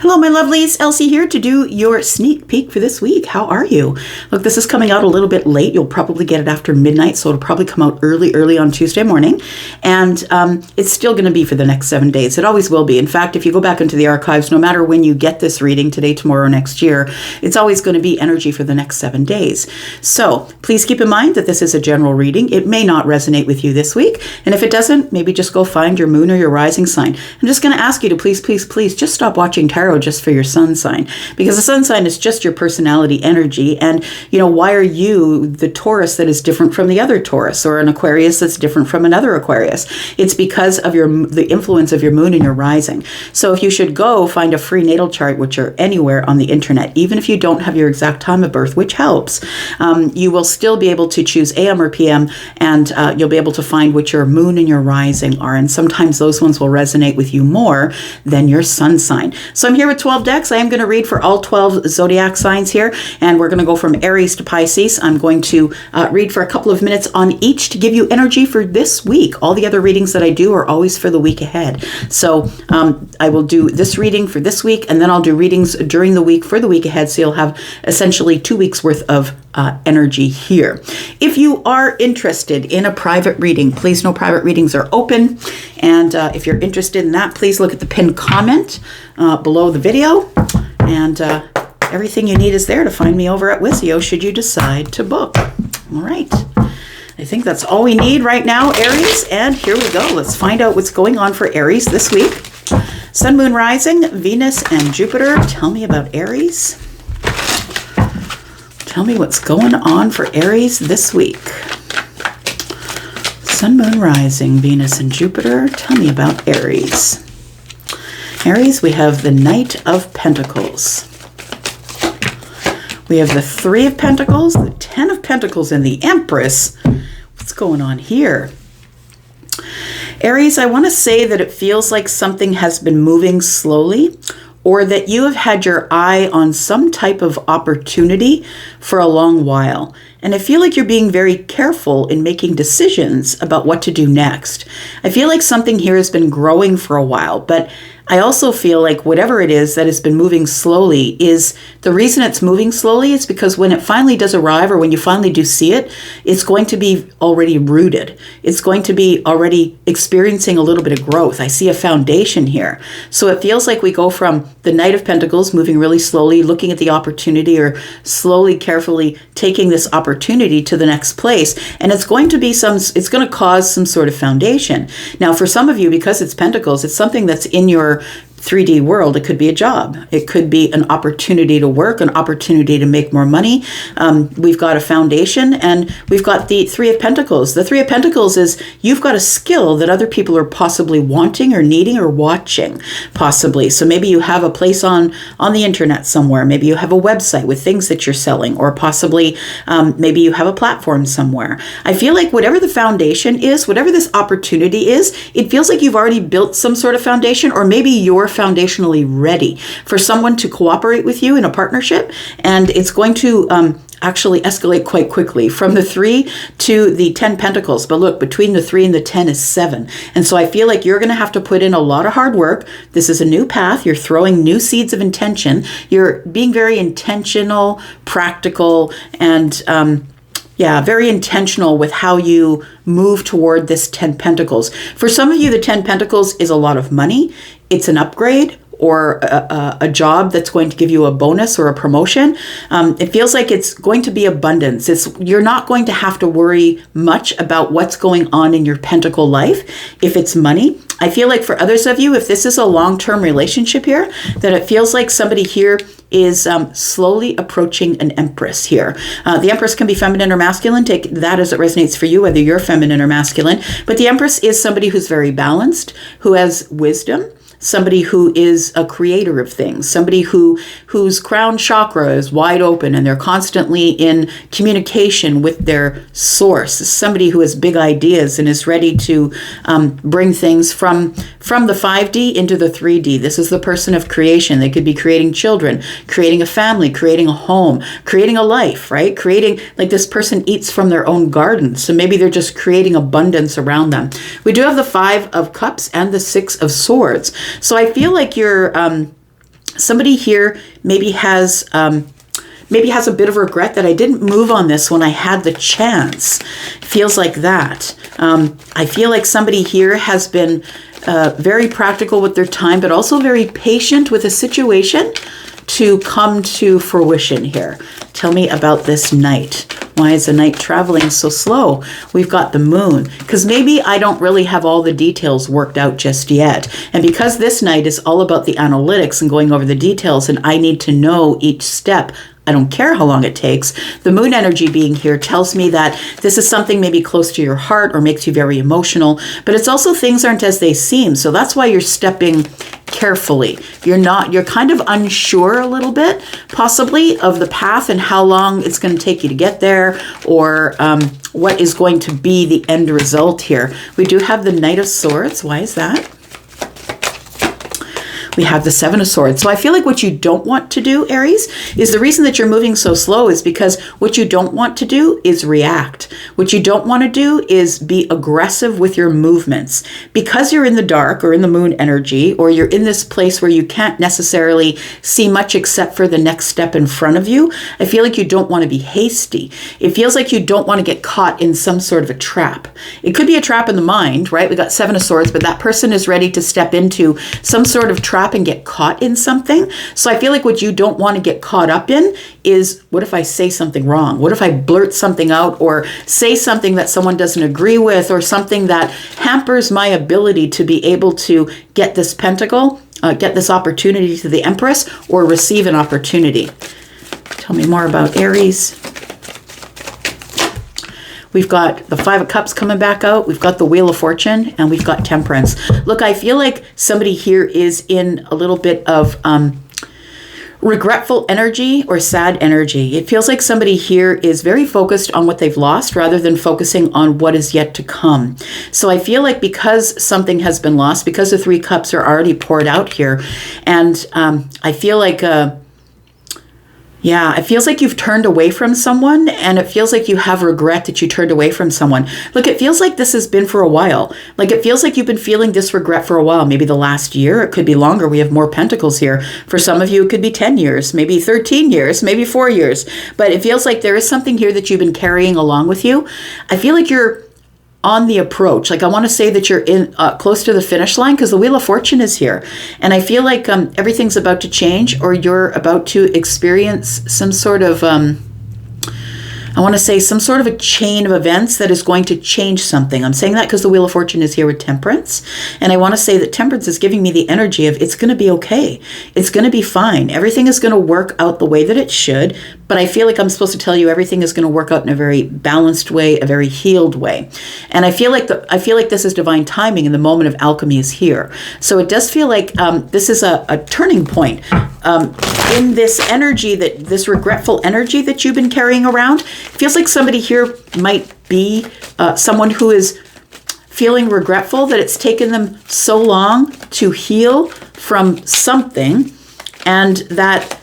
Hello, my lovelies. Elsie here to do your sneak peek for this week. How are you? Look, this is coming out a little bit late. You'll probably get it after midnight, so it'll probably come out early on Tuesday morning. And it's still going to be for the next 7 days. It always will be. In fact, if you go back into the archives, no matter when you get this reading, today, tomorrow, next year, it's always going to be energy for the next 7 days. So please keep in mind that this is a general reading. It may not resonate with you this week. And if it doesn't, maybe just go find your moon or your rising sign. I'm just going to ask you to please just stop watching tarot just for your sun sign, because the sun sign is just your personality energy. And why are you the Taurus that is different from the other Taurus, or an Aquarius that's different from another Aquarius? It's because of the influence of your moon and your rising. So if you should go find a free natal chart, which are anywhere on the internet, even if you don't have your exact time of birth, which helps, you will still be able to choose AM or PM, and you'll be able to find what your moon and your rising are. And sometimes those ones will resonate with you more than your sun sign. So I'm here with 12 decks. I am going to read for all 12 zodiac signs here, and we're going to go from Aries to Pisces. I'm going to read for a couple of minutes on each to give you energy for this week. All the other readings that I do are always for the week ahead. So I will do this reading for this week, and then I'll do readings during the week for the week ahead. So you'll have essentially 2 weeks worth of energy here. If you are interested in a private reading, please know private readings are open. And if you're interested in that, please look at the pinned comment below the video. And everything you need is there to find me over at Wizio should you decide to book. All right. I think that's all we need right now, Aries. And here we go. Let's find out what's going on for Aries this week. Sun, Moon, Rising, Venus, and Jupiter. Tell me about Aries. Tell me what's going on for Aries this week. Sun, Moon, Rising, Venus, and Jupiter. Tell me about Aries. Aries, we have the Knight of Pentacles. We have the Three of Pentacles, the Ten of Pentacles, and the Empress. What's going on here? Aries, I want to say that it feels like something has been moving slowly, or that you have had your eye on some type of opportunity for a long while. And I feel like you're being very careful in making decisions about what to do next. I feel like something here has been growing for a while, but I also feel like whatever it is that has been moving slowly, is the reason it's moving slowly is because when it finally does arrive, or when you finally do see it, it's going to be already rooted. It's going to be already experiencing a little bit of growth. I see a foundation here. So it feels like we go from the Knight of Pentacles moving really slowly, looking at the opportunity, or slowly, carefully taking this opportunity to the next place. And it's going to cause some sort of foundation. Now, for some of you, because it's Pentacles, it's something that's in your 3D world. It could be a job. It could be an opportunity to work, an opportunity to make more money. We've got a foundation, and we've got the Three of Pentacles. The Three of Pentacles is you've got a skill that other people are possibly wanting or needing or watching, possibly. So maybe you have a place on the internet somewhere. Maybe you have a website with things that you're selling, or possibly maybe you have a platform somewhere. I feel like whatever the foundation is, whatever this opportunity is, it feels like you've already built some sort of foundation, or maybe you're foundationally ready for someone to cooperate with you in a partnership, and it's going to actually escalate quite quickly from the 3 to the 10 Pentacles. But look, between the 3 and the 10 is 7. And so I feel like you're going to have to put in a lot of hard work. This is a new path. You're throwing new seeds of intention. You're being very intentional, practical, and very intentional with how you move toward this 10 Pentacles. For some of you, the 10 Pentacles is a lot of money. It's an upgrade, or a job that's going to give you a bonus or a promotion. It feels like it's going to be abundance. You're not going to have to worry much about what's going on in your Pentacle life if it's money. I feel like for others of you, if this is a long-term relationship here, that it feels like somebody here is slowly approaching an Empress here. The Empress can be feminine or masculine. Take that as it resonates for you, whether you're feminine or masculine. But the Empress is somebody who's very balanced, who has wisdom, somebody who is a creator of things, somebody whose crown chakra is wide open and they're constantly in communication with their source, somebody who has big ideas and is ready to bring things from the 5D into the 3D. This is the person of creation. They could be creating children, creating a family, creating a home, creating a life, right? Creating, like this person eats from their own garden. So maybe they're just creating abundance around them. We do have the 5 of Cups and the 6 of Swords. So I feel like you're somebody here maybe has a bit of regret that I didn't move on this when I had the chance. Feels like that. I feel like somebody here has been very practical with their time, but also very patient with a situation to come to fruition here. Tell me about this Knight. Why is the Knight traveling so slow? We've got the Moon, because maybe I don't really have all the details worked out just yet. And because this Knight is all about the analytics and going over the details, and I need to know each step, I don't care how long it takes. The Moon energy being here tells me that this is something maybe close to your heart or makes you very emotional, but it's also things aren't as they seem. So that's why you're stepping carefully. You're kind of unsure a little bit, possibly, of the path and how long it's going to take you to get there, or what is going to be the end result here. We do have the Knight of Swords. Why is that? We have the Seven of Swords. So I feel like what you don't want to do, Aries, is the reason that you're moving so slow is because what you don't want to do is react. What you don't want to do is be aggressive with your movements. Because you're in the dark or in the Moon energy, or you're in this place where you can't necessarily see much except for the next step in front of you, I feel like you don't want to be hasty. It feels like you don't want to get caught in some sort of a trap. It could be a trap in the mind, right? We got Seven of Swords, but that person is ready to step into some sort of trap and get caught in something. So I feel like what you don't want to get caught up in is, what if I say something wrong? What if I blurt something out or say something that someone doesn't agree with, or something that hampers my ability to be able to get this pentacle, get this opportunity to the Empress, or receive an opportunity? Tell me more about Aries. We've got the Five of Cups coming back out. We've got the Wheel of Fortune, and we've got Temperance. Look, I feel like somebody here is in a little bit of regretful energy or sad energy. It feels like somebody here is very focused on what they've lost rather than focusing on what is yet to come. So I feel like because something has been lost, because the Three Cups are already poured out here, and I feel like yeah, it feels like you've turned away from someone, and it feels like you have regret that you turned away from someone. Look, it feels like this has been for a while. Like, it feels like you've been feeling this regret for a while. Maybe the last year, it could be longer. We have more pentacles here. For some of you, it could be 10 years, maybe 13 years, maybe 4 years. But it feels like there is something here that you've been carrying along with you. I feel like you're on the approach. Like, I want to say that you're in close to the finish line, because the Wheel of Fortune is here. And I feel like everything's about to change, or you're about to experience some sort of, I want to say some sort of a chain of events that is going to change something. I'm saying that because the Wheel of Fortune is here with Temperance. And I want to say that Temperance is giving me the energy of, it's going to be okay. It's going to be fine. Everything is going to work out the way that it should. But I feel like I'm supposed to tell you everything is going to work out in a very balanced way, a very healed way. And I feel like this is divine timing, and the moment of alchemy is here. So it does feel like this is a turning point in this energy, this regretful energy that you've been carrying around. It feels like somebody here might be someone who is feeling regretful that it's taken them so long to heal from something, and that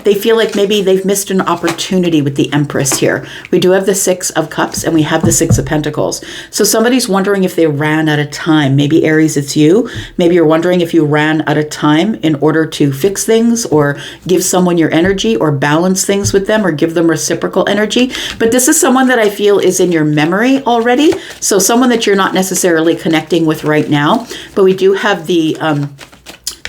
they feel like maybe they've missed an opportunity with the Empress here. We do have the Six of Cups, and we have the Six of Pentacles. So somebody's wondering if they ran out of time. Maybe, Aries, it's you. Maybe you're wondering if you ran out of time in order to fix things, or give someone your energy, or balance things with them, or give them reciprocal energy. But this is someone that I feel is in your memory already. So someone that you're not necessarily connecting with right now. But we do have the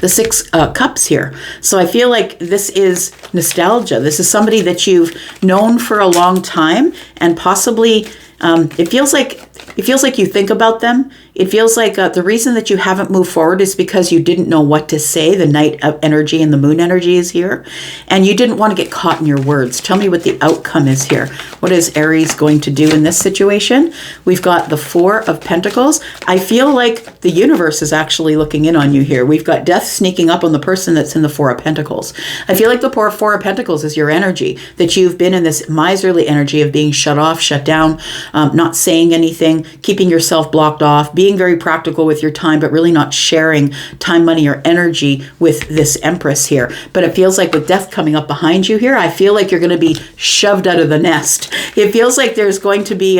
Six Cups here. So I feel like this is nostalgia. This is somebody that you've known for a long time, and possibly it feels like you think about them. It feels like the reason that you haven't moved forward is because you didn't know what to say. The Knight of energy and the Moon energy is here, and you didn't want to get caught in your words. Tell me what the outcome is here. What is Aries going to do in this situation? We've got the Four of Pentacles. I feel like the universe is actually looking in on you here. We've got death sneaking up on the person that's in the Four of Pentacles. I feel like the Four of Pentacles is your energy, that you've been in this miserly energy of being shut off, shut down, not saying anything, keeping yourself blocked off, being very practical with your time, but really not sharing time, money, or energy with this Empress here. But it feels like with death coming up behind you here, I feel like you're going to be shoved out of the nest. It feels like there's going to be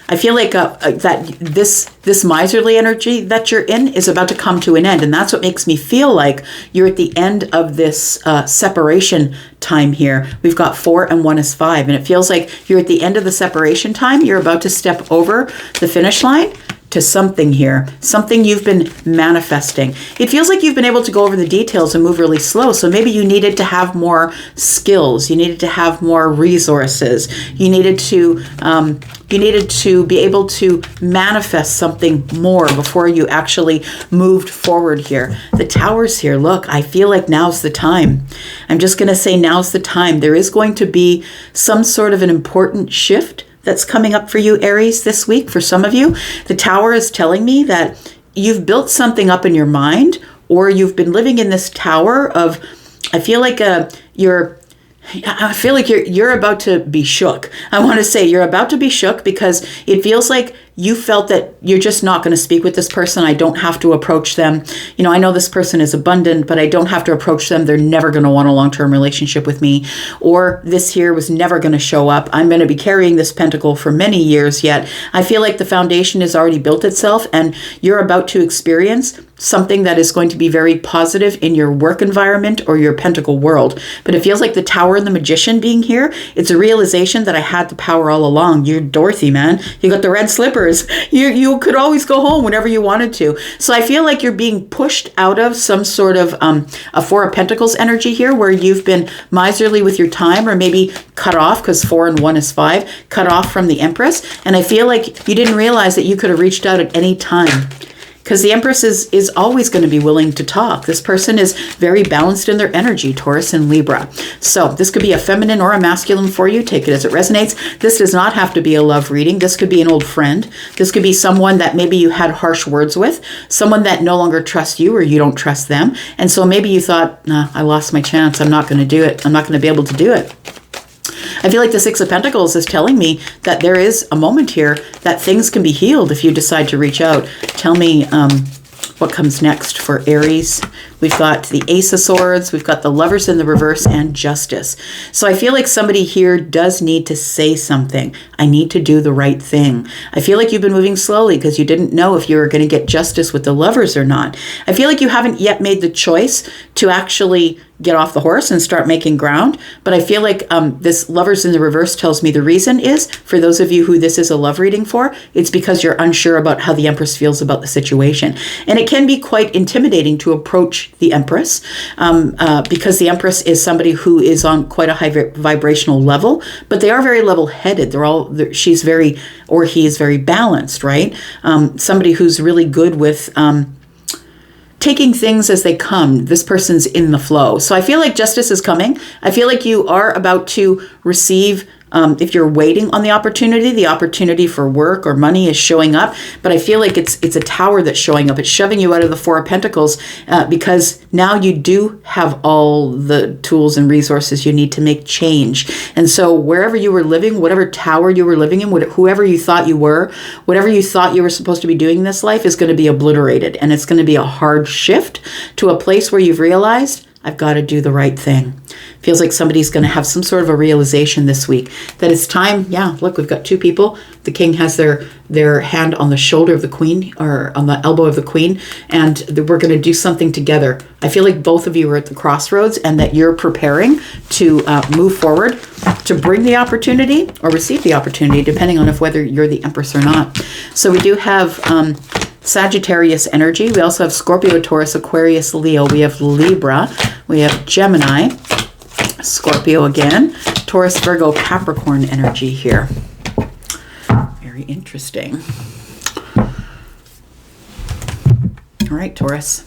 I feel like that this miserly energy that you're in is about to come to an end. And that's what makes me feel like you're at the end of this separation time here. We've got 4 and 1 is 5. And it feels like you're at the end of the separation time. You're about to step over the finish line to something here, something you've been manifesting. It feels like you've been able to go over the details and move really slow. So maybe you needed to have more skills. You needed to have more resources. You needed to be able to manifest something more before you actually moved forward here. The Towers here, look, I feel like now's the time. I'm just going to say now's the time. There is going to be some sort of an important shift that's coming up for you, Aries, this week. For some of you, the Tower is telling me that you've built something up in your mind, or you've been living in this tower of, I feel like you're about to be shook. I want to say you're about to be shook because it feels like you felt that you're just not going to speak with this person. I don't have to approach them. You know, I know this person is abundant, but I don't have to approach them. They're never going to want a long-term relationship with me. Or this here was never going to show up. I'm going to be carrying this pentacle for many years yet. I feel like the foundation has already built itself, and you're about to experience something that is going to be very positive in your work environment or your pentacle world. But it feels like the Tower and the Magician being here, it's a realization that I had the power all along. You're Dorothy, man. You got the red slippers. You could always go home whenever you wanted to. So I feel like you're being pushed out of some sort of a 4 of Pentacles energy here, where you've been miserly with your time, or maybe cut off, because 4 and 1 is 5, cut off from the Empress. And I feel like you didn't realize that you could have reached out at any time, because the Empress is always going to be willing to talk. This person is very balanced in their energy, Taurus and Libra. So this could be a feminine or a masculine for you. Take it as it resonates. This does not have to be a love reading. This could be an old friend. This could be someone that maybe you had harsh words with, someone that no longer trusts you or you don't trust them. And so maybe you thought, nah, I lost my chance. I'm not going to do it. I'm not going to be able to do it. I feel like the 6 of Pentacles is telling me that there is a moment here that things can be healed if you decide to reach out. Tell me what comes next for Aries. We've got the Ace of Swords, we've got the Lovers in the reverse, and Justice. So I feel like somebody here does need to say something. I need to do the right thing. I feel like you've been moving slowly because you didn't know if you were going to get justice with the Lovers or not. I feel like you haven't yet made the choice to actually get off the horse and start making ground. But I feel like this Lovers in the reverse tells me the reason is, for those of you who this is a love reading for, it's because you're unsure about how the Empress feels about the situation. And it can be quite intimidating to approach the Empress because the Empress is somebody who is on quite a high vibrational level, but they are very level-headed. She's very, or he is very balanced, right? Somebody who's really good with taking things as they come. This person's in the flow. So I feel like justice is coming. I feel like you are about to receive, if you're waiting on the opportunity for work or money is showing up. But I feel like it's a Tower that's showing up. It's shoving you out of the 4 of Pentacles because now you do have all the tools and resources you need to make change. And so wherever you were living, whatever tower you were living in, whoever you thought you were, whatever you thought you were supposed to be doing in this life is going to be obliterated. And it's going to be a hard shift to a place where you've realized, I've got to do the right thing. Feels like somebody's going to have some sort of a realization this week that it's time. Yeah, look, we've got 2 people. The King has their hand on the shoulder of the Queen, or on the elbow of the Queen, and we're going to do something together. I feel like both of you are at the crossroads and that you're preparing to move forward to bring the opportunity or receive the opportunity, depending on whether you're the Empress or not. So we do have Sagittarius energy. We also have Scorpio, Taurus, Aquarius, Leo. We have Libra. We have Gemini, Scorpio again, Taurus, Virgo, Capricorn energy here. Very interesting. All right, Taurus,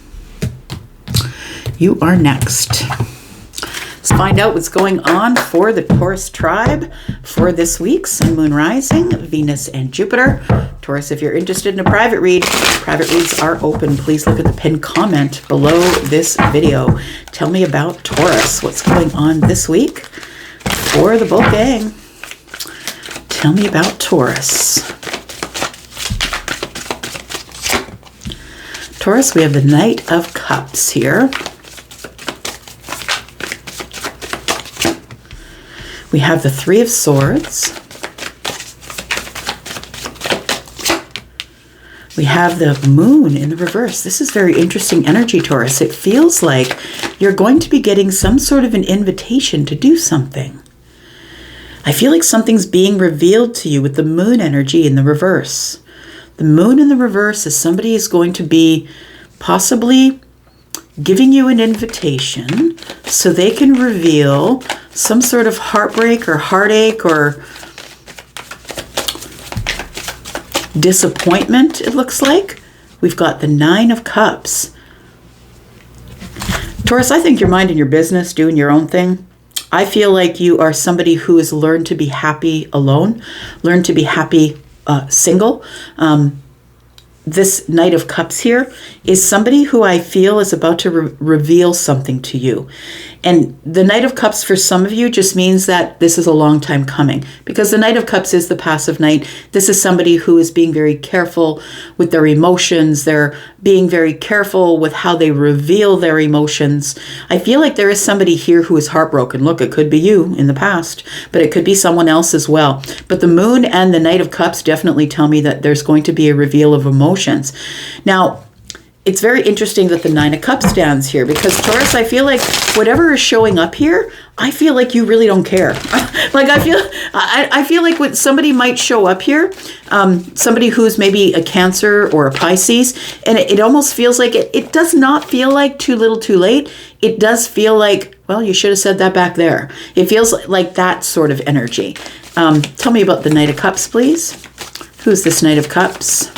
you are next. Let's find out what's going on for the Taurus tribe for this week. Sun, Moon, Rising, Venus, and Jupiter. Taurus, if you're interested in a private read, private reads are open. Please look at the pinned comment below this video. Tell me about Taurus. What's going on this week for the Bull Gang? Tell me about Taurus. Taurus, we have the Knight of Cups here. We have the 3 of Swords. We have the moon in the reverse. This is very interesting energy, Taurus. It feels like you're going to be getting some sort of an invitation to do something. I feel like something's being revealed to you with the moon energy in the reverse. The moon in the reverse is somebody is going to be possibly giving you an invitation so they can reveal some sort of heartbreak or heartache or disappointment, it looks like. We've got the 9 of Cups. Taurus, I think you're minding your business, doing your own thing. I feel like you are somebody who has learned to be happy alone, learned to be happy single. This Knight of Cups here is somebody who I feel is about to reveal something to you. And the Knight of Cups for some of you just means that this is a long time coming, because the Knight of Cups is the passive knight. This is somebody who is being very careful with their emotions. They're being very careful with how they reveal their emotions. I feel like there is somebody here who is heartbroken. Look, it could be you in the past, but it could be someone else as well. But the moon and the Knight of Cups definitely tell me that there's going to be a reveal of emotions. Now, it's very interesting that the 9 of Cups stands here, because Taurus, I feel like whatever is showing up here, I feel like you really don't care. Like I feel like when somebody might show up here, somebody who's maybe a Cancer or a Pisces, and it almost feels like it does not feel like too little too late. It does feel like, well, you should have said that back there. It feels like that sort of energy. Tell me about the Knight of Cups, please. Who's this Knight of Cups?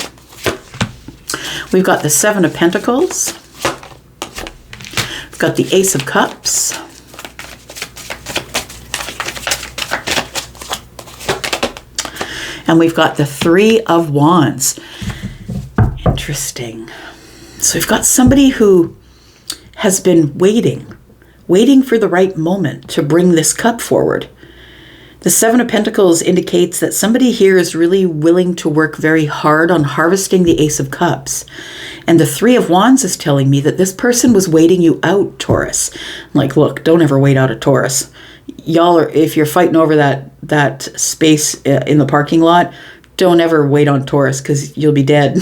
We've got the 7 of Pentacles. We've got the Ace of Cups. And we've got the 3 of Wands. Interesting. So we've got somebody who has been waiting for the right moment to bring this cup forward. The 7 of Pentacles indicates that somebody here is really willing to work very hard on harvesting the Ace of Cups. And the 3 of Wands is telling me that this person was waiting you out, Taurus. Like, look, don't ever wait out a Taurus. Y'all are, if you're fighting over that space in the parking lot, don't ever wait on Taurus, because you'll be dead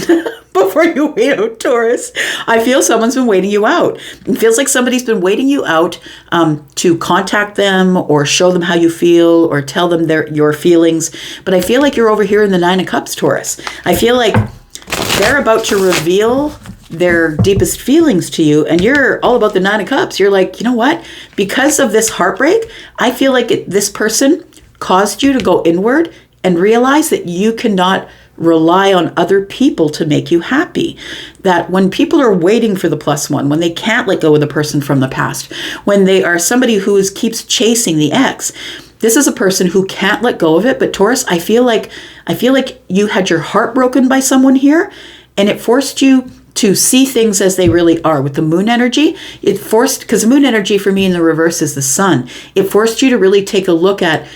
before you wait out Taurus. I feel someone's been waiting you out. It feels like somebody's been waiting you out to contact them or show them how you feel or tell them your feelings. But I feel like you're over here in the 9 of Cups, Taurus. I feel like they're about to reveal their deepest feelings to you, and you're all about the 9 of Cups. You're like, you know what? Because of this heartbreak, I feel like this person caused you to go inward and realize that you cannot rely on other people to make you happy. That when people are waiting for the +1, when they can't let go of the person from the past, when they are somebody who keeps chasing the ex, this is a person who can't let go of it. But Taurus, I feel like you had your heart broken by someone here, and it forced you to see things as they really are. With the moon energy, it forced, because the moon energy for me in the reverse is the sun, it forced you to really take a look at,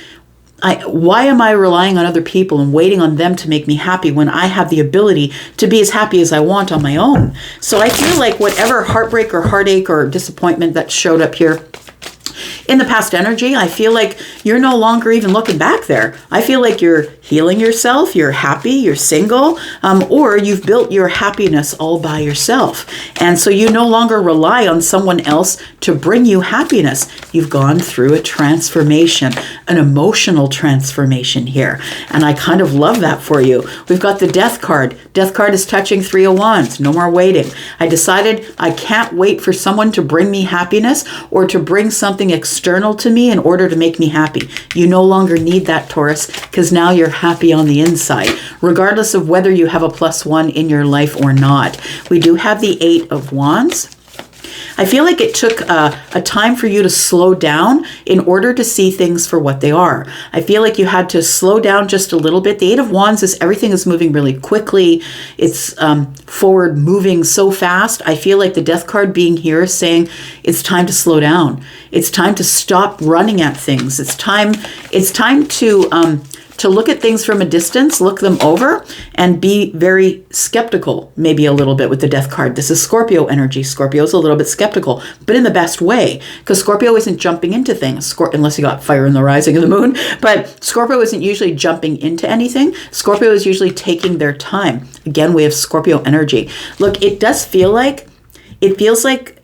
why am I relying on other people and waiting on them to make me happy when I have the ability to be as happy as I want on my own? So I feel like whatever heartbreak or heartache or disappointment that showed up here in the past energy, I feel like you're no longer even looking back there. I feel like you're healing yourself, you're happy, you're single, or you've built your happiness all by yourself. And so you no longer rely on someone else to bring you happiness. You've gone through a transformation, an emotional transformation here. And I kind of love that for you. We've got the Death card. Death card is touching 3 of Wands. No more waiting. I decided I can't wait for someone to bring me happiness or to bring something external to me in order to make me happy. You no longer need that, Taurus, because now you're happy on the inside, regardless of whether you have a +1 in your life or not. We do have the 8 of Wands. I feel like it took a time for you to slow down in order to see things for what they are. I feel like you had to slow down just a little bit. The 8 of Wands is everything is moving really quickly. It's forward moving so fast. I feel like the Death card being here is saying it's time to slow down. It's time to stop running at things. It's time to to look at things from a distance, look them over, and be very skeptical, maybe a little bit with the Death card. This is Scorpio energy. Scorpio's a little bit skeptical, but in the best way, because Scorpio isn't jumping into things, unless you got fire in the rising of the moon, but Scorpio isn't usually jumping into anything. Scorpio is usually taking their time. Again, we have Scorpio energy. Look, it feels like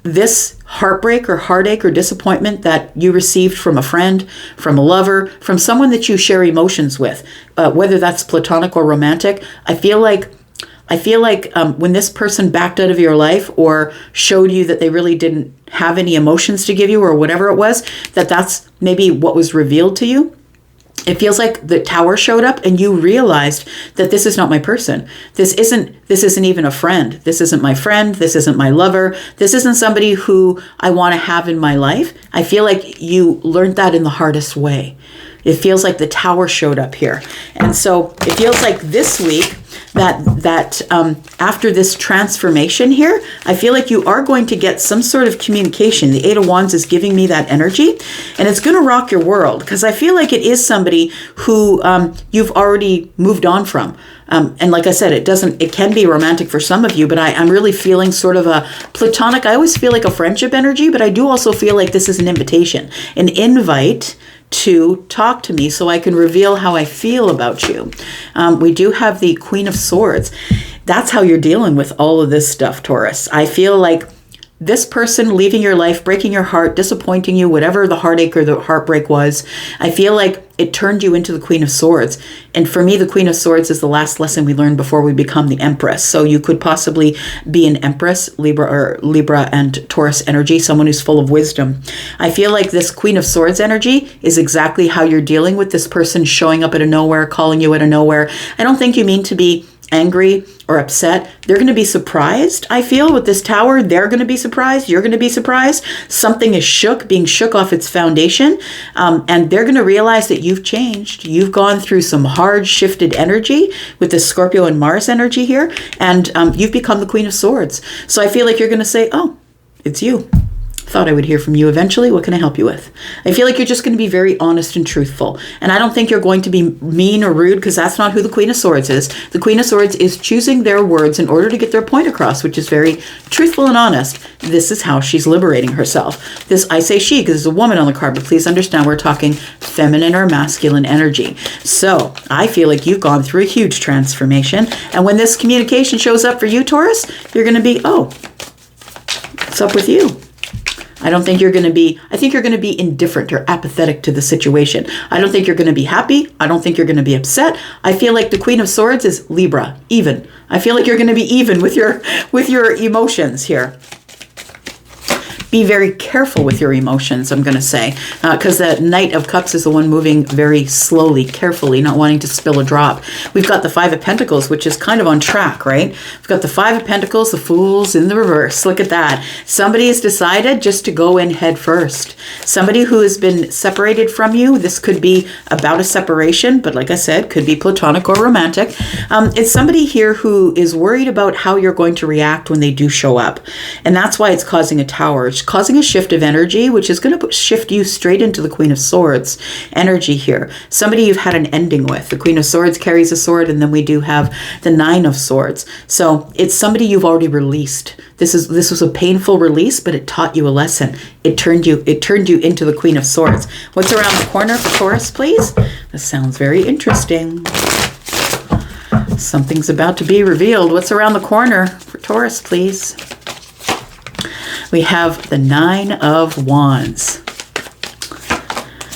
this heartbreak or heartache or disappointment that you received from a friend, from a lover, from someone that you share emotions with, whether that's platonic or romantic. I feel like when this person backed out of your life or showed you that they really didn't have any emotions to give you or whatever it was, that's maybe what was revealed to you. It feels like the Tower showed up and you realized that this is not my person. This isn't even a friend. This isn't my friend. This isn't my lover. This isn't somebody who I want to have in my life. I feel like you learned that in the hardest way. It feels like the Tower showed up here. And so it feels like this week that after this transformation here, I feel like you are going to get some sort of communication. The Eight of Wands is giving me that energy, and it's going to rock your world, because I feel like it is somebody who you've already moved on from. And like I said, it can be romantic for some of you, but I'm really feeling sort of a platonic. I always feel like a friendship energy, but I do also feel like this is an invitation, an invite to talk to me so I can reveal how I feel about you. We do have the Queen of Swords. That's how you're dealing with all of this stuff, Taurus. I feel like this person leaving your life, breaking your heart, disappointing you, whatever the heartache or the heartbreak was, I feel like it turned you into the Queen of Swords. And for me, the Queen of Swords is the last lesson we learn before we become the Empress. So you could possibly be an Empress, Libra and Taurus energy, someone who's full of wisdom. I feel like this Queen of Swords energy is exactly how you're dealing with this person showing up out of nowhere, calling you out of nowhere. I don't think you mean to be angry or upset. They're going to be surprised, I feel, with this Tower. They're going to be surprised. You're going to be surprised. Something is being shook off its foundation. And they're going to realize that you've changed. You've gone through some hard shifted energy with the Scorpio and Mars energy here. And you've become the Queen of Swords. So I feel like you're going to say, oh, it's you. Thought I would hear from you eventually. What can I help you with? I feel like you're just going to be very honest and truthful. And I don't think you're going to be mean or rude, because that's not who the Queen of Swords is. The Queen of Swords is choosing their words in order to get their point across, which is very truthful and honest. This is how she's liberating herself. I say she because there's a woman on the card, but please understand we're talking feminine or masculine energy. So I feel like you've gone through a huge transformation. And when this communication shows up for you, Taurus, you're going to be, oh, what's up with you? I think you're going to be indifferent or apathetic to the situation. I don't think you're going to be happy. I don't think you're going to be upset. I feel like the Queen of Swords is Libra, even. I feel like you're going to be even with your emotions here. Be very careful with your emotions, I'm going to say, because the Knight of Cups is the one moving very slowly, carefully, not wanting to spill a drop. We've got the Five of Pentacles, which is kind of on track, right? We've got the Five of Pentacles, the Fools in the reverse. Look at that. Somebody has decided just to go in head first. Somebody who has been separated from you. This could be about a separation, but like I said, could be platonic or romantic. It's somebody here who is worried about how you're going to react when they do show up. And that's why it's causing a Tower. It's causing a shift of energy, which is going to shift you straight into the Queen of Swords energy here. Somebody you've had an ending with. The Queen of Swords carries a sword, and then we do have the Nine of Swords. So it's somebody you've already released. This was a painful release, but it taught you a lesson. It turned you into the Queen of Swords. What's around the corner for Taurus, please? This sounds very interesting. Something's about to be revealed. What's around the corner for Taurus, please? We have the Nine of Wands.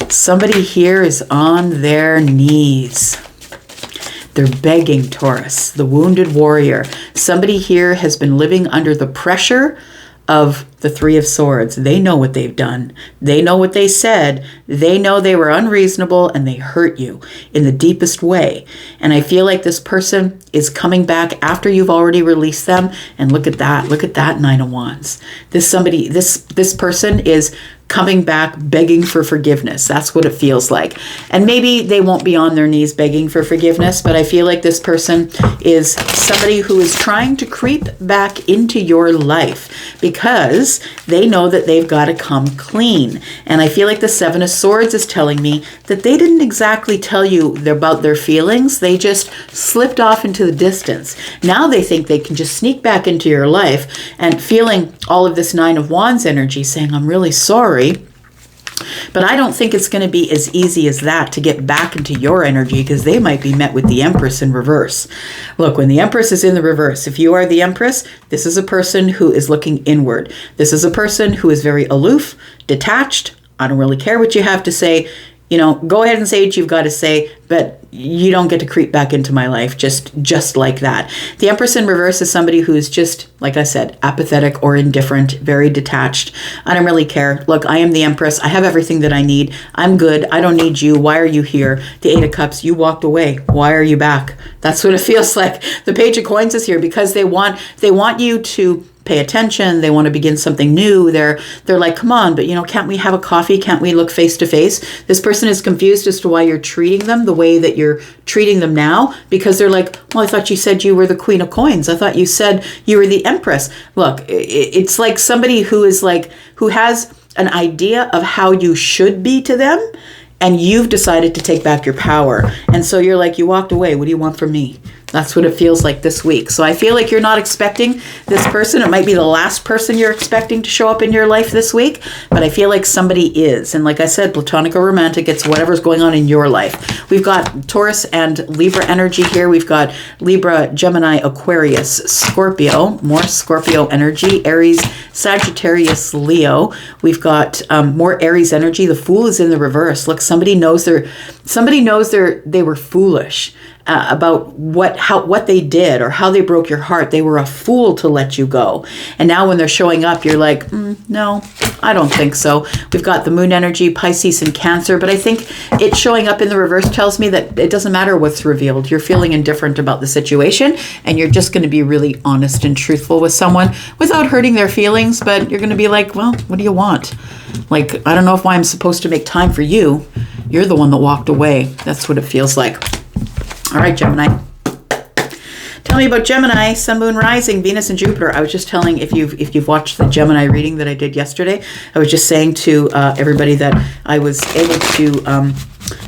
Somebody here is on their knees. They're begging, Taurus, the wounded warrior. Somebody here has been living under the pressure of the Three of Swords. They know what they've done. They know what they said. They know they were unreasonable and they hurt you in the deepest way. And I feel like this person is coming back after you've already released them. And look at that. Look at that Nine of Wands. This person is coming back begging for forgiveness. That's what it feels like. And maybe they won't be on their knees begging for forgiveness, but I feel like this person is somebody who is trying to creep back into your life because is they know that they've got to come clean. And I feel like the Seven of Swords is telling me that they didn't exactly tell you about their feelings. They just slipped off into the distance. Now they think they can just sneak back into your life, and feeling all of this Nine of Wands energy, saying, I'm really sorry. But I don't think it's going to be as easy as that to get back into your energy, because they might be met with the Empress in reverse. Look, when the Empress is in the reverse, if you are the Empress, this is a person who is looking inward. This is a person who is very aloof, detached. I don't really care what you have to say. You know, go ahead and say what you've got to say, but you don't get to creep back into my life just like that. The Empress in reverse is somebody who's just, like I said, apathetic or indifferent, very detached. I don't really care. Look, I am the Empress. I have everything that I need. I'm good. I don't need you. Why are you here? The Eight of Cups, you walked away. Why are you back? That's what it feels like. The Page of Coins is here because they want you to pay attention. They want to begin something new. They're like, come on, but can't we have a coffee? Can't we look face to face? This person is confused as to why you're treating them the way that you're treating them now, because they're like, well, I thought you said you were the Queen of Coins. I thought you said you were the Empress. Look, it's like somebody who has an idea of how you should be to them, and you've decided to take back your power. And so you're like, you walked away. What do you want from me? That's what it feels like this week. So I feel like you're not expecting this person. It might be the last person you're expecting to show up in your life this week, but I feel like somebody is. And like I said, platonic or romantic, it's whatever's going on in your life. We've got Taurus and Libra energy here. We've got Libra, Gemini, Aquarius, Scorpio, more Scorpio energy, Aries, Sagittarius, Leo. We've got more Aries energy. The Fool is in the reverse. Look, somebody knows they were foolish about what they did or how they broke your heart. They were a fool to let you go. And now when they're showing up, you're like, no, I don't think so. We've got the Moon energy, Pisces and Cancer, but I think it showing up in the reverse tells me that it doesn't matter what's revealed. You're feeling indifferent about the situation, and you're just going to be really honest and truthful with someone without hurting their feelings, but you're going to be like, well, what do you want? Like, I don't know why I'm supposed to make time for you. You're the one that walked away. That's what it feels like. All right, Gemini. Tell me about Gemini, Sun, Moon, Rising, Venus, and Jupiter. I was just telling, if you've watched the Gemini reading that I did yesterday, I was just saying to everybody that I was able to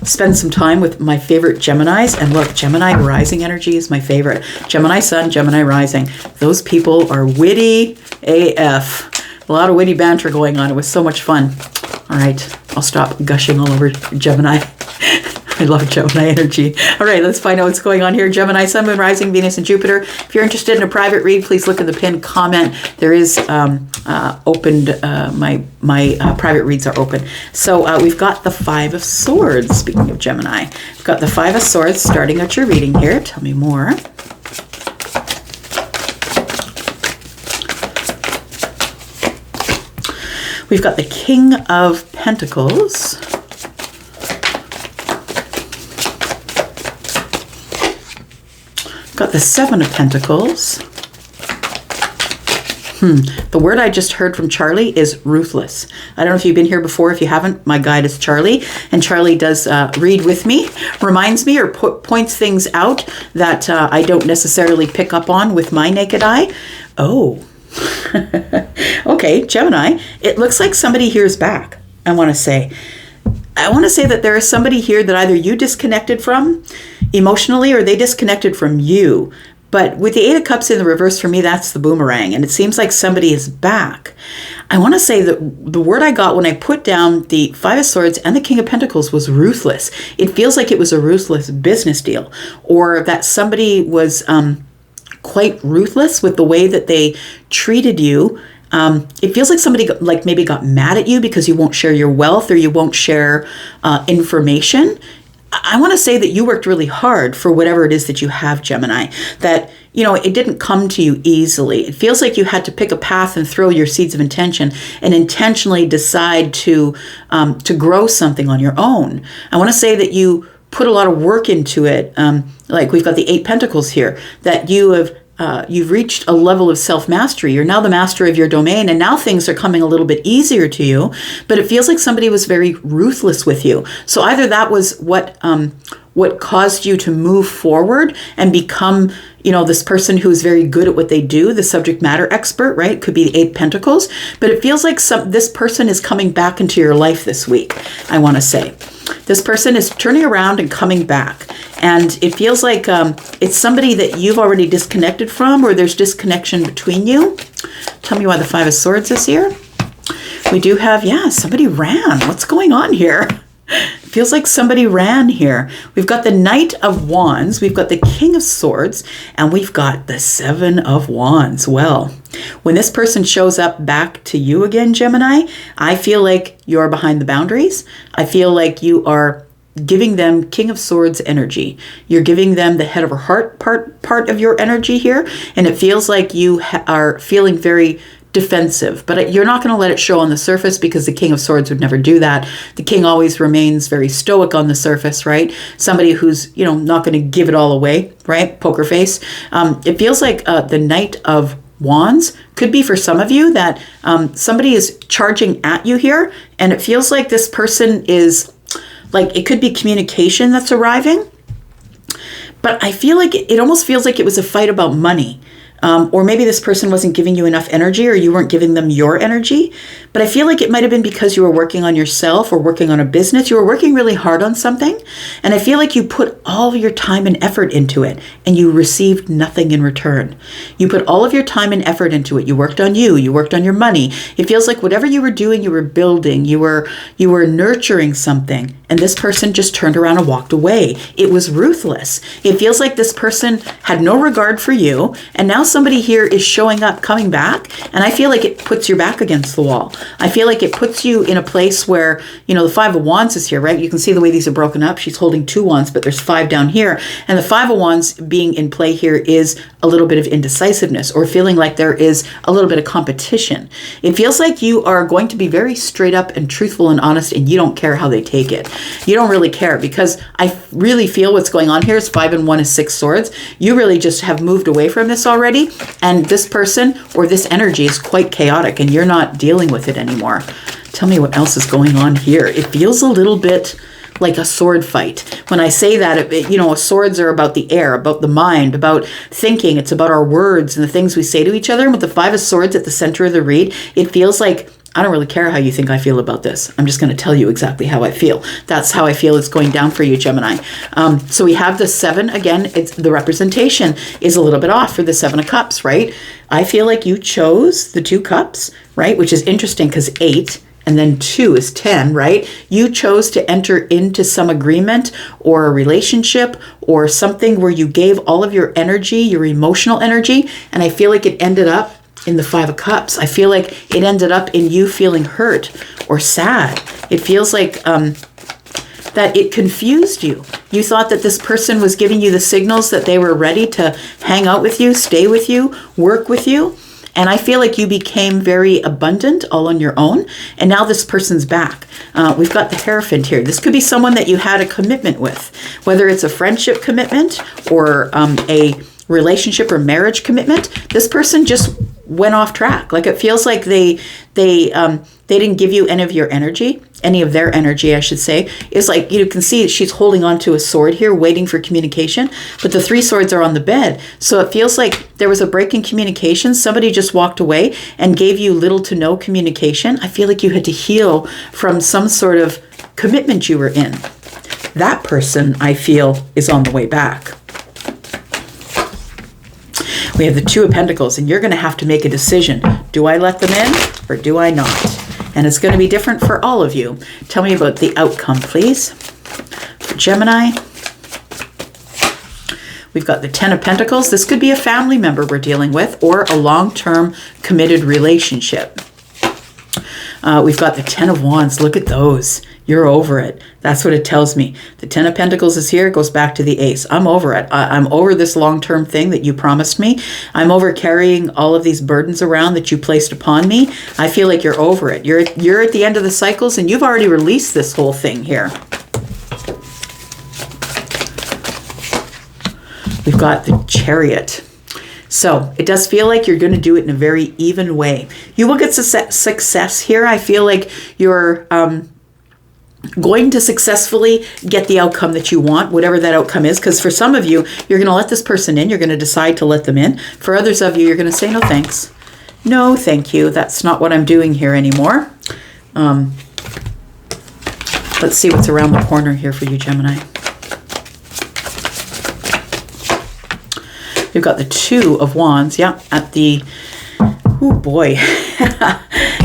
spend some time with my favorite Geminis. And look, Gemini Rising energy is my favorite. Gemini Sun, Gemini Rising. Those people are witty AF. A lot of witty banter going on. It was so much fun. All right, I'll stop gushing all over Gemini. I love Gemini energy. All right, let's find out what's going on here. Gemini, Sun, Moon, Rising, Venus, and Jupiter. If you're interested in a private read, please look in the pinned comment. There is opened, my private reads are open. So we've got the Five of Swords. Speaking of Gemini, we've got the Five of Swords starting out your reading here. Tell me more. We've got the King of Pentacles. Got the Seven of Pentacles. The word I just heard from Charlie is ruthless. I don't know if you've been here before. If you haven't, my guide is Charlie. And Charlie does read with me, reminds me or points things out that I don't necessarily pick up on with my naked eye. Oh, okay, Gemini. It looks like somebody here is back, I want to say that there is somebody here that either you disconnected from emotionally or they disconnected from you. But with the Eight of Cups in the reverse, for me, that's the boomerang. And it seems like somebody is back. I want to say that the word I got when I put down the Five of Swords and the King of Pentacles was ruthless. It feels like it was a ruthless business deal, or that somebody was quite ruthless with the way that they treated you. It feels like somebody maybe got mad at you because you won't share your wealth or you won't share information. I want to say that you worked really hard for whatever it is that you have, Gemini, that, it didn't come to you easily. It feels like you had to pick a path and throw your seeds of intention and intentionally decide to grow something on your own. I want to say that you put a lot of work into it. Like we've got the Eight Pentacles here, that you've reached a level of self-mastery. You're now the master of your domain, and now things are coming a little bit easier to you, but it feels like somebody was very ruthless with you. So either that was what what caused you to move forward and become, you know, this person who's very good at what they do, the subject matter expert, right? It could be the 8 Pentacles, but it feels like this person is coming back into your life this week, I want to say. This person is turning around and coming back. And it feels like it's somebody that you've already disconnected from, or there's disconnection between you. Tell me why the 5 of Swords is here. We do have, yeah, somebody ran. What's going on here? It feels like somebody ran here. We've got the Knight of Wands, we've got the King of Swords, and we've got the 7 of Wands. Well, when this person shows up back to you again, Gemini, I feel like you're behind the boundaries. I feel like you are giving them King of Swords energy. You're giving them the head of her heart part of your energy here, and it feels like you are feeling very defensive, but you're not going to let it show on the surface, because the King of Swords would never do that. The King always remains very stoic on the surface, right? Somebody who's, you know, not going to give it all away, right? Poker face. It feels like the Knight of Wands could be for some of you that somebody is charging at you here, and it feels like this person is like, it could be communication that's arriving, but I feel like it almost feels like it was a fight about money. Or maybe this person wasn't giving you enough energy, or you weren't giving them your energy. But I feel like it might have been because you were working on yourself or working on a business. You were working really hard on something. And I feel like you put all of your time and effort into it, and you received nothing in return. You put all of your time and effort into it. You worked on you worked on your money. It feels like whatever you were doing, you were building, you were nurturing something. And this person just turned around and walked away. It was ruthless. It feels like this person had no regard for you. And now somebody here is showing up, coming back. And I feel like it puts your back against the wall. I feel like it puts you in a place where, you know, the 5 of Wands is here, right? You can see the way these are broken up. She's holding 2 wands, but there's 5 down here. And the 5 of Wands being in play here is a little bit of indecisiveness, or feeling like there is a little bit of competition. It feels like you are going to be very straight up and truthful and honest, and you don't care how they take it. You don't really care, because I really feel what's going on here is 5 and 1 is 6 swords. You really just have moved away from this already. And this person or this energy is quite chaotic, and you're not dealing with it anymore. Tell me what else is going on here. It feels a little bit like a sword fight. When I say that, you know, swords are about the air, about the mind, about thinking. It's about our words and the things we say to each other. And with the 5 of Swords at the center of the read, it feels like, I don't really care how you think I feel about this. I'm just going to tell you exactly how I feel. That's how I feel it's going down for you, Gemini. So we have the 7. Again, it's the representation is a little bit off for the 7 of Cups, right? I feel like you chose the 2 cups, right? Which is interesting, because 8 and then 2 is 10, right? You chose to enter into some agreement or a relationship or something where you gave all of your energy, your emotional energy, and I feel like it ended up in the 5 of Cups. I feel like it ended up in you feeling hurt or sad. It feels like that it confused you. You thought that this person was giving you the signals that they were ready to hang out with you, stay with you, work with you. And I feel like you became very abundant all on your own. And now this person's back. We've got the Hierophant here. This could be someone that you had a commitment with, whether it's a friendship commitment or a relationship or marriage commitment. This person just went off track. Like, it feels like they didn't give you any of your energy, any of their energy, I should say. It's like, you can see she's holding on to a sword here, waiting for communication, but the 3 swords are on the bed. So it feels like there was a break in communication. Somebody just walked away and gave you little to no communication. I feel like you had to heal from some sort of commitment you were in. That person, I feel, is on the way back. We have the 2 of Pentacles, and you're going to have to make a decision. Do I let them in or do I not? And it's going to be different for all of you. Tell me about the outcome, please. For Gemini, we've got the 10 of Pentacles. This could be a family member we're dealing with, or a long-term committed relationship. We've got the 10 of Wands. Look at those. You're over it. That's what it tells me. The 10 of Pentacles is here. It goes back to the Ace. I'm over it. I'm over this long-term thing that you promised me. I'm over carrying all of these burdens around that you placed upon me. I feel like you're over it. You're at the end of the cycles, and you've already released this whole thing here. We've got the Chariot. So it does feel like you're going to do it in a very even way. You will get success here. I feel like you're going to successfully get the outcome that you want, whatever that outcome is. Because for some of you, you're going to let this person in. You're going to decide to let them in. For others of you, you're going to say, no, thanks. No, thank you. That's not what I'm doing here anymore. Let's see what's around the corner here for you, Gemini. We've got the Two of Wands. Yeah, at the... Oh, boy.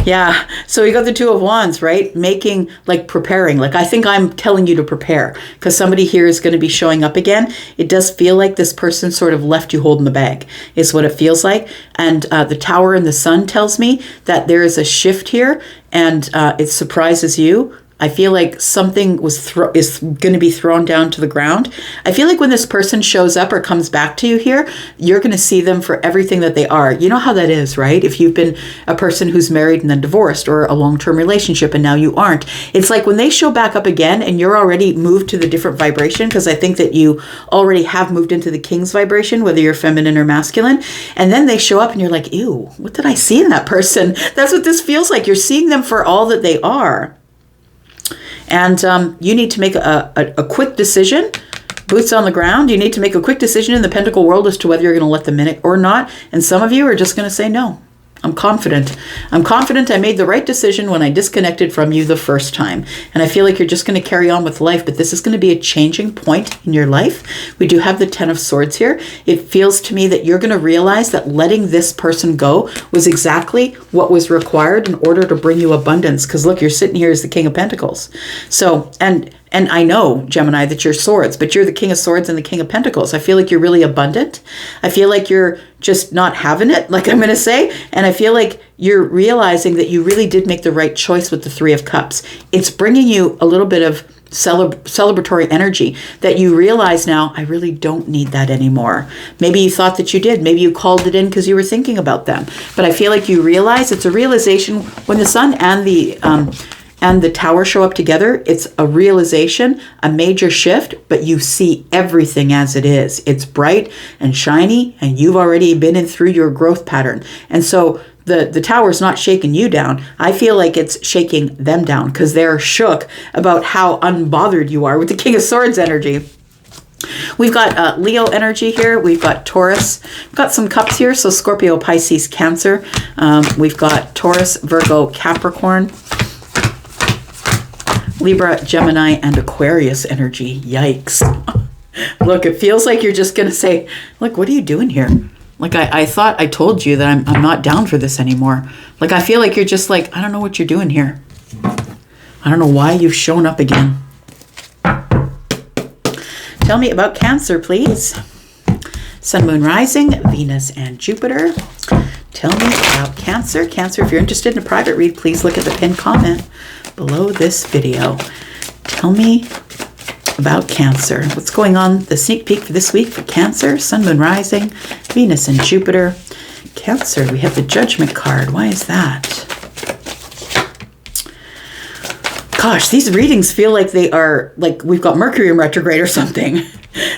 Yeah. So we got the Two of Wands, right? Making, like, preparing. Like, I think I'm telling you to prepare because somebody here is going to be showing up again. It does feel like this person sort of left you holding the bag is what it feels like. And the Tower and the Sun tells me that there is a shift here and it surprises you. I feel like something is going to be thrown down to the ground. I feel like when this person shows up or comes back to you here, you're going to see them for everything that they are. You know how that is, right? If you've been a person who's married and then divorced, or a long-term relationship and now you aren't. It's like when they show back up again and you're already moved to the different vibration, because I think that you already have moved into the King's vibration, whether you're feminine or masculine, and then they show up and you're like, ew, what did I see in that person? That's what this feels like. You're seeing them for all that they are. And you need to make a quick decision, boots on the ground. You need to make a quick decision in the Pentacle world as to whether you're going to let them in or not. And some of you are just going to say no. I'm confident. I'm confident I made the right decision when I disconnected from you the first time. And I feel like you're just going to carry on with life, but this is going to be a changing point in your life. We do have the Ten of Swords here. It feels to me that you're going to realize that letting this person go was exactly what was required in order to bring you abundance. Because look, you're sitting here as the King of Pentacles. So, and I know, Gemini, that you're swords, but you're the King of Swords and the King of Pentacles. I feel like you're really abundant. I feel like you're just not having it, like I'm going to say. And I feel like you're realizing that you really did make the right choice with the Three of Cups. It's bringing you a little bit of celebratory energy that you realize now, I really don't need that anymore. Maybe you thought that you did. Maybe you called it in because you were thinking about them. But I feel like you realize it's a realization when the Sun and the Tower show up together. It's a realization, a major shift, but you see everything as it is. It's bright and shiny, and you've already been in through your growth pattern. And so the Tower's not shaking you down. I feel like it's shaking them down because they're shook about how unbothered you are with the King of Swords energy. We've got Leo energy here. We've got Taurus. We've got some cups here. So Scorpio, Pisces, Cancer. We've got Taurus, Virgo, Capricorn, Libra, Gemini, and Aquarius energy. Yikes. Look, it feels like you're just going to say, look, what are you doing here? Like, I thought I told you that I'm not down for this anymore. Like, I feel like you're just like, I don't know what you're doing here. I don't know why you've shown up again. Tell me about Cancer, please. Sun, Moon, Rising, Venus, and Jupiter. Tell me about Cancer. Cancer, if you're interested in a private read, please look at the pinned comment below this video. Tell me about Cancer. What's going on? The sneak peek for this week for Cancer. Sun, Moon, Rising, Venus, and Jupiter. Cancer, we have the Judgment card. Why is that? Gosh, these readings feel like they are, like we've got Mercury in retrograde or something.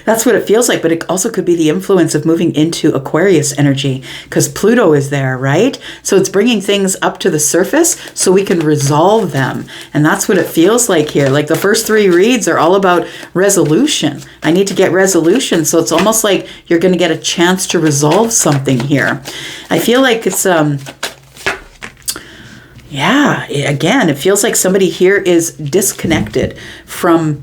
That's what it feels like, but it also could be the influence of moving into Aquarius energy because Pluto is there, right? So it's bringing things up to the surface so we can resolve them. And that's what it feels like here. Like the first three reads are all about resolution. I need to get resolution. So it's almost like you're going to get a chance to resolve something here. I feel like it's, yeah, again, it feels like somebody here is disconnected from,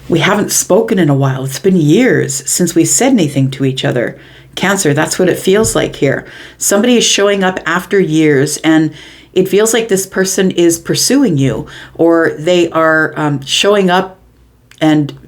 we haven't spoken in a while. It's been years since we said anything to each other. Cancer, that's what it feels like here. Somebody is showing up after years and it feels like this person is pursuing you, or they are showing up and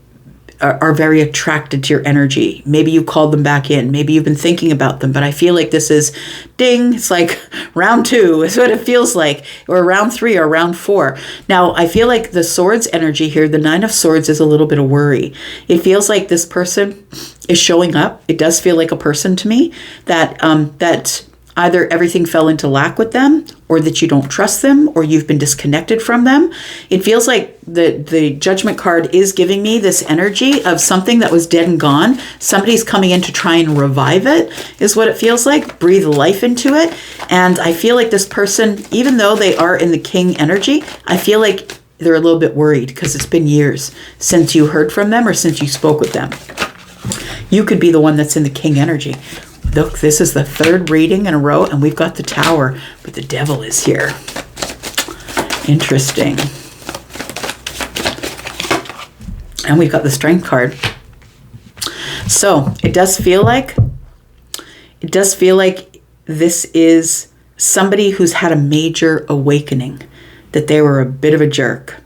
are very attracted to your energy. Maybe you called them back in. Maybe you've been thinking about them, but I feel like this is ding. It's like round 2 is what it feels like, or round 3 or round 4. Now, I feel like the Swords energy here, the Nine of Swords, is a little bit of worry. It feels like this person is showing up. It does feel like a person to me that either everything fell into lack with them, or that you don't trust them, or you've been disconnected from them. It feels like the Judgment card is giving me this energy of something that was dead and gone. Somebody's coming in to try and revive it, is what it feels like. Breathe life into it. And I feel like this person, even though they are in the King energy, I feel like they're a little bit worried because it's been years since you heard from them or since you spoke with them. You could be the one that's in the King energy. Look, this is the 3rd reading in a row, and we've got the Tower, but the Devil is here. Interesting. And we've got the Strength card. So it does feel like this is somebody who's had a major awakening, that they were a bit of a jerk.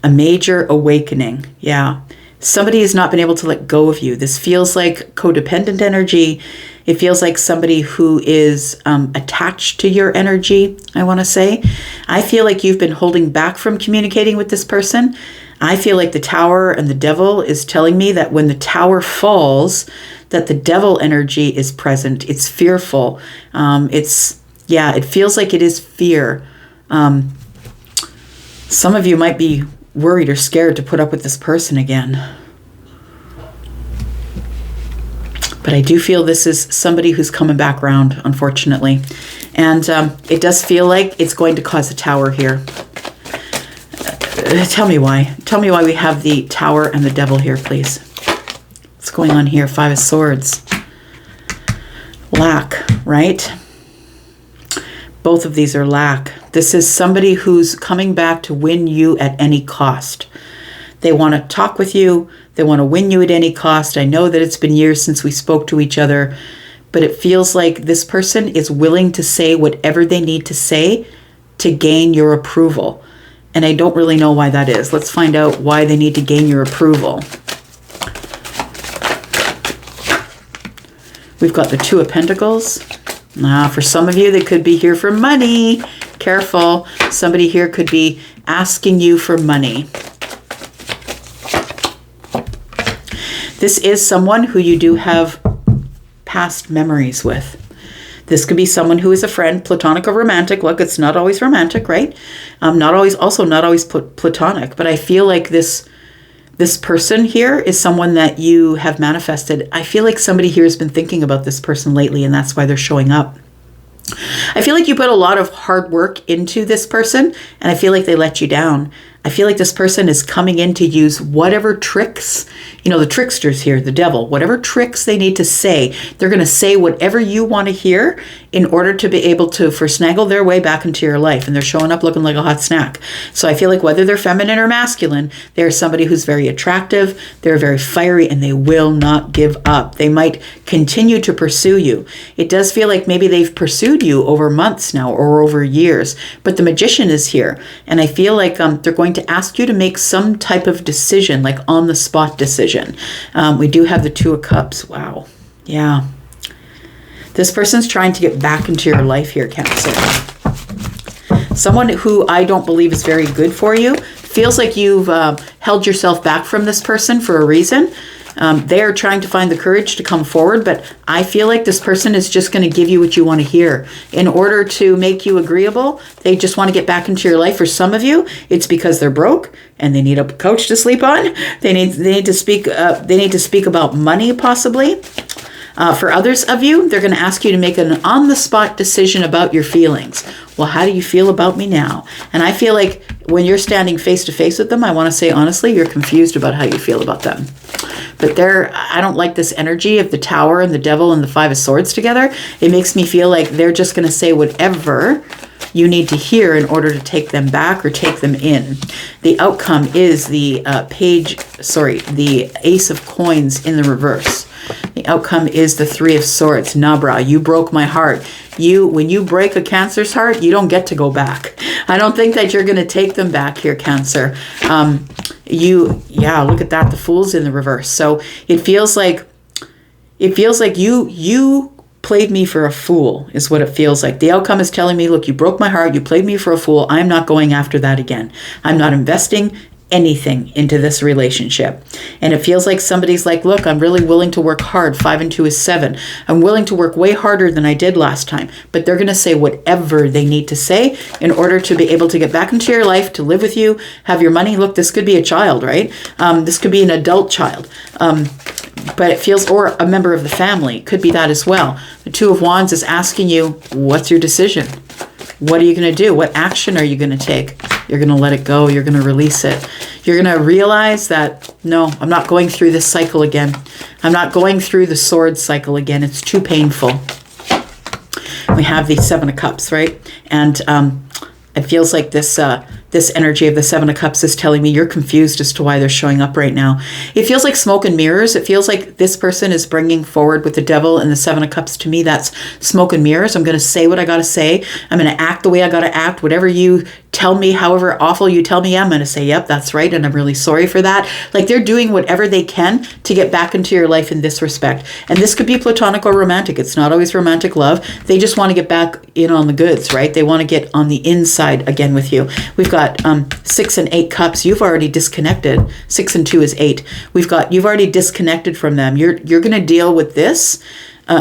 A major awakening, yeah. Somebody has not been able to let go of you. This feels like codependent energy. It feels like somebody who is attached to your energy, I want to say. I feel like you've been holding back from communicating with this person. I feel like the Tower and the Devil is telling me that when the Tower falls, that the Devil energy is present. It's fearful. It feels like it is fear. Some of you might be worried or scared to put up with this person again. But I do feel this is somebody who's coming back around, unfortunately. And it does feel like it's going to cause a Tower here. Tell me why. Tell me why we have the Tower and the Devil here, please. What's going on here? 5 of Swords. Lack, right? Both of these are lack. This is somebody who's coming back to win you at any cost. They want to talk with you. They want to win you at any cost. I know that it's been years since we spoke to each other, but it feels like this person is willing to say whatever they need to say to gain your approval. And I don't really know why that is. Let's find out why they need to gain your approval. We've got the 2 of Pentacles. For some of you, they could be here for money. Careful. Somebody here could be asking you for money. This is someone who you do have past memories with. This could be someone who is a friend, platonic or romantic. Look, it's not always romantic, right? Not always platonic. But I feel like this person here is someone that you have manifested. I feel like somebody here has been thinking about this person lately, and that's why they're showing up. I feel like you put a lot of hard work into this person, and I feel like they let you down. I feel like this person is coming in to use whatever tricks, the tricksters here, the devil, whatever tricks they need to say. They're going to say whatever you want to hear in order to be able to snaggle their way back into your life. And they're showing up looking like a hot snack. So I feel like whether they're feminine or masculine, they're somebody who's very attractive, they're very fiery, and they will not give up. They might continue to pursue you. It does feel like maybe they've pursued you over months now or over years, but the Magician is here. And I feel like they're going to ask you to make some type of decision, like on the spot decision. We do have the 2 of Cups. Wow. Yeah. This person's trying to get back into your life here, Cancer. Someone who I don't believe is very good for you. Feels like you've held yourself back from this person for a reason. They are trying to find the courage to come forward, but I feel like this person is just going to give you what you want to hear. In order to make you agreeable, they just want to get back into your life. For some of you, it's because they're broke and they need a couch to sleep on. They need to speak about money, possibly. For others of you, they're going to ask you to make an on-the-spot decision about your feelings. Well, how do you feel about me now? And I feel like when you're standing face-to-face with them, I want to say, honestly, you're confused about how you feel about them. But I don't like this energy of the Tower and the Devil and the 5 of Swords together. It makes me feel like they're just going to say whatever you need to hear in order to take them back or take them in. The outcome is the Ace of Coins in the reverse. The outcome is the 3 of Swords. Nabra, you broke my heart. When you break a Cancer's heart, you don't get to go back. I don't think that you're going to take them back here, Cancer. Look at that. The Fool's in the reverse. So it feels like you played me for a fool is what it feels like. The outcome is telling me, look, you broke my heart. You played me for a fool. I'm not going after that again. I'm not investing anything into this relationship. And it feels like somebody's like, look, I'm really willing to work hard. 5 and 2 is 7. I'm willing to work way harder than I did last time. But they're going to say whatever they need to say in order to be able to get back into your life, to live with you, have your money. Look, this could be a child, right? This could be an adult child. But it feels, or a member of the family, could be that as well. The Two of Wands is asking you, what's your decision? What are you going to do? What action are you going to take? You're going to let it go. You're going to release it. You're going to realize that, no, I'm not going through this cycle again. I'm not going through the sword cycle again. It's too painful. We have the Seven of Cups, right? And it feels like this energy of the Seven of Cups is telling me you're confused as to why they're showing up right now. It feels like smoke and mirrors. It feels like this person is bringing forward with the Devil and the Seven of Cups. To me, that's smoke and mirrors. I'm going to say what I got to say. I'm going to act the way I got to act. Whatever you tell me, however awful you tell me, I'm going to say, yep, that's right. And I'm really sorry for that. Like, they're doing whatever they can to get back into your life in this respect. And this could be platonic or romantic. It's not always romantic love. They just want to get back in on the goods, right? They want to get on the inside again with you. We've got 6 and 8 cups. You've already disconnected. 6 and 2 is 8. You've already disconnected from them. You're going to deal with this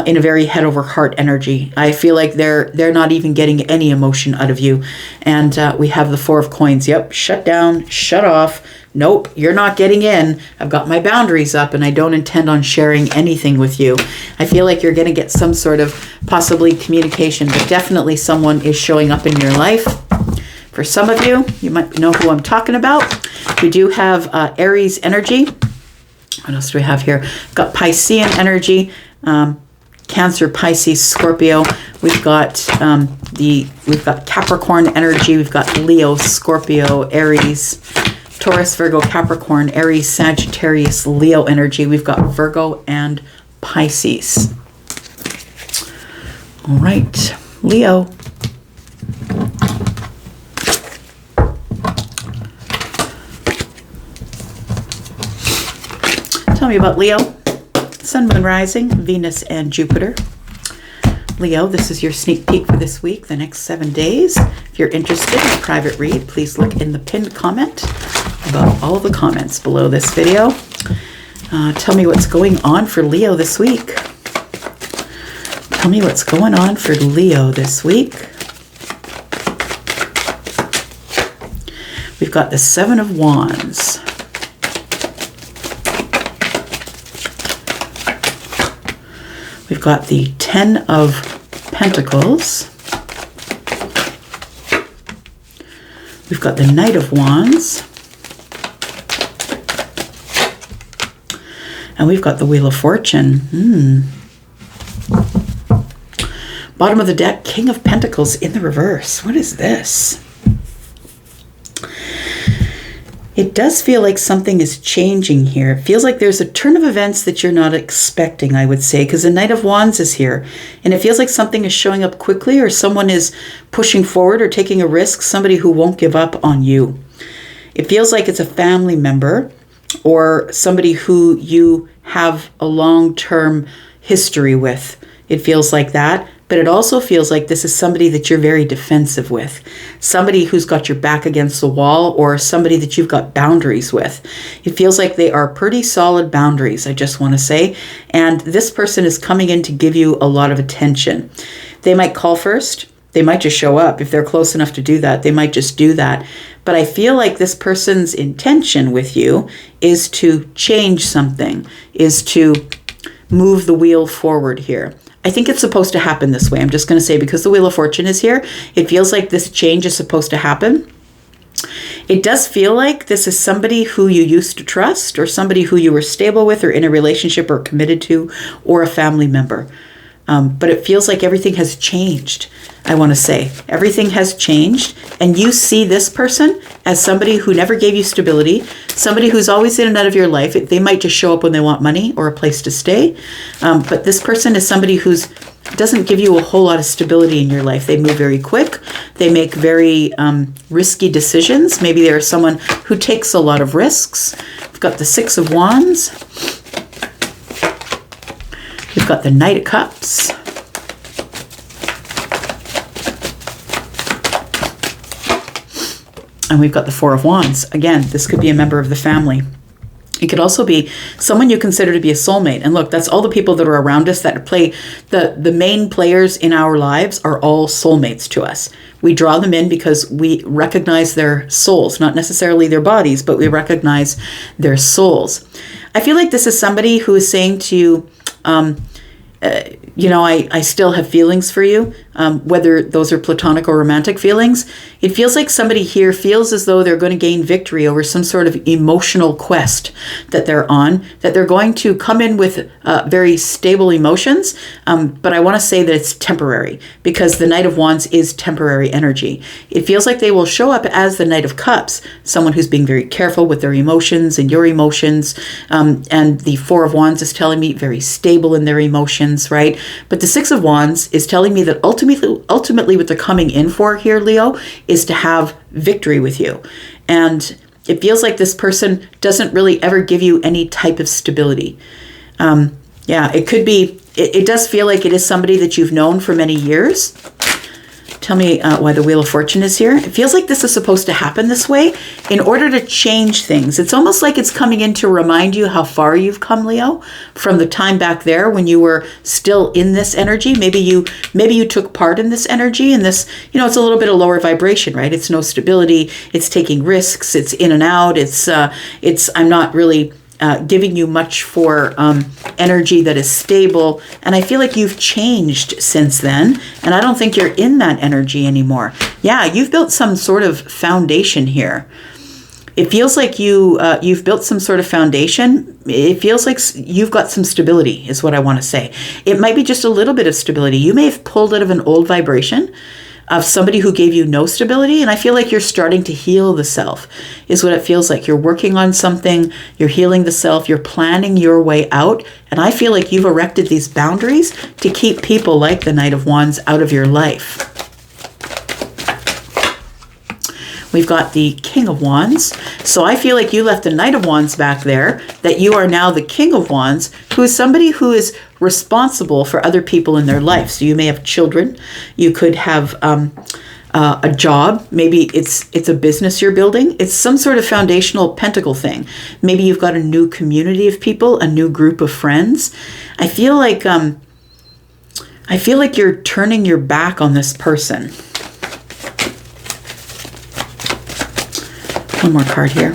in a very head over heart energy. I feel like they're not even getting any emotion out of you. And we have the 4 of coins. Yep. Shut down, shut off. Nope, you're not getting in. I've got my boundaries up and I don't intend on sharing anything with you. I feel like you're going to get some sort of possibly communication, but definitely someone is showing up in your life. For some of you, you might know who I'm talking about. We do have Aries energy. What else do we have here? We've got Piscean energy, Cancer, Pisces, Scorpio. We've got Capricorn energy. We've got Leo, Scorpio, Aries, Taurus, Virgo, Capricorn, Aries, Sagittarius, Leo energy. We've got Virgo and Pisces. All right, Leo. Tell me about Leo. Sun, Moon, Rising, Venus, and Jupiter. Leo, this is your sneak peek for this week, the next 7 days. If you're interested in a private read, please look in the pinned comment about all of the comments below this video. Tell me what's going on for Leo this week. Tell me what's going on for Leo this week. We've got the 7 of Wands. We've got the 10 of Pentacles. We've got the Knight of Wands. And we've got the Wheel of Fortune. Bottom of the deck, King of Pentacles in the reverse. What is this? It does feel like something is changing here. It feels like there's a turn of events that you're not expecting, I would say, because the Knight of Wands is here. And it feels like something is showing up quickly, or someone is pushing forward or taking a risk, somebody who won't give up on you. It feels like it's a family member or somebody who you have a long-term history with. It feels like that. But it also feels like this is somebody that you're very defensive with, somebody who's got your back against the wall, or somebody that you've got boundaries with. It feels like they are pretty solid boundaries, I just want to say. And this person is coming in to give you a lot of attention. They might call first. They might just show up. If they're close enough to do that, they might just do that. But I feel like this person's intention with you is to change something, is to move the wheel forward here. I think it's supposed to happen this way. I'm just going to say, because the Wheel of Fortune is here, it feels like this change is supposed to happen. It does feel like this is somebody who you used to trust, or somebody who you were stable with or in a relationship or committed to, or a family member. But it feels like everything has changed, I want to say. Everything has changed, and you see this person as somebody who never gave you stability, somebody who's always in and out of your life. They might just show up when they want money or a place to stay. But this person is somebody who's doesn't give you a whole lot of stability in your life. They move very quick. They make very risky decisions. Maybe they're someone who takes a lot of risks. We've got the 6 of Wands. We've got the Knight of Cups. And we've got the Four of Wands. Again, this could be a member of the family. It could also be someone you consider to be a soulmate. And look, that's all the people that are around us that play, the main players in our lives are all soulmates to us. We draw them in because we recognize their souls, not necessarily their bodies, but we recognize their souls. I feel like this is somebody who is saying to you, I still have feelings for you, whether those are platonic or romantic feelings. It feels like somebody here feels as though they're going to gain victory over some sort of emotional quest that they're on, that they're going to come in with very stable emotions. But I want to say that it's temporary, because the Knight of Wands is temporary energy. It feels like they will show up as the Knight of Cups, someone who's being very careful with their emotions and your emotions. And the Four of Wands is telling me very stable in their emotions, right? But the Six of Wands is telling me that ultimately what they're coming in for here, Leo, is to have victory with you. And it feels like this person doesn't really ever give you any type of stability. It could be, it does feel like it is somebody that you've known for many years. Tell me why the Wheel of Fortune is here. It feels like this is supposed to happen this way in order to change things. It's almost like it's coming in to remind you how far you've come, Leo, from the time back there when you were still in this energy. Maybe you took part in this energy, and this, it's a little bit of lower vibration, right? It's no stability. It's taking risks. It's in and out. I'm not really giving you much for energy that is stable. And I feel like you've changed since then. And I don't think you're in that energy anymore. Yeah, you've built some sort of foundation here. It feels like you've built some sort of foundation. It feels like you've got some stability is what I want to say. It might be just a little bit of stability. You may have pulled out of an old vibration of somebody who gave you no stability. And I feel like you're starting to heal the self is what it feels like. You're working on something, you're healing the self, you're planning your way out. And I feel like you've erected these boundaries to keep people like the Knight of Wands out of your life. We've got the King of Wands. So I feel like you left the Knight of Wands back there, that you are now the King of Wands, who is somebody who is responsible for other people in their life. So you may have children. You could have a job. Maybe it's a business you're building. It's some sort of foundational pentacle thing. Maybe you've got a new community of people, a new group of friends. I feel like you're turning your back on this person. One more card here.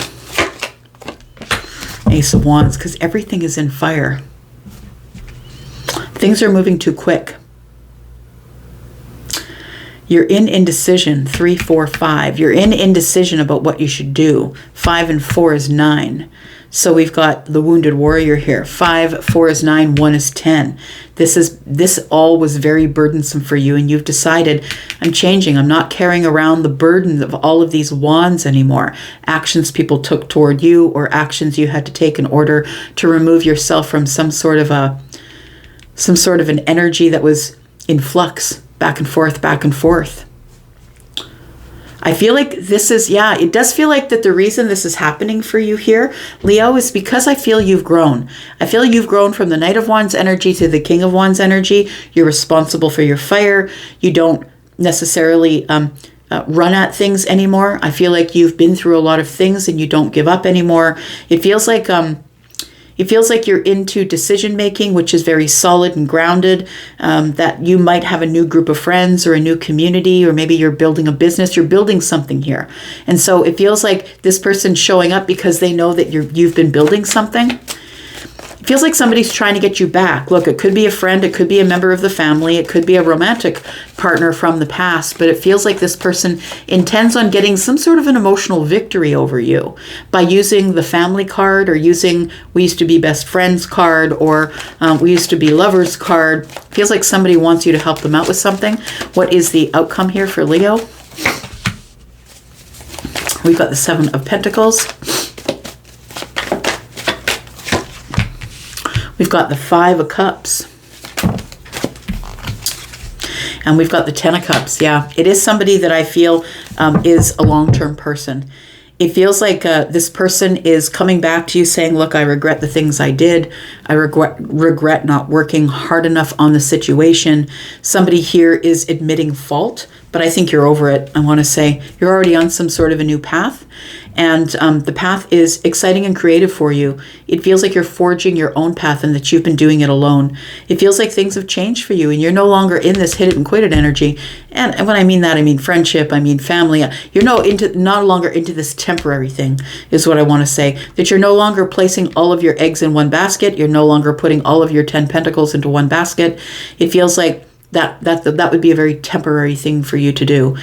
Ace of Wands, because everything is in fire. Things are moving too quick. You're in indecision. 3, 4, 5. You're in indecision about what you should do. 5 and 4 is 9. So we've got the Wounded Warrior here. 5, 4 is 9, 1 is 10. This all was very burdensome for you, and you've decided, I'm changing. I'm not carrying around the burden of all of these wands anymore. Actions people took toward you, or actions you had to take in order to remove yourself from some sort of an energy that was in flux, back and forth, back and forth. I feel like this is, it does feel like that the reason this is happening for you here, Leo, is because I feel you've grown. I feel you've grown from the Knight of Wands energy to the King of Wands energy. You're responsible for your fire. You don't necessarily run at things anymore. I feel like you've been through a lot of things and you don't give up anymore. It feels like you're into decision making, which is very solid and grounded, that you might have a new group of friends or a new community, or maybe you're building a business, you're building something here. And so it feels like this person's showing up because they know that you've been building something. It feels like somebody's trying to get you back. Look, it could be a friend, it could be a member of the family, it could be a romantic partner from the past, but it feels like this person intends on getting some sort of an emotional victory over you by using the family card, or using we used to be best friends card, or we used to be lovers card. It feels like somebody wants you to help them out with something. What is the outcome here for Leo? We've got the 7 of Pentacles. We've got the 5 of Cups. And we've got the 10 of Cups. Yeah, it is somebody that I feel is a long-term person. It feels like this person is coming back to you saying, look, I regret the things I did. I regret not working hard enough on the situation. Somebody here is admitting fault, but I think you're over it. I want to say you're already on some sort of a new path, and the path is exciting and creative for you. It feels like you're forging your own path and that you've been doing it alone. It feels like things have changed for you and you're no longer in this hit it and quit it energy. And when I mean that, I mean friendship, I mean family. You're no longer into this temporary thing is what I want to say. That you're no longer placing all of your eggs in one basket. You're no longer putting all of your 10 pentacles into one basket. It feels like that would be a very temporary thing for you to do.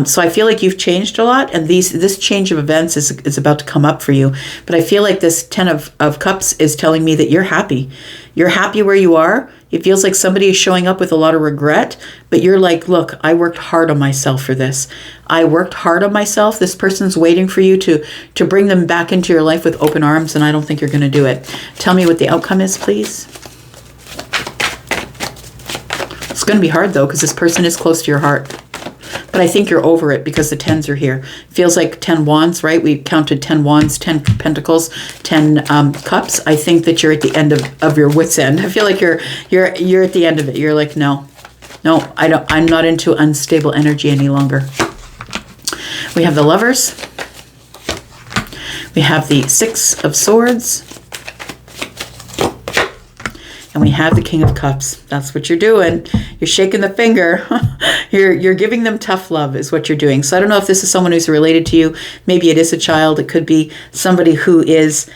So I feel like you've changed a lot, and this change of events is about to come up for you. But I feel like this 10 of Cups is telling me that you're happy. You're happy where you are. It feels like somebody is showing up with a lot of regret, but you're like, look, I worked hard on myself for this. I worked hard on myself. This person's waiting for you to bring them back into your life with open arms, and I don't think you're going to do it. Tell me what the outcome is, please. It's going to be hard, though, because this person is close to your heart. But I think you're over it because the 10s are here. Feels like 10 wands, right? We counted 10 wands, 10 pentacles, 10 cups. I think that you're at the end of your wit's end. I feel like you're at the end of it. You're like, no, I'm not into unstable energy any longer. We have the Lovers. We have the 6 of Swords. And we have the King of Cups. That's what you're doing. You're shaking the finger. You're giving them tough love is what you're doing. So I don't know if this is someone who's related to you. Maybe it is a child. It could be somebody who is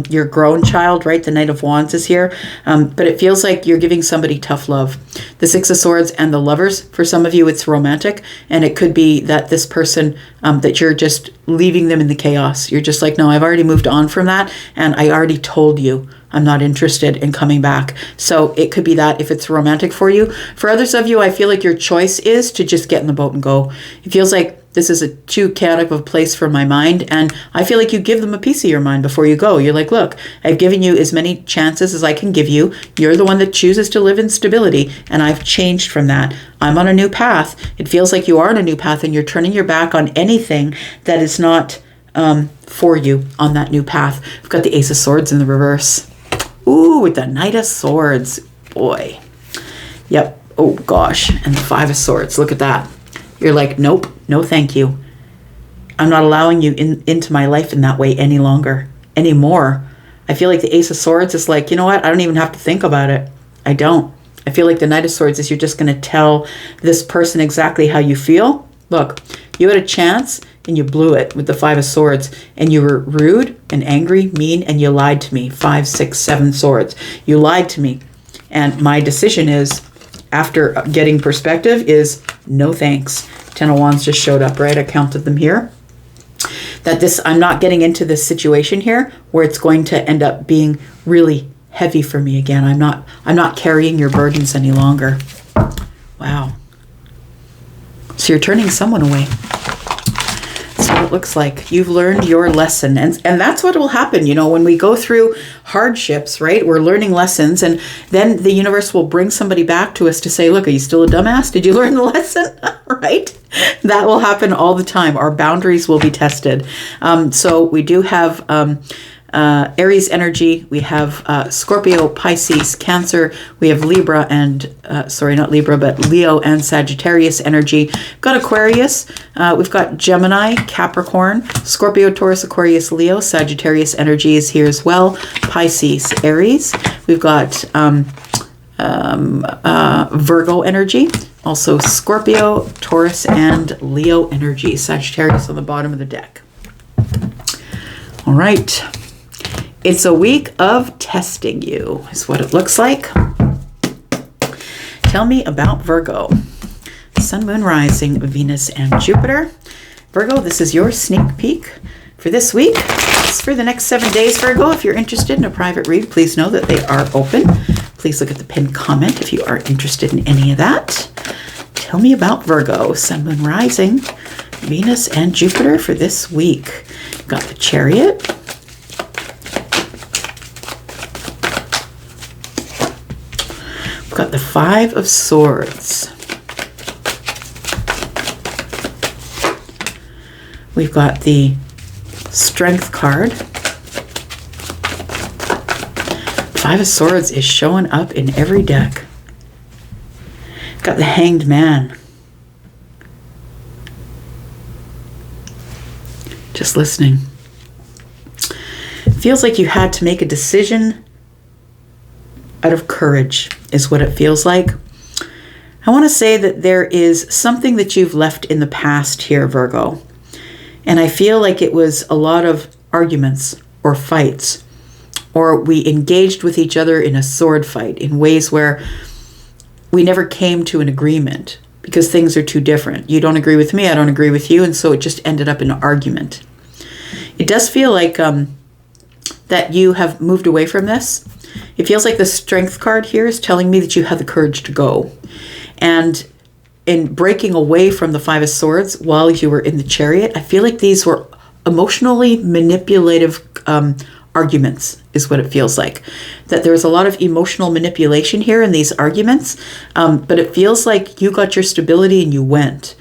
your grown child, right? The Knight of Wands is here. But it feels like you're giving somebody tough love. The 6 of Swords and the Lovers, for some of you, it's romantic. And it could be that this person, that you're just leaving them in the chaos. You're just like, no, I've already moved on from that. And I already told you I'm not interested in coming back. So it could be that if it's romantic for you. For others of you, I feel like your choice is to just get in the boat and go. It feels like this is a too chaotic of a place for my mind. And I feel like you give them a piece of your mind before you go. You're like, look, I've given you as many chances as I can give you. You're the one that chooses to live in stability. And I've changed from that. I'm on a new path. It feels like you are on a new path and you're turning your back on anything that is not for you on that new path. We've got the Ace of Swords in the reverse. Ooh, with the Knight of Swords. Boy. Yep. Oh, gosh. And the 5 of Swords. Look at that. You're like, nope. No, thank you. I'm not allowing you into my life in that way any longer. Anymore. I feel like the Ace of Swords is like, you know what? I don't even have to think about it. I don't. I feel like the Knight of Swords is you're just going to tell this person exactly how you feel. Look, you had a chance and you blew it with the 5 of Swords, and you were rude and angry, mean, and you lied to me. 5, 6, 7 swords. You lied to me. And my decision is, after getting perspective, is no thanks. 10 of Wands just showed up, right? I counted them here. I'm not getting into this situation here where it's going to end up being really heavy for me again. I'm not carrying your burdens any longer. Wow. So you're turning someone away. That's what it looks like. You've learned your lesson. And that's what will happen, when we go through hardships, right? We're learning lessons, and then the universe will bring somebody back to us to say, look, are you still a dumbass? Did you learn the lesson? Right? That will happen all the time. Our boundaries will be tested. So we do have Aries energy. We have Scorpio, Pisces, Cancer. We have Libra and, not Libra, but Leo and Sagittarius energy. We've got Aquarius. We've got Gemini, Capricorn, Scorpio, Taurus, Aquarius, Leo. Sagittarius energy is here as well. Pisces, Aries. We've got Virgo energy. Also Scorpio, Taurus, and Leo energy. Sagittarius on the bottom of the deck. All right. It's a week of testing you, is what it looks like. Tell me about Virgo. Sun, Moon, Rising, Venus, and Jupiter. Virgo, this is your sneak peek for this week. It's for the next 7 days, Virgo. If you're interested in a private read, please know that they are open. Please look at the pinned comment if you are interested in any of that. Tell me about Virgo. Sun, Moon, Rising, Venus, and Jupiter for this week. Got the Chariot. Got the 5 of Swords. We've got the Strength card. 5 of Swords is showing up in every deck. Got the Hanged Man. Just listening. It feels like you had to make a decision out of courage, is what it feels like. I want to say that there is something that you've left in the past here, Virgo. And I feel like it was a lot of arguments or fights, or we engaged with each other in a sword fight in ways where we never came to an agreement because things are too different. You don't agree with me, I don't agree with you, and so it just ended up in an argument. It does feel like that you have moved away from this. It feels like the Strength card here is telling me that you had the courage to go. And in breaking away from the Five of Swords while you were in the Chariot, I feel like these were emotionally manipulative arguments, is what it feels like. That there's a lot of emotional manipulation here in these arguments, but it feels like you got your stability and you went.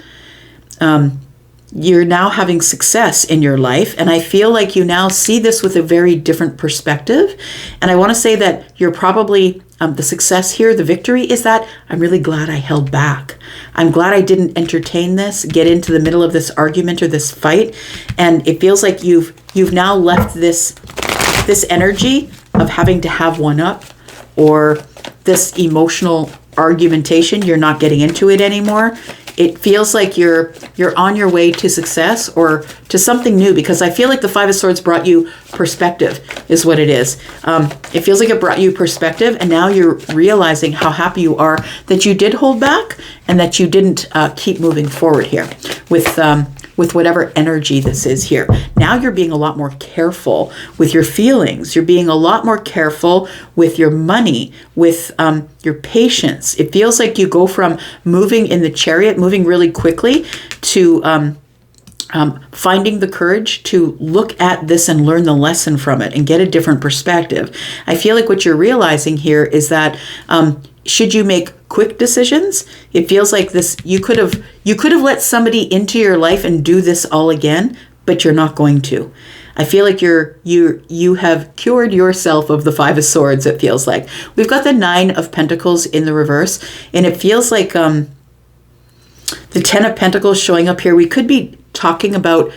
You're now having success in your life, and I feel like you now see this with a very different perspective. And I want to say that you're probably, the success here, the victory is that I'm really glad I held back. I'm glad I didn't entertain this, get into the middle of this argument or this fight. And it feels like you've now left this energy of having to have one up, or this emotional argumentation. You're not getting into it anymore. It feels like you're on your way to success or to something new, because I feel like the Five of Swords brought you perspective, is what it is. It feels like it brought you perspective, and now you're realizing how happy you are that you did hold back and that you didn't keep moving forward here with whatever energy this is here. Now you're being a lot more careful with your feelings. You're being a lot more careful with your money, with your patience. It feels like you go from moving in the Chariot, moving really quickly, to finding the courage to look at this and learn the lesson from it and get a different perspective. I feel like what you're realizing here is that should you make quick decisions, it feels like this, you could have let somebody into your life and do this all again, but you're not going to. I feel like you have cured yourself of the Five of Swords, it feels like. We've got the Nine of Pentacles in the reverse, and it feels like the Ten of Pentacles showing up here. We could be talking about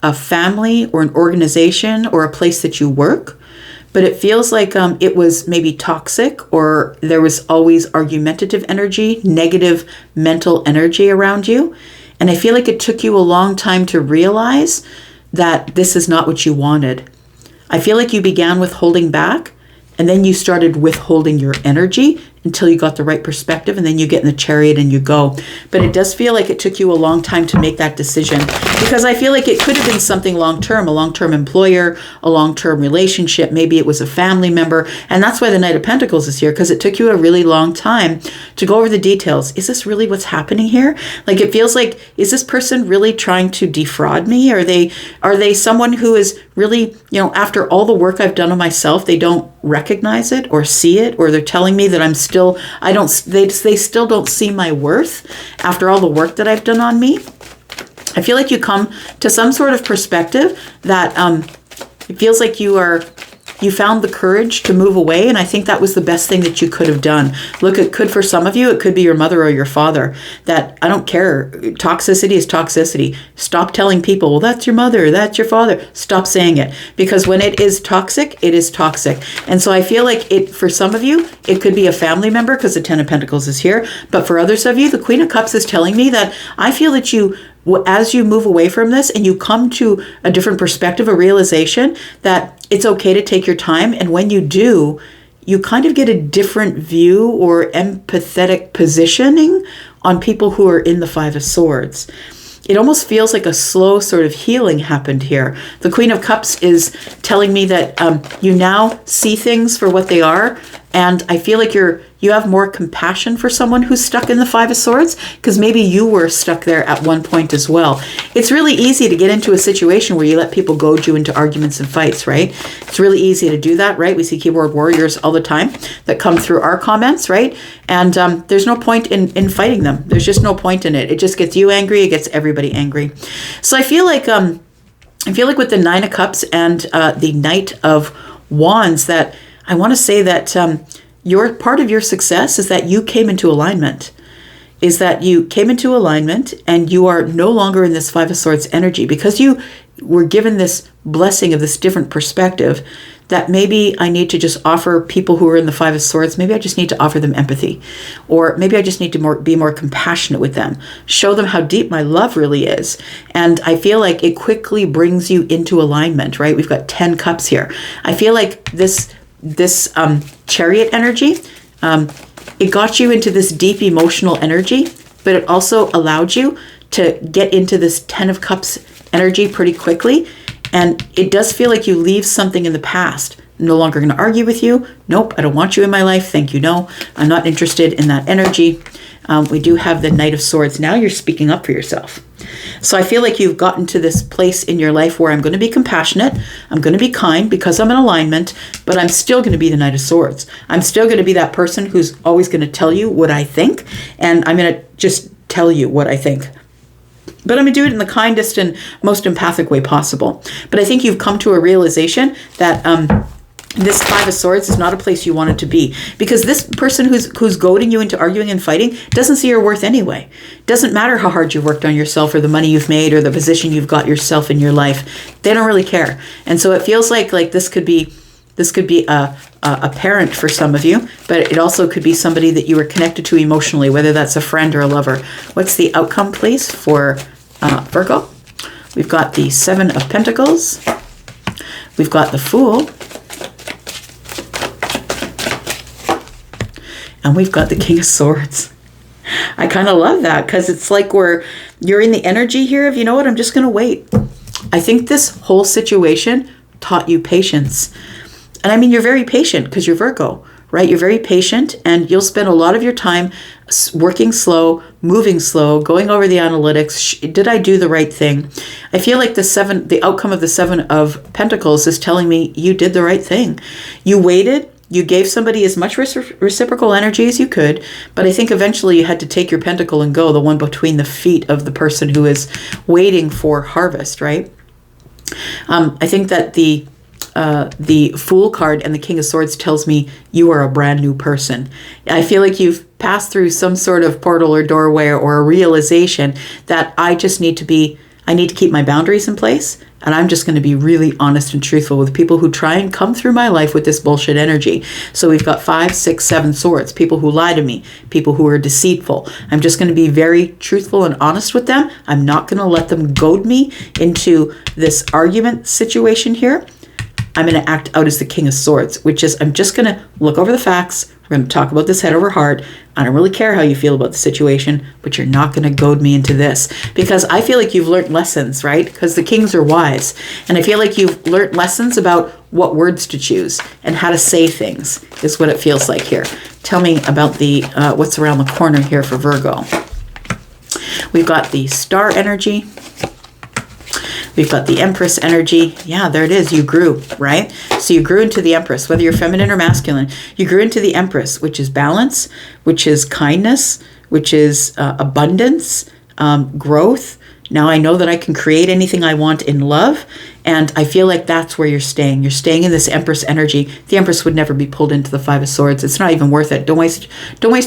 a family or an organization or a place that you work, but it feels like it was maybe toxic, or there was always argumentative energy, negative mental energy around you. And I feel like it took you a long time to realize that this is not what you wanted. I feel like you began with holding back, and then you started withholding your energy until you got the right perspective, and then you get in the Chariot and you go. But it does feel like it took you a long time to make that decision, because I feel like it could have been something long-term, a long-term employer, a long-term relationship. Maybe it was a family member. And that's why the Knight of Pentacles is here, because it took you a really long time to go over the details. Is this really what's happening here? Like, it feels like, is this person really trying to defraud me? Are they someone who is really, after all the work I've done on myself, they don't recognize it or see it, or they're telling me that they still don't see my worth after all the work that I've done on me. I feel like you come to some sort of perspective that it feels like you found the courage to move away, and I think that was the best thing that you could have done. Look, it could, for some of you, it could be your mother or your father. That, I don't care. Toxicity is toxicity. Stop telling people, well, that's your mother, that's your father. Stop saying it. Because when it is toxic, it is toxic. And so I feel like for some of you, it could be a family member, because the Ten of Pentacles is here. But for others of you, the Queen of Cups is telling me that I feel that as you move away from this and you come to a different perspective, a realization that it's okay to take your time. And when you do, you kind of get a different view or empathetic positioning on people who are in the Five of Swords. It almost feels like a slow sort of healing happened here. The Queen of Cups is telling me that you now see things for what they are. And I feel like you have more compassion for someone who's stuck in the Five of Swords, because maybe you were stuck there at one point as well. It's really easy to get into a situation where you let people goad you into arguments and fights, right? It's really easy to do that, right? We see keyboard warriors all the time that come through our comments, right? And there's no point in fighting them. There's just no point in it. It just gets you angry. It gets everybody angry. So I feel like with the Nine of Cups and the Knight of Wands, that I want to say that your part of your success is that you came into alignment. is that you came into alignment and you are no longer in this Five of Swords energy because you were given this blessing of this different perspective, that maybe I need to just offer people who are in the Five of Swords, maybe I just need to offer them empathy, or maybe I just need to be more compassionate with them, show them how deep my love really is. And I feel like it quickly brings you into alignment, right? We've got 10 cups here. I feel like this Chariot energy, it got you into this deep emotional energy, but it also allowed you to get into this 10 of Cups energy pretty quickly. And it does feel like you leave something in the past. No longer going to argue with you. Nope, I don't want you in my life. Thank you. No, I'm not interested in that energy. We do have the Knight of Swords. Now you're speaking up for yourself. So I feel like you've gotten to this place in your life where I'm going to be compassionate. I'm going to be kind because I'm in alignment, but I'm still going to be the Knight of Swords. I'm still going to be that person who's always going to tell you what I think. And I'm going to just tell you what I think. But I'm going to do it in the kindest and most empathic way possible. But I think you've come to a realization that this Five of Swords is not a place you wanted to be. Because this person who's goading you into arguing and fighting doesn't see your worth anyway. Doesn't matter how hard you've worked on yourself or the money you've made or the position you've got yourself in your life. They don't really care. And so it feels like this could be a parent for some of you, but it also could be somebody that you were connected to emotionally, whether that's a friend or a lover. What's the outcome, please, for Virgo? We've got the Seven of Pentacles. We've got the Fool. And we've got the King of Swords. I kind of love that because it's like you're in the energy here of, you know what, I'm just going to wait. I think this whole situation taught you patience. And I mean, you're very patient because you're Virgo, right? You're very patient and you'll spend a lot of your time working slow, moving slow, going over the analytics. Did I do the right thing? I feel like the outcome of the Seven of Pentacles is telling me you did the right thing. You waited. You gave somebody as much reciprocal energy as you could, but I think eventually you had to take your pentacle and go, the one between the feet of the person who is waiting for harvest, right? I think that the Fool card and the King of Swords tells me you are a brand new person. I feel like you've passed through some sort of portal or doorway or a realization that I need to keep my boundaries in place, and I'm just going to be really honest and truthful with people who try and come through my life with this bullshit energy. So we've got 5, 6, 7 swords, people who lie to me, people who are deceitful. I'm just going to be very truthful and honest with them. I'm not going to let them goad me into this argument situation here. I'm going to act out as the King of Swords, which is I'm just going to look over the facts. We're going to talk about this head over heart. I don't really care how you feel about the situation, but you're not going to goad me into this, because I feel like you've learned lessons, right? Because the kings are wise. And I feel like you've learned lessons about what words to choose and how to say things is what it feels like here. Tell me about the what's around the corner here for Virgo. We've got the Star energy. We've got the Empress energy. Yeah, there it is. You grew, right? So you grew into the Empress, whether you're feminine or masculine. You grew into the Empress, which is balance, which is kindness, which is abundance, growth. Now I know that I can create anything I want in love, and I feel like that's where you're staying. You're staying in this Empress energy. The Empress would never be pulled into the Five of Swords. It's not even worth it. Don't waste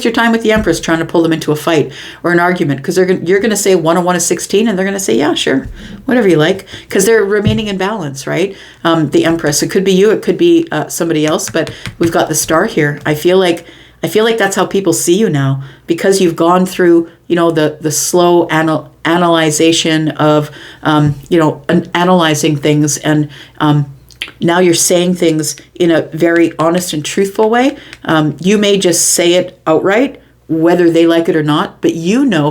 your time with the Empress trying to pull them into a fight or an argument, because you're going to say 1 and 1 is 16, and they're going to say, yeah, sure, whatever you like, because they're remaining in balance, right? The Empress. It could be you. It could be somebody else, but we've got the Star here. I feel like that's how people see you now, because you've gone through, the slow analyzation of, analyzing things, and now you're saying things in a very honest and truthful way. You may just say it outright, whether they like it or not, but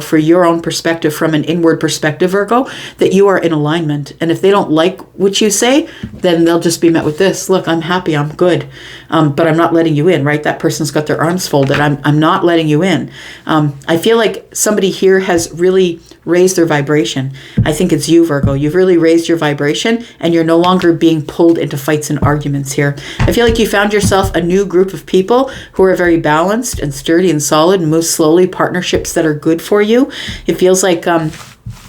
for your own perspective, from an inward perspective, Virgo, that you are in alignment. And if they don't like what you say, then they'll just be met with this: look, I'm happy, I'm good, but I'm not letting you in, right? That person's got their arms folded. I'm not letting you in. I feel like somebody here has really raised their vibration. I think it's you, Virgo. You've really raised your vibration, and you're no longer being pulled into fights and arguments here. I feel like you found yourself a new group of people who are very balanced and sturdy and solid and move slowly, partnerships that are good for you. It feels like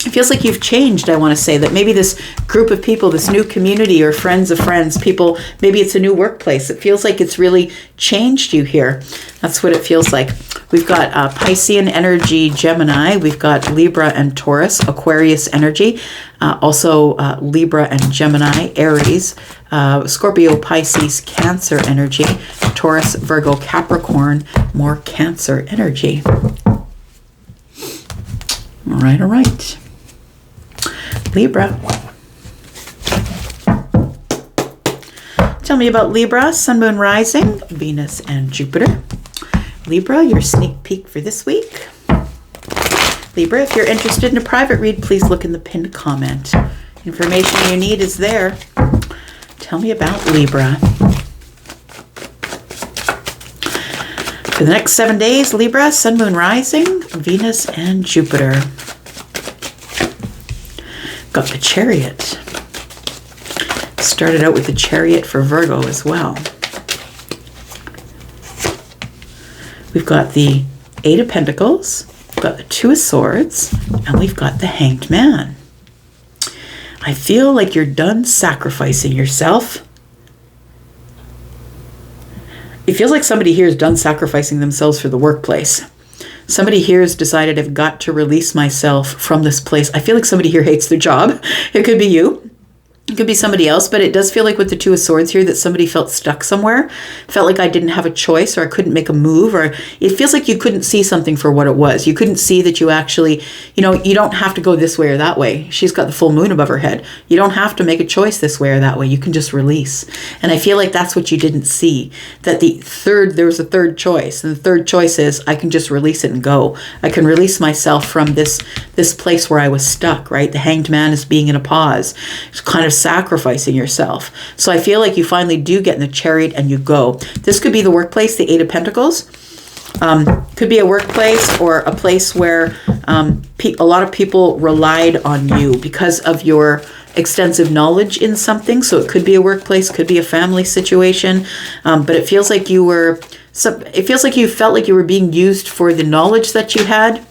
It feels like you've changed, I want to say, that maybe this group of people, this new community or friends of friends, people, maybe it's a new workplace. It feels like it's really changed you here. That's what it feels like. We've got Piscean energy, Gemini. We've got Libra and Taurus, Aquarius energy. Also Libra and Gemini, Aries. Scorpio, Pisces, Cancer energy. Taurus, Virgo, Capricorn, more Cancer energy. All right. Libra. Tell me about Libra, Sun, Moon, Rising, Venus, and Jupiter. Libra, your sneak peek for this week. Libra, if you're interested in a private read, please look in the pinned comment. Information you need is there. Tell me about Libra. For the next 7 days, Libra, Sun, Moon, Rising, Venus, and Jupiter. Got the Chariot. Started out with the Chariot for Virgo as well. We've got the Eight of Pentacles, we've got the Two of Swords, and we've got the Hanged Man. I feel like you're done sacrificing yourself. It feels like somebody here is done sacrificing themselves for the workplace. Somebody here has decided I've got to release myself from this place. I feel like somebody here hates their job. It could be you. It could be somebody else, but it does feel like with the Two of Swords here that somebody felt stuck somewhere, felt like I didn't have a choice or I couldn't make a move, or it feels like you couldn't see something for what it was. You couldn't see that you actually, you don't have to go this way or that way. She's got the full moon above her head. You don't have to make a choice this way or that way. You can just release. And I feel like that's what you didn't see, that there was a third choice. And the third choice is I can just release it and go. I can release myself from this place where I was stuck, right? The Hanged Man is being in a pause. It's kind of sacrificing yourself. So I feel like you finally do get in the Chariot and you go. This could be the workplace, the Eight of Pentacles. Could be a workplace or a place where a lot of people relied on you because of your extensive knowledge in something. So it could be a workplace, could be a family situation, but it feels like you felt like you were being used for the knowledge that you had.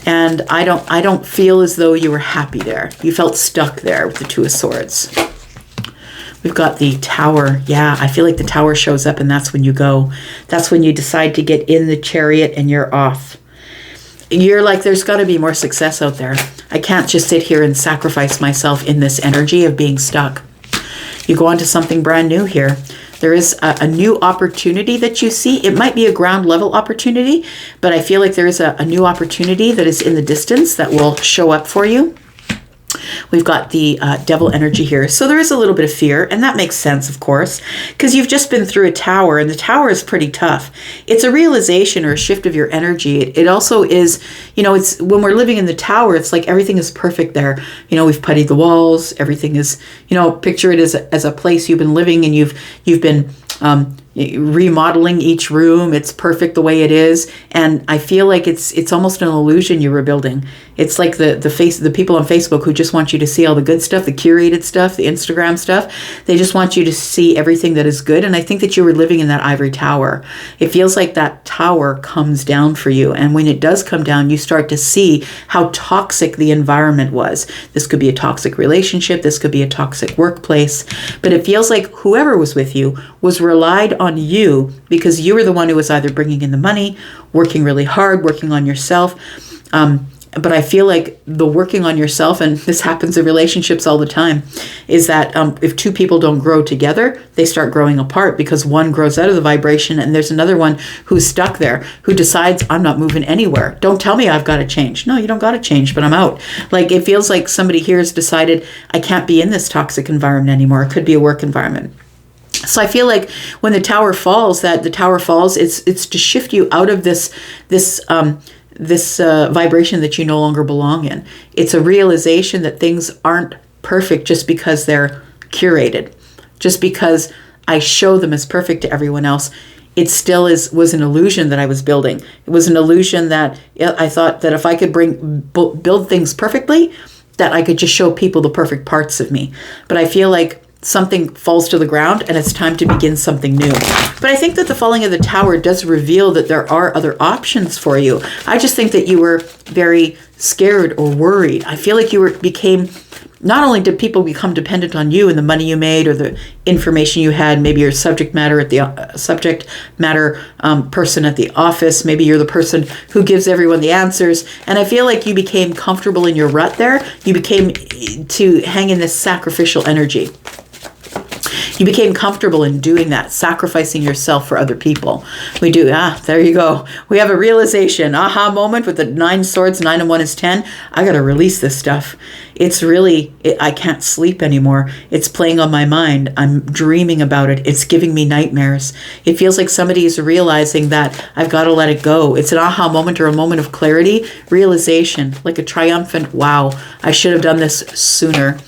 And I don't feel as though you were happy there. You felt stuck there with the Two of Swords. We've got the Tower. Yeah, I feel like the Tower shows up and that's when you go. That's when you decide to get in the Chariot and you're off. You're like, there's got to be more success out there. I can't just sit here and sacrifice myself in this energy of being stuck. You go on to something brand new here. There is a new opportunity that you see. It might be a ground level opportunity, but I feel like there is a new opportunity that is in the distance that will show up for you. We've got the Devil energy here. So there is a little bit of fear, and that makes sense, of course, because you've just been through a tower, and the tower is pretty tough. It's a realization or a shift of your energy. It also is, it's when we're living in the tower, it's like everything is perfect there. We've puttied the walls. Everything is, picture it as a place you've been living, and you've been remodeling each room. It's perfect the way it is, and I feel like it's almost an illusion you were building. It's like the people on Facebook who just want you to see all the good stuff, the curated stuff, the Instagram stuff. They just want you to see everything that is good, and I think that you were living in that ivory tower. It feels like that tower comes down for you, and when it does come down, you start to see how toxic the environment was. This could be a toxic relationship, this could be a toxic workplace, but it feels like whoever was with you was relied on you because you were the one who was either bringing in the money, working really hard, working on yourself. But I feel like the working on yourself, and this happens in relationships all the time, is that if two people don't grow together, they start growing apart because one grows out of the vibration and there's another one who's stuck there, who decides, I'm not moving anywhere. Don't tell me I've got to change. No, you don't got to change, but I'm out. Like, it feels like somebody here has decided, I can't be in this toxic environment anymore. It could be a work environment. So I feel like when the tower falls, it's to shift you out of this vibration that you no longer belong in. It's a realization that things aren't perfect just because they're curated, just because I show them as perfect to everyone else. It still was an illusion that I was building. It was an illusion that I thought that if I could build things perfectly, that I could just show people the perfect parts of me. But I feel like something falls to the ground and it's time to begin something new. But I think that the falling of the Tower does reveal that there are other options for you. I just think that you were very scared or worried. I feel like you became, not only did people become dependent on you and the money you made or the information you had, maybe you're subject matter person at the office, maybe you're the person who gives everyone the answers, and I feel like you became comfortable in your rut there. You became to hang in this sacrificial energy. You became comfortable in doing that, sacrificing yourself for other people. We do, there you go. We have a realization, aha moment with the 9 swords, 9 and 1 is 10. I got to release this stuff. It's really, I can't sleep anymore. It's playing on my mind. I'm dreaming about it. It's giving me nightmares. It feels like somebody is realizing that I've got to let it go. It's an aha moment or a moment of clarity, realization, like a triumphant, wow, I should have done this sooner.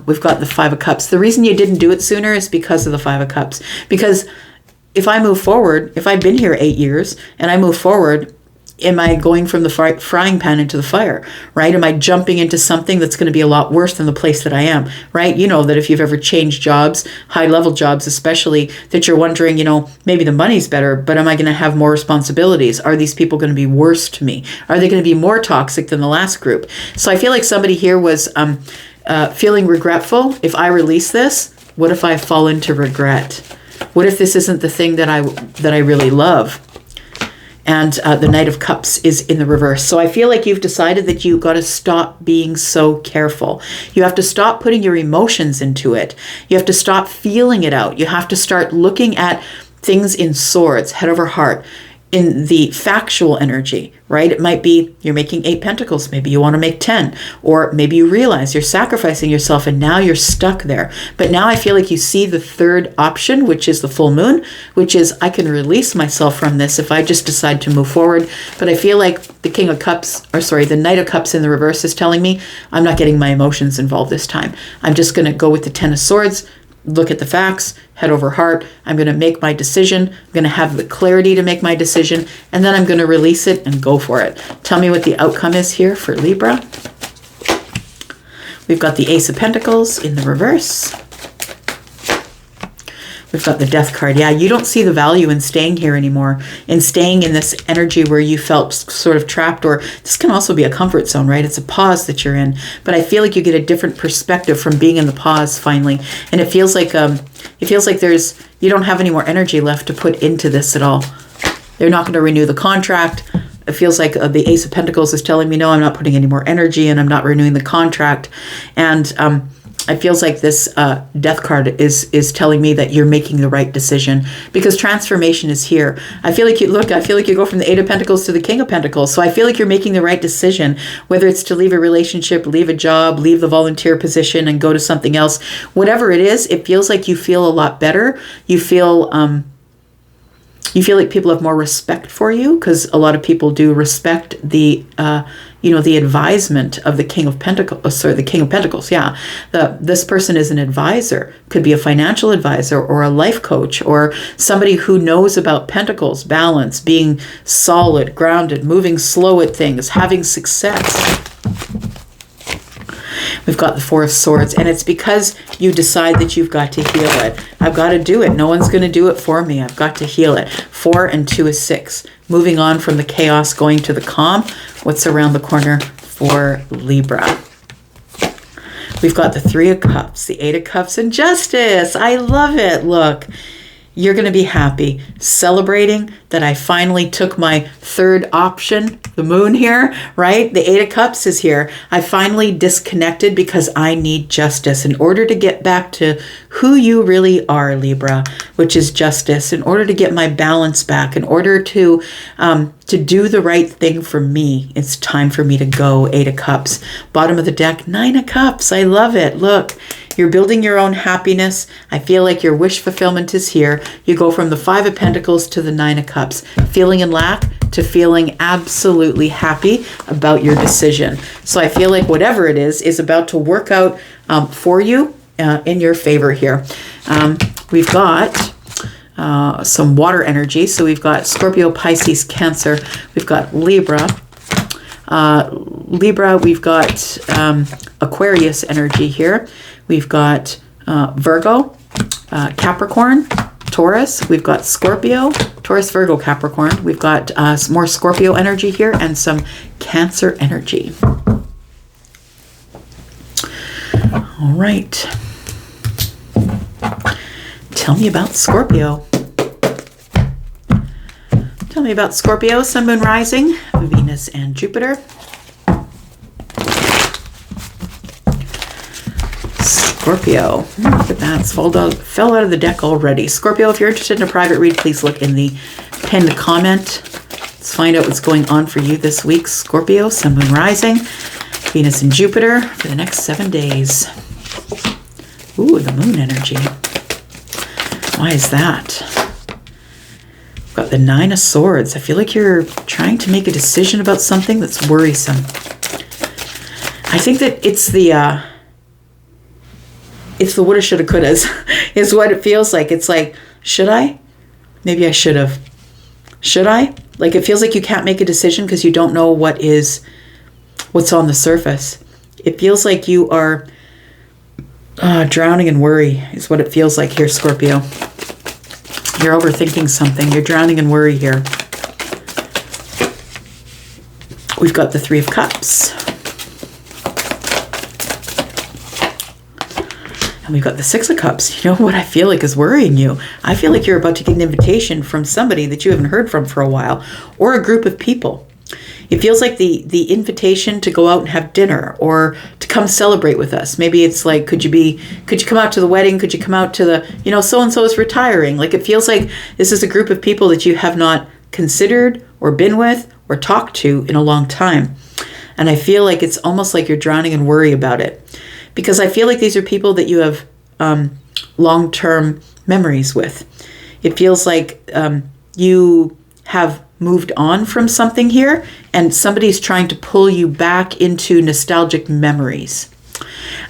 We've got the 5 of Cups. The reason you didn't do it sooner is because of the 5 of Cups. Because if I move forward, if I've been here 8 years and I move forward, am I going from the frying pan into the fire, right? Am I jumping into something that's going to be a lot worse than the place that I am, right? You know that if you've ever changed jobs, high-level jobs especially, that you're wondering, maybe the money's better, but am I going to have more responsibilities? Are these people going to be worse to me? Are they going to be more toxic than the last group? So I feel like somebody here was feeling regretful. If I release this, what if I fall into regret? What if this isn't the thing that I really love? And the Knight of Cups is in the reverse. So I feel like you've decided that you've got to stop being so careful. You have to stop putting your emotions into it. You have to stop feeling it out. You have to start looking at things in swords, head over heart, in the factual energy, right? It might be you're making 8 pentacles. Maybe you want to make 10. Or maybe you realize you're sacrificing yourself and now you're stuck there. But now I feel like you see the third option, which is the full moon, which is I can release myself from this if I just decide to move forward. But I feel like the Knight of Cups in the reverse is telling me I'm not getting my emotions involved this time. I'm just going to go with the 10 of Swords, look at the facts, head over heart. I'm going to make my decision. I'm going to have the clarity to make my decision, and then I'm going to release it and go for it. Tell me what the outcome is here for Libra. We've got the Ace of Pentacles in the reverse. We've got the Death card. Yeah, you don't see the value in staying here anymore, in staying in this energy where you felt sort of trapped, or this can also be a comfort zone, right? It's a pause that you're in. But I feel like you get a different perspective from being in the pause finally. And it feels like you don't have any more energy left to put into this at all. They're not going to renew the contract. It feels like the Ace of Pentacles is telling me, no, I'm not putting any more energy and I'm not renewing the contract. And it feels like this Death card is telling me that you're making the right decision because transformation is here. I feel like you go from the 8 of Pentacles to the King of Pentacles. So I feel like you're making the right decision, whether it's to leave a relationship, leave a job, leave the volunteer position and go to something else. Whatever it is, it feels like you feel a lot better. You feel like people have more respect for you because a lot of people do respect the advisement of the King of Pentacles. The King of Pentacles. Yeah, this person is an advisor. Could be a financial advisor or a life coach or somebody who knows about pentacles, balance, being solid, grounded, moving slow at things, having success. We've got the 4 of Swords, and it's because you decide that you've got to heal it. I've got to do it. No one's going to do it for me. I've got to heal it. 4 and 2 is 6. Moving on from the chaos, going to the calm. What's around the corner for Libra? We've got the 3 of Cups, the 8 of Cups, and Justice. I love it. Look, you're going to be happy, celebrating that I finally took my third option, the moon here, right? The 8 of Cups is here. I finally disconnected because I need justice in order to get back to who you really are, Libra, which is justice, in order to get my balance back, in order to do the right thing for me. It's time for me to go. 8 of Cups. Bottom of the deck, 9 of Cups. I love it. Look, you're building your own happiness. I feel like your wish fulfillment is here. You go from the 5 of Pentacles to the 9 of Cups, feeling in lack to feeling absolutely happy about your decision. So I feel like whatever it is about to work out for you in your favor here. We've got some water energy. So we've got Scorpio, Pisces, Cancer. We've got Libra. We've got Aquarius energy here. We've got Virgo, Capricorn, Taurus. We've got Scorpio, Taurus, Virgo, Capricorn. We've got some more Scorpio energy here and some Cancer energy. All right. Tell me about Scorpio. Tell me about Scorpio, Sun, Moon, Rising, Venus, and Jupiter. Scorpio. Look at that. It's fell out of the deck already. Scorpio, if you're interested in a private read, please look in the pinned comment. Let's find out what's going on for you this week. Scorpio, Sun, Moon, Rising, Venus, and Jupiter for the next 7 days. Ooh, the moon energy. Why is that? We've got the 9 of Swords. I feel like you're trying to make a decision about something that's worrisome. I think that it's the woulda, shoulda, couldas is what it feels like. It's like, should I? Maybe I should have. Should I? Like, it feels like you can't make a decision because you don't know what's on the surface. It feels like you are drowning in worry is what it feels like here, Scorpio. You're overthinking something. You're drowning in worry here. We've got the 3 of Cups. And we've got the 6 of Cups. You know what I feel like is worrying you? I feel like you're about to get an invitation from somebody that you haven't heard from for a while, or a group of people. It feels like the invitation to go out and have dinner or to come celebrate with us. Maybe it's like, could you come out to the wedding? Could you come out to the, so-and-so is retiring. Like, it feels like this is a group of people that you have not considered or been with or talked to in a long time. And I feel like it's almost like you're drowning in worry about it. Because I feel like these are people that you have long-term memories with. It feels like you have moved on from something here, and somebody's trying to pull you back into nostalgic memories.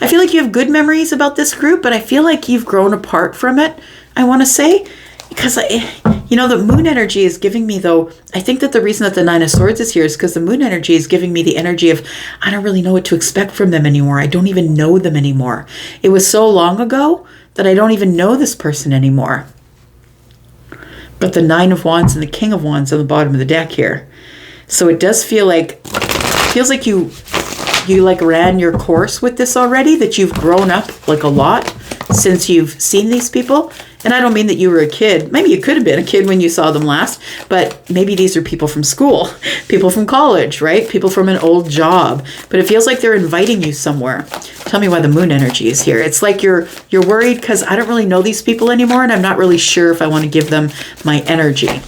I feel like you have good memories about this group, but I feel like you've grown apart from it, I want to say. Because, the moon energy is giving me, though, I think that the reason that the 9 of Swords is here is because the moon energy is giving me the energy of, I don't really know what to expect from them anymore. I don't even know them anymore. It was so long ago that I don't even know this person anymore. But the 9 of Wands and the King of Wands on the bottom of the deck here. So it does feel like you like ran your course with this already, that you've grown up like a lot since you've seen these people. And I don't mean that you were a kid. Maybe you could have been a kid when you saw them last, but maybe these are people from school, people from college, right? People from an old job. But it feels like they're inviting you somewhere. Tell me why the moon energy is here. It's like you're worried because I don't really know these people anymore, and I'm not really sure if I want to give them my energy.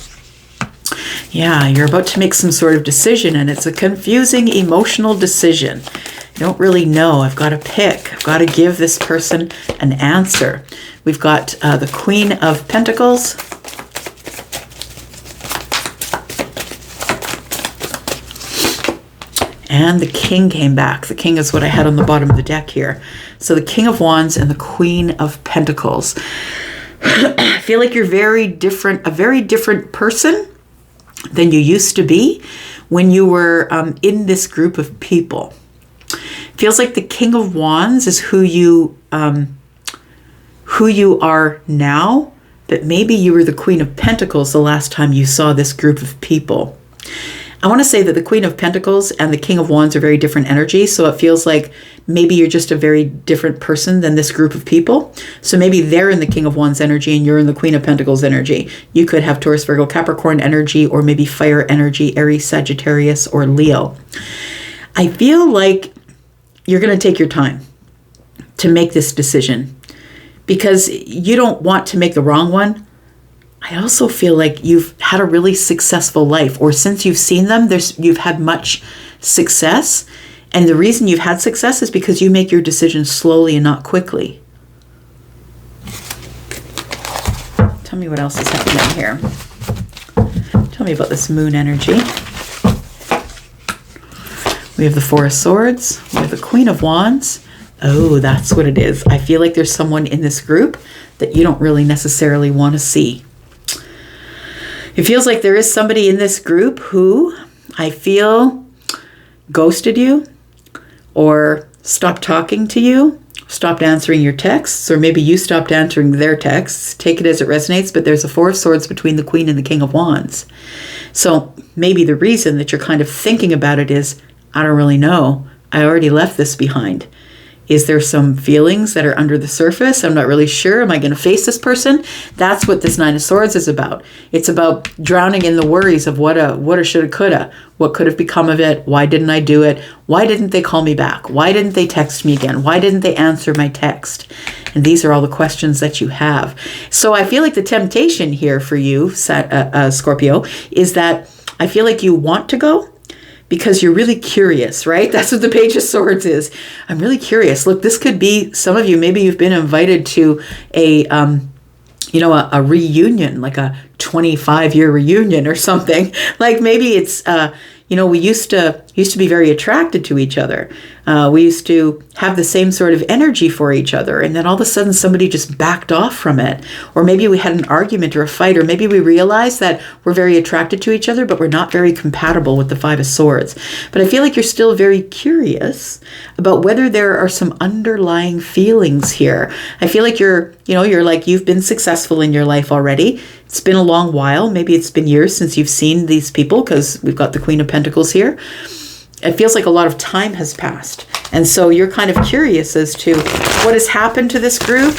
Yeah, you're about to make some sort of decision, and it's a confusing, emotional decision. I don't really know. I've got to pick. I've got to give this person an answer. We've got the Queen of Pentacles. And the King came back. The King is what I had on the bottom of the deck here. So the King of Wands and the Queen of Pentacles. I feel like you're a very different person than you used to be when you were in this group of people. Feels like the King of Wands is who you are now, but maybe you were the Queen of Pentacles the last time you saw this group of people. I want to say that the Queen of Pentacles and the King of Wands are very different energies, so it feels like maybe you're just a very different person than this group of people. So maybe they're in the King of Wands energy and you're in the Queen of Pentacles energy. You could have Taurus, Virgo, Capricorn energy, or maybe fire energy, Aries, Sagittarius, or Leo. I feel like you're going to take your time to make this decision because you don't want to make the wrong one. I also feel like you've had a really successful life, or since you've seen them, you've had much success. And the reason you've had success is because you make your decisions slowly and not quickly. Tell me what else is happening here. Tell me about this moon energy. We have the 4 of Swords. We have the Queen of Wands. Oh, that's what it is. I feel like there's someone in this group that you don't really necessarily want to see. It feels like there is somebody in this group who I feel ghosted you or stopped talking to you, stopped answering your texts, or maybe you stopped answering their texts. Take it as it resonates, but there's a Four of Swords between the Queen and the King of Wands. So maybe the reason that you're kind of thinking about it is, I don't really know. I already left this behind. Is there some feelings that are under the surface? I'm not really sure. Am I going to face this person? That's what this Nine of Swords is about. It's about drowning in the worries of woulda, shoulda, coulda. What could have become of it? Why didn't I do it? Why didn't they call me back? Why didn't they text me again? Why didn't they answer my text? And these are all the questions that you have. So I feel like the temptation here for you, Scorpio, is that I feel like you want to go, because you're really curious, right? That's what the Page of Swords is. I'm really curious. Look, this could be some of you, maybe you've been invited to a reunion, like a 25-year reunion or something. Like maybe it's, we used to be very attracted to each other. We used to have the same sort of energy for each other. And then all of a sudden somebody just backed off from it. Or maybe we had an argument or a fight, or maybe we realized that we're very attracted to each other, but we're not very compatible with the Five of Swords. But I feel like you're still very curious about whether there are some underlying feelings here. I feel like you've been successful in your life already. It's been a long while. Maybe it's been years since you've seen these people, because we've got the Queen of Pentacles here. It feels like a lot of time has passed. And so you're kind of curious as to what has happened to this group.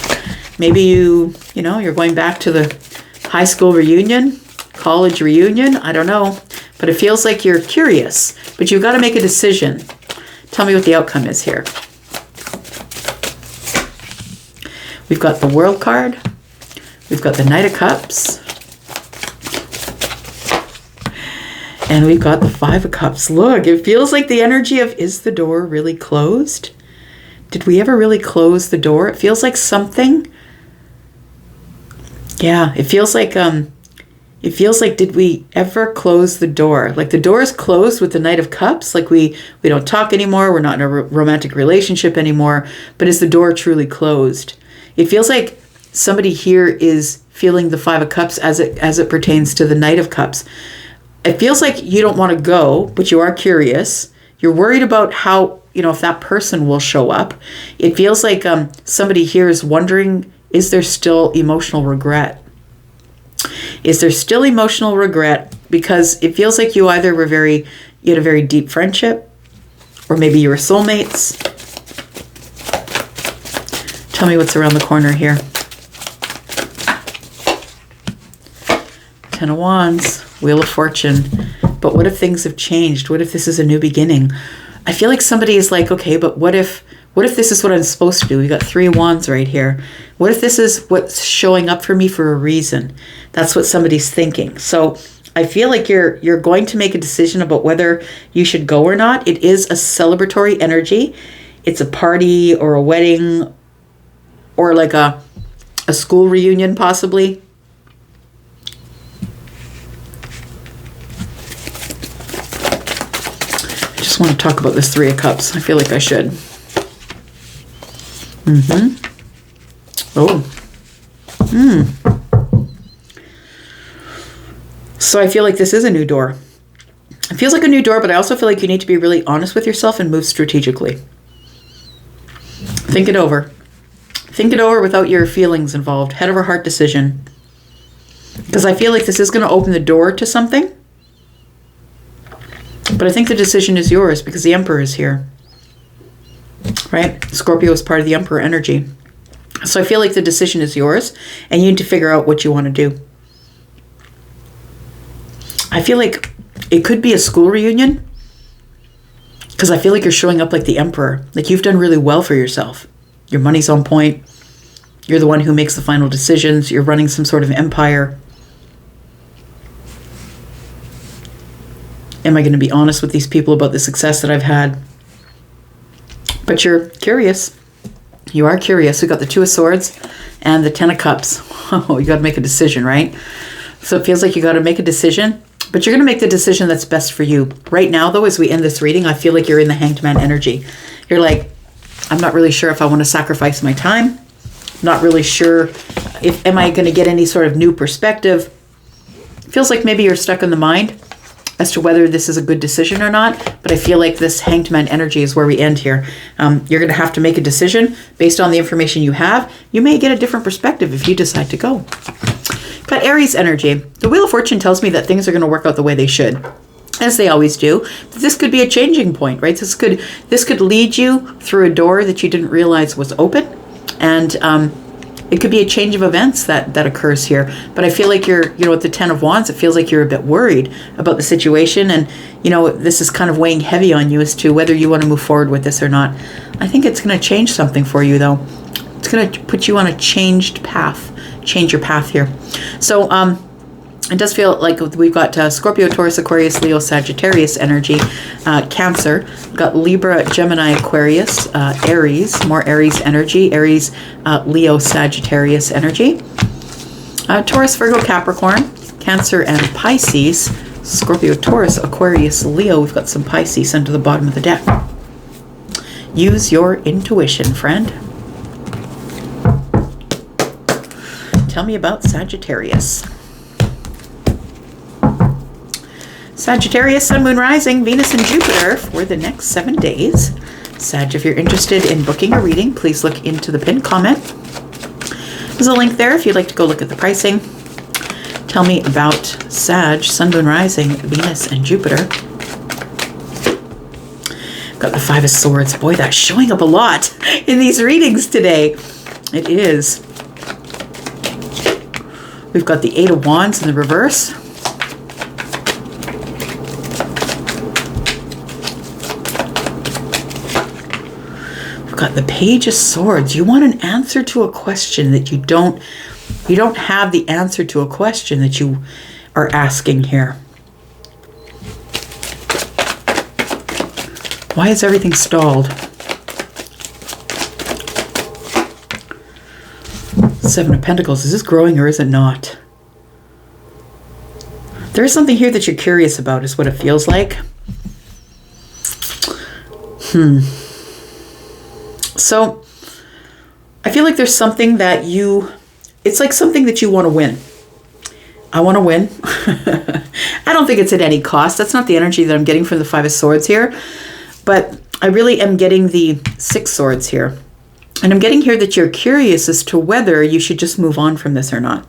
Maybe you're going back to the high school reunion, college reunion. I don't know. But it feels like you're curious. But you've got to make a decision. Tell me what the outcome is here. We've got the World card. We've got the Knight of Cups. And we've got the Five of Cups. Look, it feels like the energy of, is the door really closed? Did we ever really close the door? It feels like something. Yeah, it feels like, did we ever close the door? Like the door is closed with the Knight of Cups. Like we don't talk anymore. We're not in a romantic relationship anymore. But is the door truly closed? It feels like somebody here is feeling the Five of Cups as it pertains to the Knight of Cups. It feels like you don't want to go, but you are curious. You're worried about how, if that person will show up. It feels like somebody here is wondering, is there still emotional regret? Is there still emotional regret? Because it feels like you either you had a very deep friendship, or maybe you were soulmates. Tell me what's around the corner here. Ten of Wands, Wheel of Fortune. But what if things have changed? What if this is a new beginning? I feel like somebody is like, okay, but what if this is what I'm supposed to do? We got Three of Wands right here. What if this is what's showing up for me for a reason? That's what somebody's thinking. So I feel like you're going to make a decision about whether you should go or not. It is a celebratory energy. It's a party or a wedding, or like a school reunion possibly. I just want to talk about this Three of Cups. I feel like I should. So I feel like this is a new door. It feels like a new door, but I also feel like you need to be really honest with yourself and move strategically. Think it over. Think it over without your feelings involved. Head over heart decision. Because I feel like this is going to open the door to something. But I think the decision is yours because the Emperor is here. Right? Scorpio is part of the Emperor energy. So I feel like the decision is yours and you need to figure out what you want to do. I feel like it could be a school reunion because I feel like you're showing up like the Emperor. Like you've done really well for yourself. Your money's on point. You're the one who makes the final decisions. You're running some sort of empire. Am I going to be honest with these people about the success that I've had? But you're curious. You are curious. We got the Two of Swords and the Ten of Cups. Oh, you got to make a decision, right? So it feels like you got to make a decision, but you're going to make the decision that's best for you. Right now, though, as we end this reading, I feel like you're in the Hanged Man energy. You're like, I'm not really sure if I want to sacrifice my time. Not really sure if am I going to get any sort of new perspective. Feels like maybe you're stuck in the mind as to whether this is a good decision or not, but I feel like this Hanged Man energy is where we end here. You're going to have to make a decision based on the information you have. You may get a different perspective if you decide to go. Got Aries energy. The Wheel of Fortune tells me that things are going to work out the way they should, as they always do. This could be a changing point, right? This could lead you through a door that you didn't realize was open, and it could be a change of events that occurs here. But I feel like you're, with the Ten of Wands, it feels like you're a bit worried about the situation. And, this is kind of weighing heavy on you as to whether you want to move forward with this or not. I think it's going to change something for you, though. It's going to put you on a changed path, change your path here. So, it does feel like we've got Scorpio, Taurus, Aquarius, Leo, Sagittarius energy, Cancer. We've got Libra, Gemini, Aquarius, Aries, more Aries energy, Aries, Leo, Sagittarius energy. Taurus, Virgo, Capricorn, Cancer, and Pisces. Scorpio, Taurus, Aquarius, Leo. We've got some Pisces under the bottom of the deck. Use your intuition, friend. Tell me about Sagittarius. Sagittarius, Sun, Moon, Rising, Venus, and Jupiter for the next 7 days. Sag, if you're interested in booking a reading, please look into the pinned comment. There's a link there if you'd like to go look at the pricing. Tell me about Sag, Sun, Moon, Rising, Venus, and Jupiter. Got the Five of Swords. Boy, that's showing up a lot in these readings today. It is. We've got the Eight of Wands in the reverse. Got the Page of Swords. You want an answer to a question that you don't have the answer to a question that you are asking here. Why is everything stalled? Seven of Pentacles. Is this growing or is it not? There is something here that you're curious about, is what it feels like. So I feel like there's something that it's like something that you want to win. I want to win. I don't think it's at any cost. That's not the energy that I'm getting from the Five of Swords here. But I really am getting the Six Swords here. And I'm getting here that you're curious as to whether you should just move on from this or not.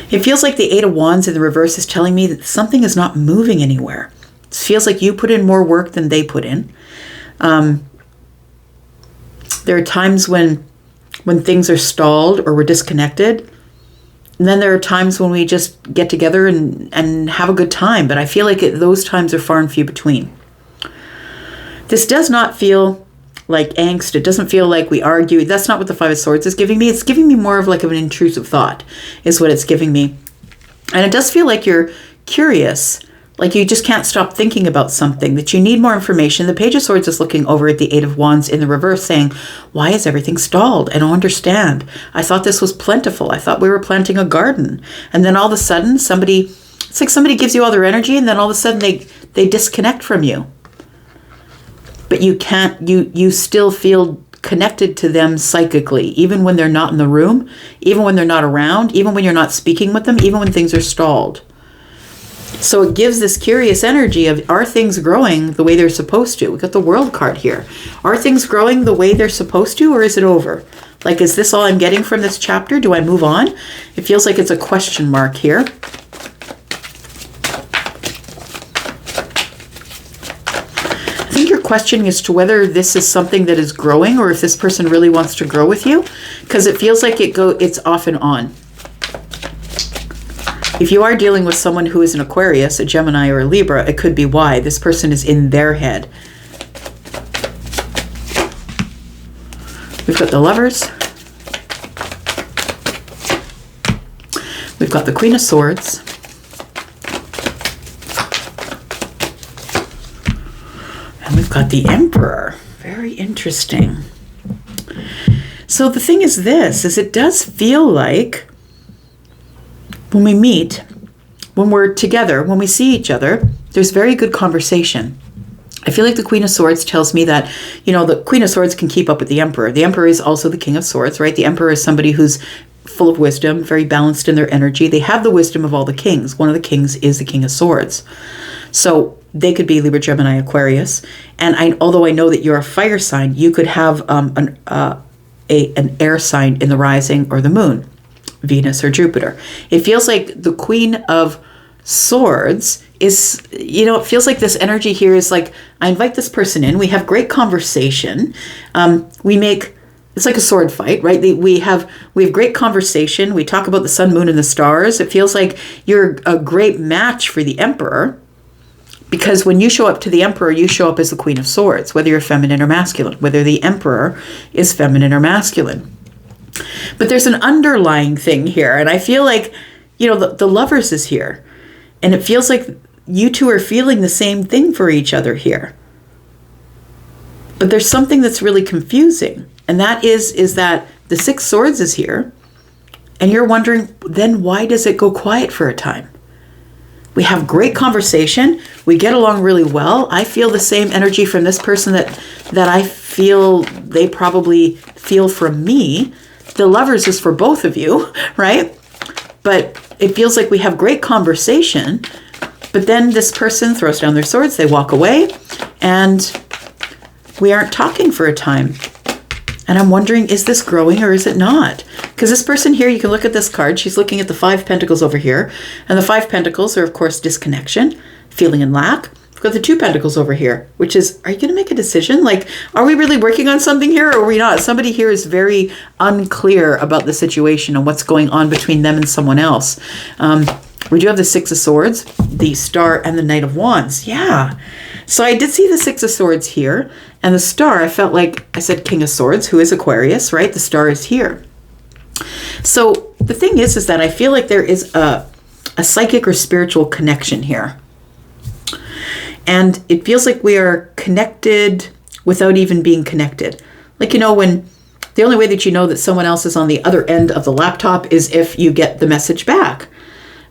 It feels like the Eight of Wands in the reverse is telling me that something is not moving anywhere. It feels like you put in more work than they put in. There are times when things are stalled or we're disconnected. And then there are times when we just get together and have a good time. But I feel like those times are far and few between. This does not feel like angst. It doesn't feel like we argue. That's not what the Five of Swords is giving me. It's giving me more of like an intrusive thought is what it's giving me. And it does feel like you're curious. Like you just can't stop thinking about something, that you need more information. The Page of Swords is looking over at the Eight of Wands in the reverse saying, why is everything stalled? I don't understand. I thought this was plentiful. I thought we were planting a garden. And then all of a sudden it's like somebody gives you all their energy and then all of a sudden they disconnect from you. But you still feel connected to them psychically, even when they're not in the room, even when they're not around, even when you're not speaking with them, even when things are stalled. So it gives this curious energy of, are things growing the way they're supposed to? We got the World card here. Are things growing the way they're supposed to, or is it over? Like, is this all I'm getting from this chapter? Do I move on? It feels like it's a question mark here. I think you're questioning as to whether this is something that is growing or if this person really wants to grow with you, because it feels like it's off and on. If you are dealing with someone who is an Aquarius, a Gemini, or a Libra, it could be why. This person is in their head. We've got the Lovers. We've got the Queen of Swords. And we've got the Emperor. Very interesting. So the thing is this, is it does feel like when we meet, when we're together, when we see each other, there's very good conversation. I feel like the Queen of Swords tells me that, the Queen of Swords can keep up with the Emperor. The Emperor is also the King of Swords, right? The Emperor is somebody who's full of wisdom, very balanced in their energy. They have the wisdom of all the kings. One of the kings is the King of Swords. So they could be Libra, Gemini, Aquarius. And although I know that you're a fire sign, you could have an air sign in the rising or the moon, Venus or Jupiter. It feels like the Queen of Swords is, it feels like this energy here is like, I invite this person in, we have great conversation, it's like a sword fight, right? We have great conversation, we talk about the sun, moon, and the stars. It feels like you're a great match for the Emperor, because when you show up to the Emperor, you show up as the Queen of Swords, whether you're feminine or masculine, whether the Emperor is feminine or masculine. But there's an underlying thing here, and I feel like, the Lovers is here. And it feels like you two are feeling the same thing for each other here. But there's something that's really confusing. And that is that the Six Swords is here. And you're wondering, then why does it go quiet for a time? We have great conversation. We get along really well. I feel the same energy from this person that I feel they probably feel from me. The Lovers is for both of you, right? But it feels like we have great conversation, but then this person throws down their swords, they walk away, and we aren't talking for a time. And I'm wondering, is this growing or is it not? Because this person here, you can look at this card, she's looking at the Five Pentacles over here, and the Five Pentacles are, of course, disconnection, feeling in lack. We've got the Two Pentacles over here, which is, are you going to make a decision? Like, are we really working on something here or are we not? Somebody here is very unclear about the situation and what's going on between them and someone else. We do have the Six of Swords, the Star, and the Knight of Wands. Yeah. So I did see the Six of Swords here, and the Star, I felt like I said King of Swords, who is Aquarius, right? The Star is here. So the thing is that I feel like there is a psychic or spiritual connection here. And it feels like we are connected without even being connected. Like, when the only way that you know that someone else is on the other end of the laptop is if you get the message back.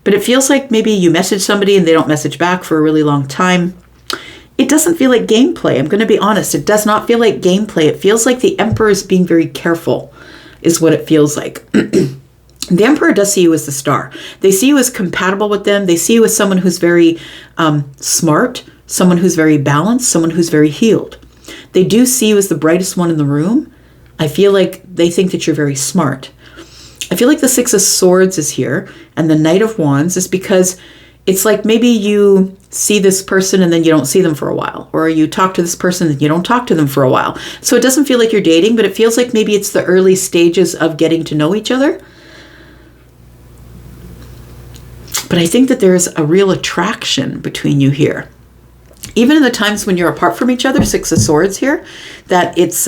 But it feels like maybe you message somebody and they don't message back for a really long time. It doesn't feel like gameplay. I'm going to be honest. It does not feel like gameplay. It feels like the Emperor is being very careful, is what it feels like. The Emperor does see you as the Star. They see you as compatible with them. They see you as someone who's very smart, someone who's very balanced, someone who's very healed. They do see you as the brightest one in the room. I feel like they think that you're very smart. I feel like the Six of Swords is here and the Knight of Wands is because it's like maybe you see this person and then you don't see them for a while, or you talk to this person and you don't talk to them for a while. So it doesn't feel like you're dating, but it feels like maybe it's the early stages of getting to know each other. But I think that there's a real attraction between you here. Even in the times when you're apart from each other, Six of Swords here, that it's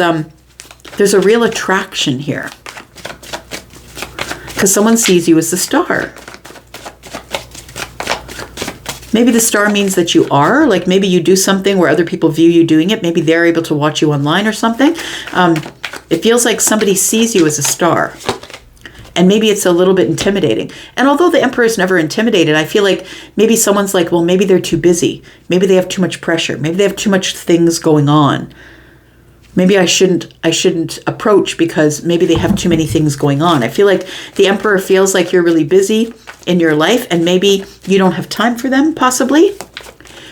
there's a real attraction here. Because someone sees you as the Star. Maybe the Star means that you are, like maybe you do something where other people view you doing it. Maybe they're able to watch you online or something. It feels like somebody sees you as a Star. And maybe it's a little bit intimidating. And although the Emperor is never intimidated, I feel like maybe someone's like, well, maybe they're too busy. Maybe they have too much pressure. Maybe they have too much things going on. Maybe I shouldn't approach because maybe they have too many things going on. I feel like the Emperor feels like you're really busy in your life and maybe you don't have time for them, possibly.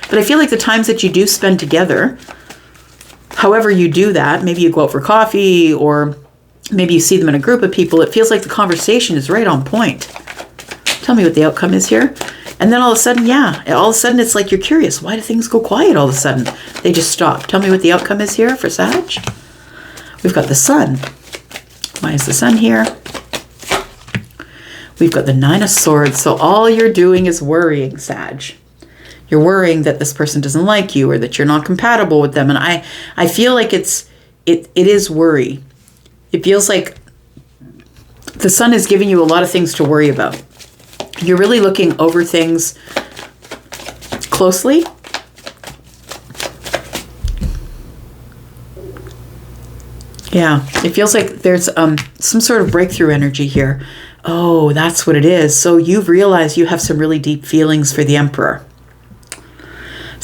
But I feel like the times that you do spend together, however you do that, maybe you go out for coffee or maybe you see them in a group of people, it feels like the conversation is right on point. Tell me what the outcome is here. And then all of a sudden, it's like you're curious. Why do things go quiet all of a sudden? They just stop. Tell me what the outcome is here for Sag. We've got the Sun. Why is the Sun here? We've got the Nine of Swords. So all you're doing is worrying, Sag. You're worrying that this person doesn't like you or that you're not compatible with them. And I feel like it is worry. It feels like the Sun is giving you a lot of things to worry about. You're really looking over things closely. Yeah, it feels like there's some sort of breakthrough energy here. Oh, that's what it is. So you've realized you have some really deep feelings for the Emperor.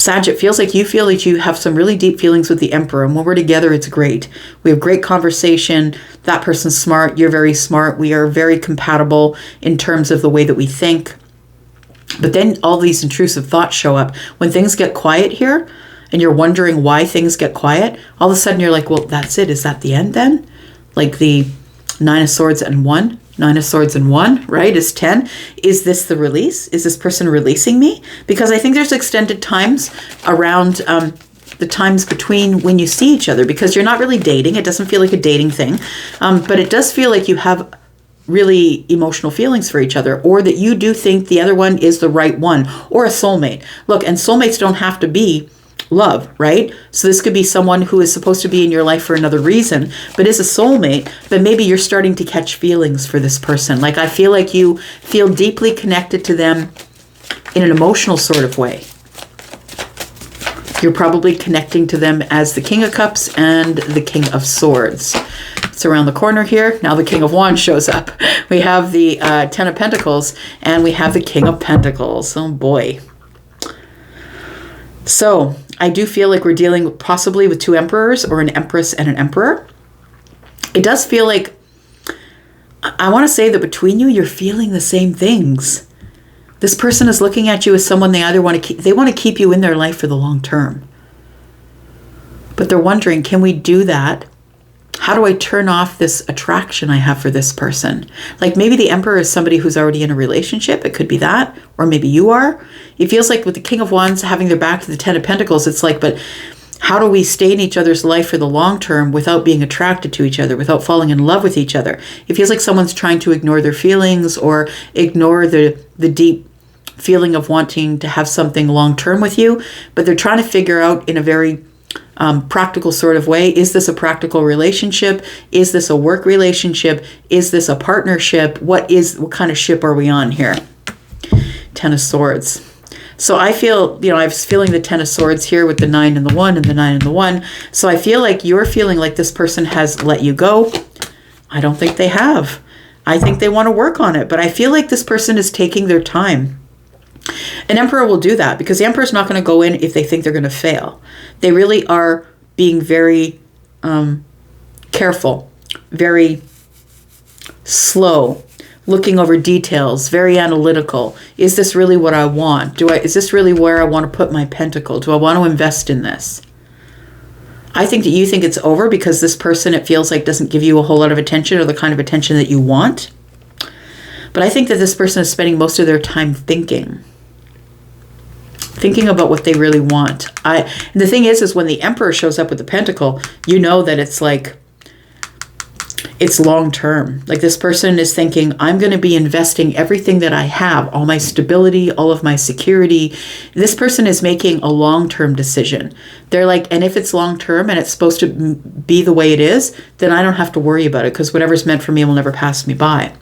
Sag, it feels like you feel that you have some really deep feelings with the Emperor. And when we're together, it's great. We have great conversation. That person's smart. You're very smart. We are very compatible in terms of the way that we think. But then all these intrusive thoughts show up. When things get quiet here and you're wondering why things get quiet, all of a sudden you're like, well, that's it. Is that the end then? Like the 9 of Swords and 1. 9 of Swords and 1, right, is 10. Is this the release? Is this person releasing me? Because I think there's extended times around the times between when you see each other, because you're not really dating. It doesn't feel like a dating thing. But it does feel like you have really emotional feelings for each other, or that you do think the other one is the right one, or a soulmate. Look, and soulmates don't have to be love, right? So this could be someone who is supposed to be in your life for another reason, but is a soulmate, but maybe you're starting to catch feelings for this person. Like, I feel like you feel deeply connected to them in an emotional sort of way. You're probably connecting to them as the King of Cups and the King of Swords. It's around the corner here. Now the King of Wands shows up. We have the 10 of Pentacles and we have the King of Pentacles. Oh boy. So I do feel like we're dealing possibly with 2 emperors, or an empress and an emperor. It does feel like, I want to say that between you, you're feeling the same things. This person is looking at you as someone they either want to keep, they want to keep you in their life for the long term. But they're wondering, can we do that? How do I turn off this attraction I have for this person? Like, maybe the Emperor is somebody who's already in a relationship. It could be that. Or maybe you are. It feels like with the King of Wands having their back to the 10 of Pentacles, it's like, but how do we stay in each other's life for the long term without being attracted to each other, without falling in love with each other? It feels like someone's trying to ignore their feelings, or ignore the deep feeling of wanting to have something long term with you. But they're trying to figure out in a very practical sort of way, is this a practical relationship? Is this a work relationship? Is this a partnership? What kind of ship are we on here? 10 of Swords. So I feel, I was feeling the 10 of Swords here with the 9 and the 1 and the 9 and the 1. So I feel like you're feeling like this person has let you go. I don't think they have. I think they want to work on it, but I feel like this person is taking their time. An Emperor will do that, because the Emperor's not going to go in if they think they're going to fail. They really are being very careful, very slow, looking over details, very analytical. Is this really what I want? Is this really where I want to put my pentacle? Do I want to invest in this? I think that you think it's over because this person, it feels like, doesn't give you a whole lot of attention, or the kind of attention that you want. But I think that this person is spending most of their time thinking about what they really want. The thing is when the Emperor shows up with the Pentacle, you know that it's like, it's long term. Like, this person is thinking, I'm going to be investing everything that I have, all my stability, all of my security. This person is making a long-term decision. They're like, and if it's long-term and it's supposed to be the way it is, then I don't have to worry about it, because whatever's meant for me will never pass me by.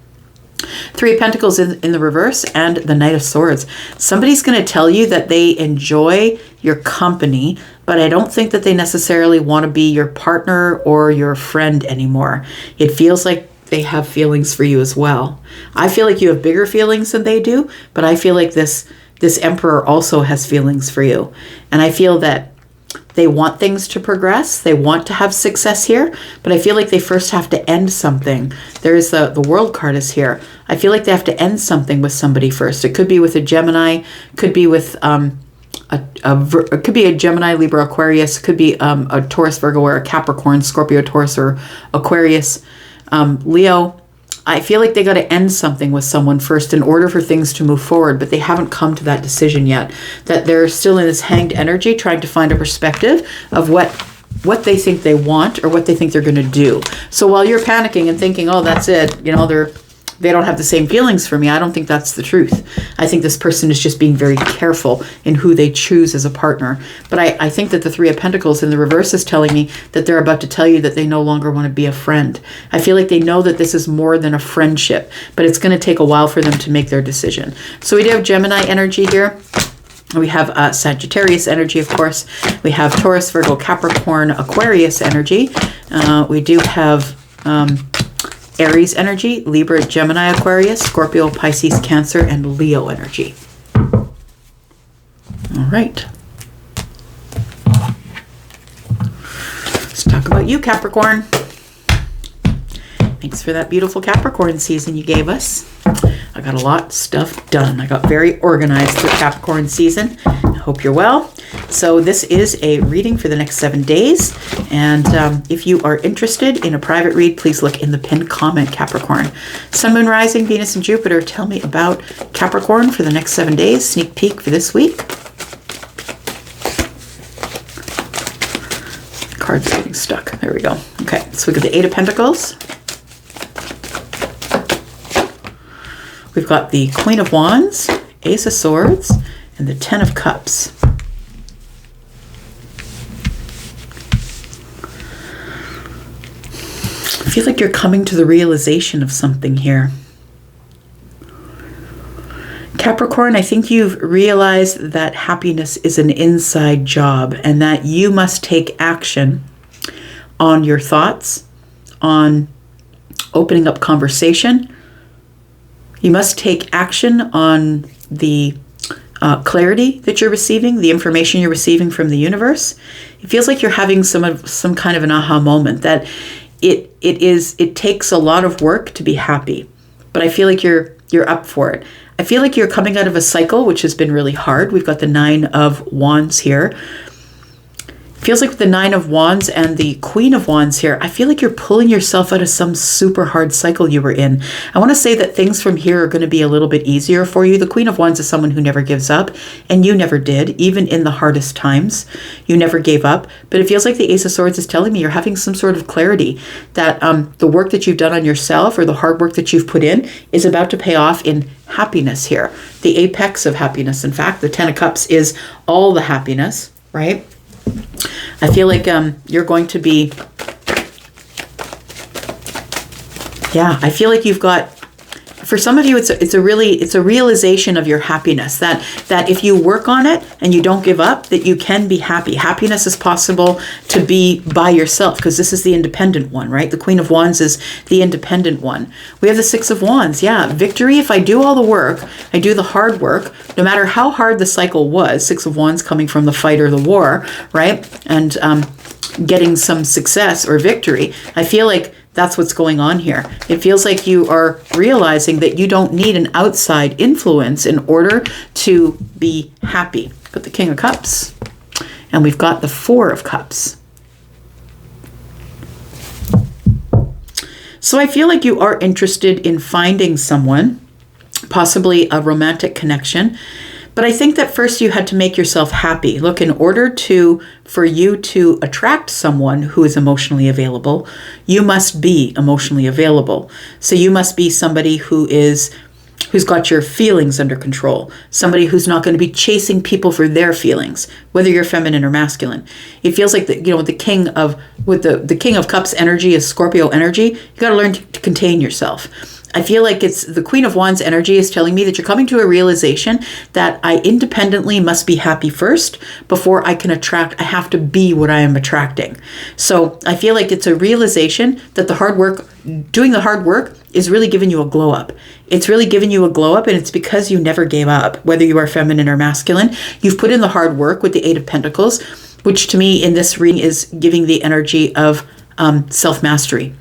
3 of Pentacles in the reverse, and the Knight of Swords. Somebody's going to tell you that they enjoy your company, but I don't think that they necessarily want to be your partner or your friend anymore. It feels like they have feelings for you as well. I feel like you have bigger feelings than they do, but I feel like this Emperor also has feelings for you. And I feel that they want things to progress. They want to have success here, but I feel like they first have to end something. There is the World card is here. I feel like they have to end something with somebody first. It could be with a Gemini, could be with it could be a Gemini, Libra, Aquarius, could be a Taurus, Virgo, or a Capricorn, Scorpio, Taurus, or Aquarius, Leo. I feel like they got to end something with someone first in order for things to move forward, but they haven't come to that decision yet. That they're still in this hanged energy, trying to find a perspective of what they think they want, or what they think they're going to do. So while you're panicking and thinking, oh, that's it, they don't have the same feelings for me, I don't think that's the truth. I think this person is just being very careful in who they choose as a partner. But I think that the 3 of Pentacles in the reverse is telling me that they're about to tell you that they no longer want to be a friend. I feel like they know that this is more than a friendship, but it's going to take a while for them to make their decision. So we do have Gemini energy here. We have Sagittarius energy, of course. We have Taurus, Virgo, Capricorn, Aquarius energy. We do have Aries energy, Libra, Gemini, Aquarius, Scorpio, Pisces, Cancer, and Leo energy. All right. Talk about you, Capricorn. Thanks for that beautiful Capricorn season you gave us. I got a lot of stuff done. I got very organized through Capricorn season. I hope you're well. So this is a reading for the next 7 days. And if you are interested in a private read, please look in the pinned comment, Capricorn. Sun, Moon, Rising, Venus, and Jupiter. Tell me about Capricorn for the next 7 days. Sneak peek for this week. Cards are getting stuck. There we go. Okay, so we got the Eight of Pentacles. We've got the Queen of Wands, Ace of Swords, and the Ten of Cups. I feel like you're coming to the realization of something here. Capricorn, I think you've realized that happiness is an inside job and that you must take action on your thoughts, on opening up conversation. You must take action on the clarity that you're receiving, the information you're receiving from the universe. It feels like you're having some kind of an aha moment that it takes a lot of work to be happy, but I feel like you're up for it. I feel like you're coming out of a cycle which has been really hard. We've got the Nine of Wands here. Feels like with the Nine of Wands and the Queen of Wands here, I feel like you're pulling yourself out of some super hard cycle you were in. I want to say that things from here are going to be a little bit easier for you. The Queen of Wands is someone who never gives up, and you never did, even in the hardest times. You never gave up. But it feels like the Ace of Swords is telling me you're having some sort of clarity that the work that you've done on yourself or the hard work that you've put in is about to pay off in happiness here. The apex of happiness, in fact. The Ten of Cups is all the happiness, right? I feel like you're going to be, I feel like you've got, for some of you, it's a realization of your happiness that if you work on it and you don't give up, that you can be happy. Happiness is possible to be by yourself because this is the independent one, right? The Queen of Wands is the independent one. We have the Six of Wands. Yeah, victory. If I do all the work, I do the hard work, no matter how hard the cycle was. Six of Wands coming from the fight or the war, right? And getting some success or victory. I feel like that's what's going on here. It feels like you are realizing that you don't need an outside influence in order to be happy. Got the King of Cups, and we've got the Four of Cups. So I feel like you are interested in finding someone, possibly a romantic connection. But I think that first you had to make yourself happy. Look, in order for you to attract someone who is emotionally available, you must be emotionally available. So you must be somebody who's got your feelings under control, somebody who's not going to be chasing people for their feelings, whether you're feminine or masculine. It feels like the King of Cups energy is Scorpio energy. You got to learn to contain yourself. I feel like it's the Queen of Wands energy is telling me that you're coming to a realization that I independently must be happy first before I can attract. I have to be what I am attracting. So I feel like it's a realization that doing the hard work is really giving you a glow up. It's really giving you a glow up, and it's because you never gave up, whether you are feminine or masculine. You've put in the hard work with the Eight of Pentacles, which to me in this reading is giving the energy of self-mastery.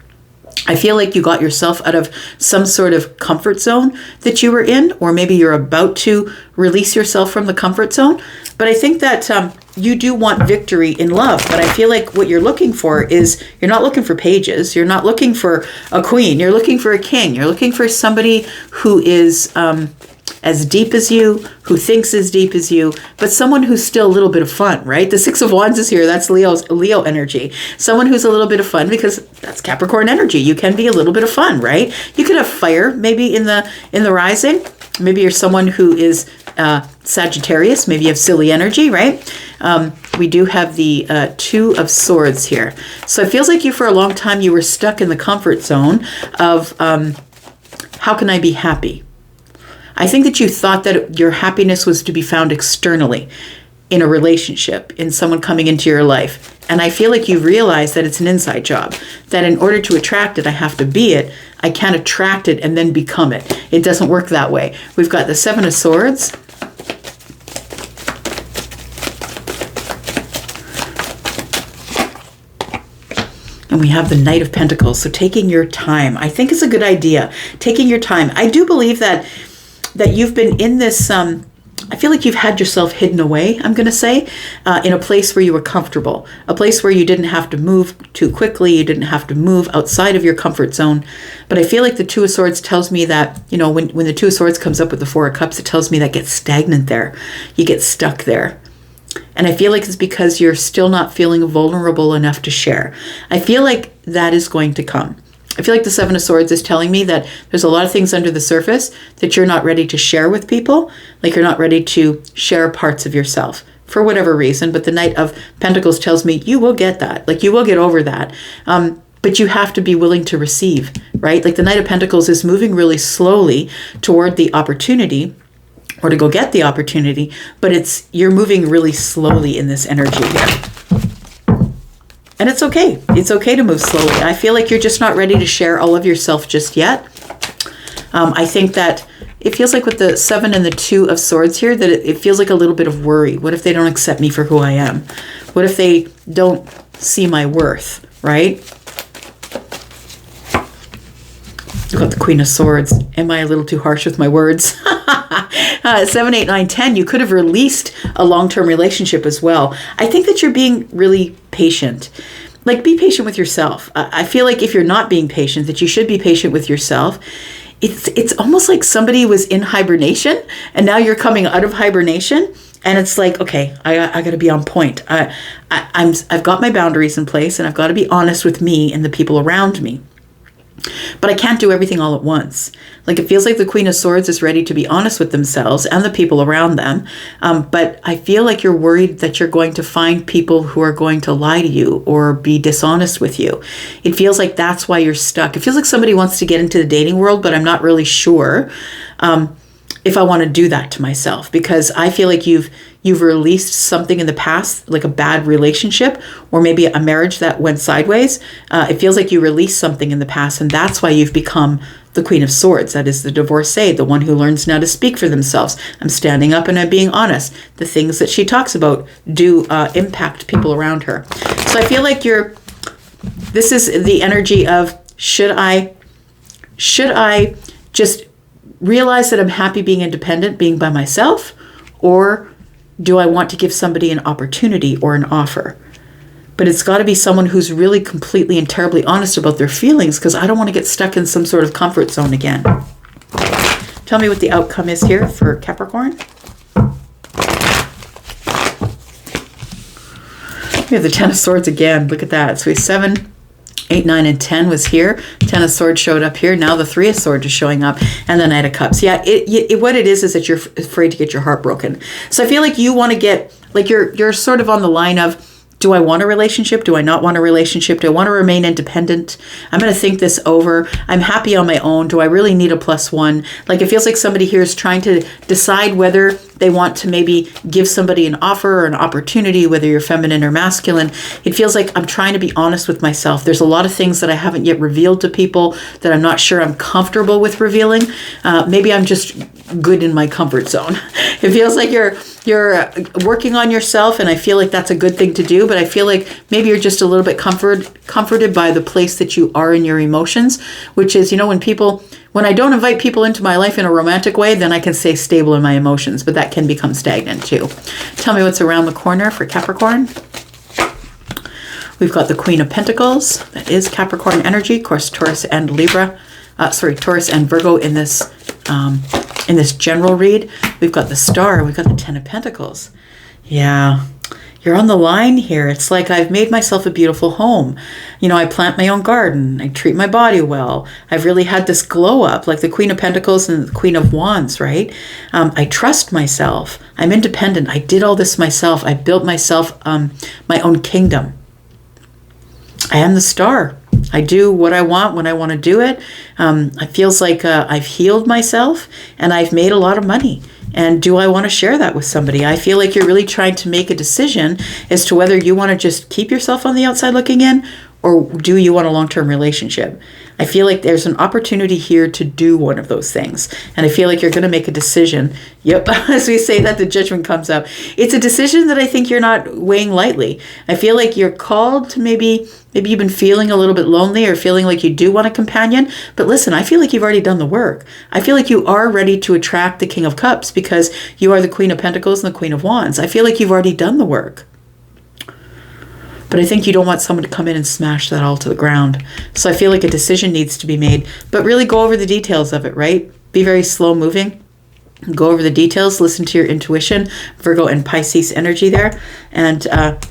I feel like you got yourself out of some sort of comfort zone that you were in, or maybe you're about to release yourself from the comfort zone. But I think that you do want victory in love. But I feel like what you're looking for is, you're not looking for pages. You're not looking for a queen. You're looking for a king. You're looking for somebody who is as deep as you, who thinks as deep as you, but someone who's still a little bit of fun, right? The Six of Wands is here. That's Leo energy. Someone who's a little bit of fun, because that's Capricorn energy. You can be a little bit of fun, right? You could have fire maybe in the rising. Maybe you're someone who is Sagittarius. Maybe you have silly energy, right? We do have the Two of Swords here. So it feels like for a long time you were stuck in the comfort zone of how can I be happy? I think that you thought that your happiness was to be found externally, in a relationship, in someone coming into your life. And I feel like you've realized that it's an inside job, that in order to attract it, I have to be it. I can't attract it and then become it. It doesn't work that way. We've got the Seven of Swords. And we have the Knight of Pentacles. So taking your time, I think is a good idea. Taking your time. I do believe that you've been in this, I feel like you've had yourself hidden away, I'm going to say, in a place where you were comfortable, a place where you didn't have to move too quickly, you didn't have to move outside of your comfort zone. But I feel like the Two of Swords tells me that, you know, when the Two of Swords comes up with the Four of Cups, it tells me that get stagnant there. You get stuck there. And I feel like it's because you're still not feeling vulnerable enough to share. I feel like that is going to come. I feel like the Seven of Swords is telling me that there's a lot of things under the surface that you're not ready to share with people. Like you're not ready to share parts of yourself for whatever reason. But the Knight of Pentacles tells me you will get that. Like you will get over that. But you have to be willing to receive, right? Like the Knight of Pentacles is moving really slowly toward the opportunity, or to go get the opportunity, but you're moving really slowly in this energy here. And it's okay. It's okay to move slowly. I feel like you're just not ready to share all of yourself just yet. I think that it feels like with the Seven and the Two of Swords here, that it feels like a little bit of worry. What if they don't accept me for who I am? What if they don't see my worth, right? I've got the Queen of Swords. Am I a little too harsh with my words? 7, 8, 9, 10, you could have released a long-term relationship as well. I think that you're being really patient. Like, be patient with yourself. I feel like if you're not being patient, that you should be patient with yourself. It's almost like somebody was in hibernation and now you're coming out of hibernation. And it's like, okay, I got to be on point. I've got my boundaries in place and I've got to be honest with me and the people around me. But I can't do everything all at once. Like it feels like the Queen of Swords is ready to be honest with themselves and the people around them. But I feel like you're worried that you're going to find people who are going to lie to you or be dishonest with you. It feels like that's why you're stuck. It feels like somebody wants to get into the dating world, but I'm not really sure if I want to do that to myself, because I feel like you've released something in the past, like a bad relationship or maybe a marriage that went sideways. It feels like you released something in the past, and that's why you've become the Queen of Swords. That is the divorcee, the one who learns now to speak for themselves. I'm standing up and I'm being honest. The things that she talks about do impact people around her. So I feel like this is the energy of, should I just realize that I'm happy being independent, being by myself, or do I want to give somebody an opportunity or an offer? But it's got to be someone who's really completely and terribly honest about their feelings, because I don't want to get stuck in some sort of comfort zone again. Tell me what the outcome is here for Capricorn. We have the Ten of Swords again. Look at that. So we have 7, 8, 9, and 10 was here. 10 of Swords showed up here. Now the 3 of Swords is showing up, and the Knight of Cups. Yeah, what it is that you're afraid to get your heart broken. So I feel like you want to get, like you're sort of on the line of, do I want a relationship? Do I not want a relationship? Do I want to remain independent? I'm going to think this over. I'm happy on my own. Do I really need a +1? Like it feels like somebody here is trying to decide whether they want to maybe give somebody an offer or an opportunity, whether you're feminine or masculine. It feels like I'm trying to be honest with myself. There's a lot of things that I haven't yet revealed to people that I'm not sure I'm comfortable with revealing. Maybe I'm just good in my comfort zone. It feels like you're working on yourself, and I feel like that's a good thing to do, but I feel like maybe you're just a little bit comforted by the place that you are in your emotions, which is, when I don't invite people into my life in a romantic way, then I can stay stable in my emotions, but that can become stagnant too. Tell me what's around the corner for Capricorn. We've got the Queen of Pentacles. That is Capricorn energy. Of course, Taurus and Taurus and Virgo in this general read. We've got the Star. We've got the 10 of Pentacles. Yeah. You're on the line here. It's like I've made myself a beautiful home. I plant my own garden. I treat my body well. I've really had this glow up, like the Queen of Pentacles and the Queen of Wands, right? I trust myself. I'm independent. I did all this myself. I built myself my own kingdom. I am the Star. I do what I want when I want to do it. It feels like I've healed myself and I've made a lot of money. And do I want to share that with somebody? I feel like you're really trying to make a decision as to whether you want to just keep yourself on the outside looking in, or do you want a long-term relationship? I feel like there's an opportunity here to do one of those things. And I feel like you're going to make a decision. Yep, as we say that, the judgment comes up. It's a decision that I think you're not weighing lightly. I feel like you're called to maybe you've been feeling a little bit lonely or feeling like you do want a companion. But listen, I feel like you've already done the work. I feel like you are ready to attract the King of Cups because you are the Queen of Pentacles and the Queen of Wands. I feel like you've already done the work. But I think you don't want someone to come in and smash that all to the ground. So I feel like a decision needs to be made. But really go over the details of it, right? Be very slow moving. Go over the details. Listen to your intuition. Virgo and Pisces energy there. And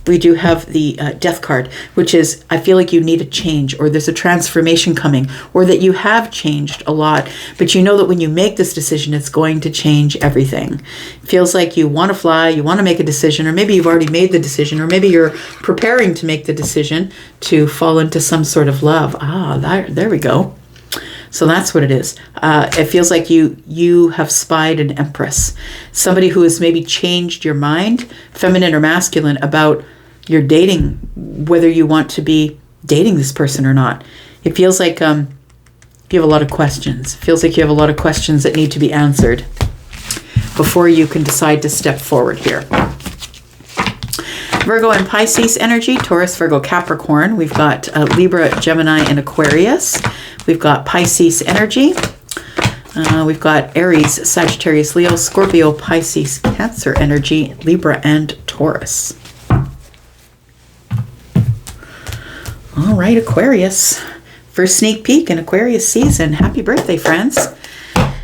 we do have the Death card, which is, I feel like you need a change, or there's a transformation coming, or that you have changed a lot. But you know that when you make this decision, it's going to change everything. It feels like you want to fly, you want to make a decision, or maybe you've already made the decision, or maybe you're preparing to make the decision to fall into some sort of love. There we go. So that's what it is. It feels like you have spied an empress, somebody who has maybe changed your mind, feminine or masculine, about your dating, whether you want to be dating this person or not. It feels like you have a lot of questions. It feels like you have a lot of questions that need to be answered before you can decide to step forward here. Virgo and Pisces energy, Taurus, Virgo, Capricorn. We've got Libra, Gemini, and Aquarius. We've got Pisces energy. We've got Aries, Sagittarius, Leo, Scorpio, Pisces, Cancer energy, Libra, and Taurus. All right, Aquarius. First sneak peek in Aquarius season. Happy birthday, friends.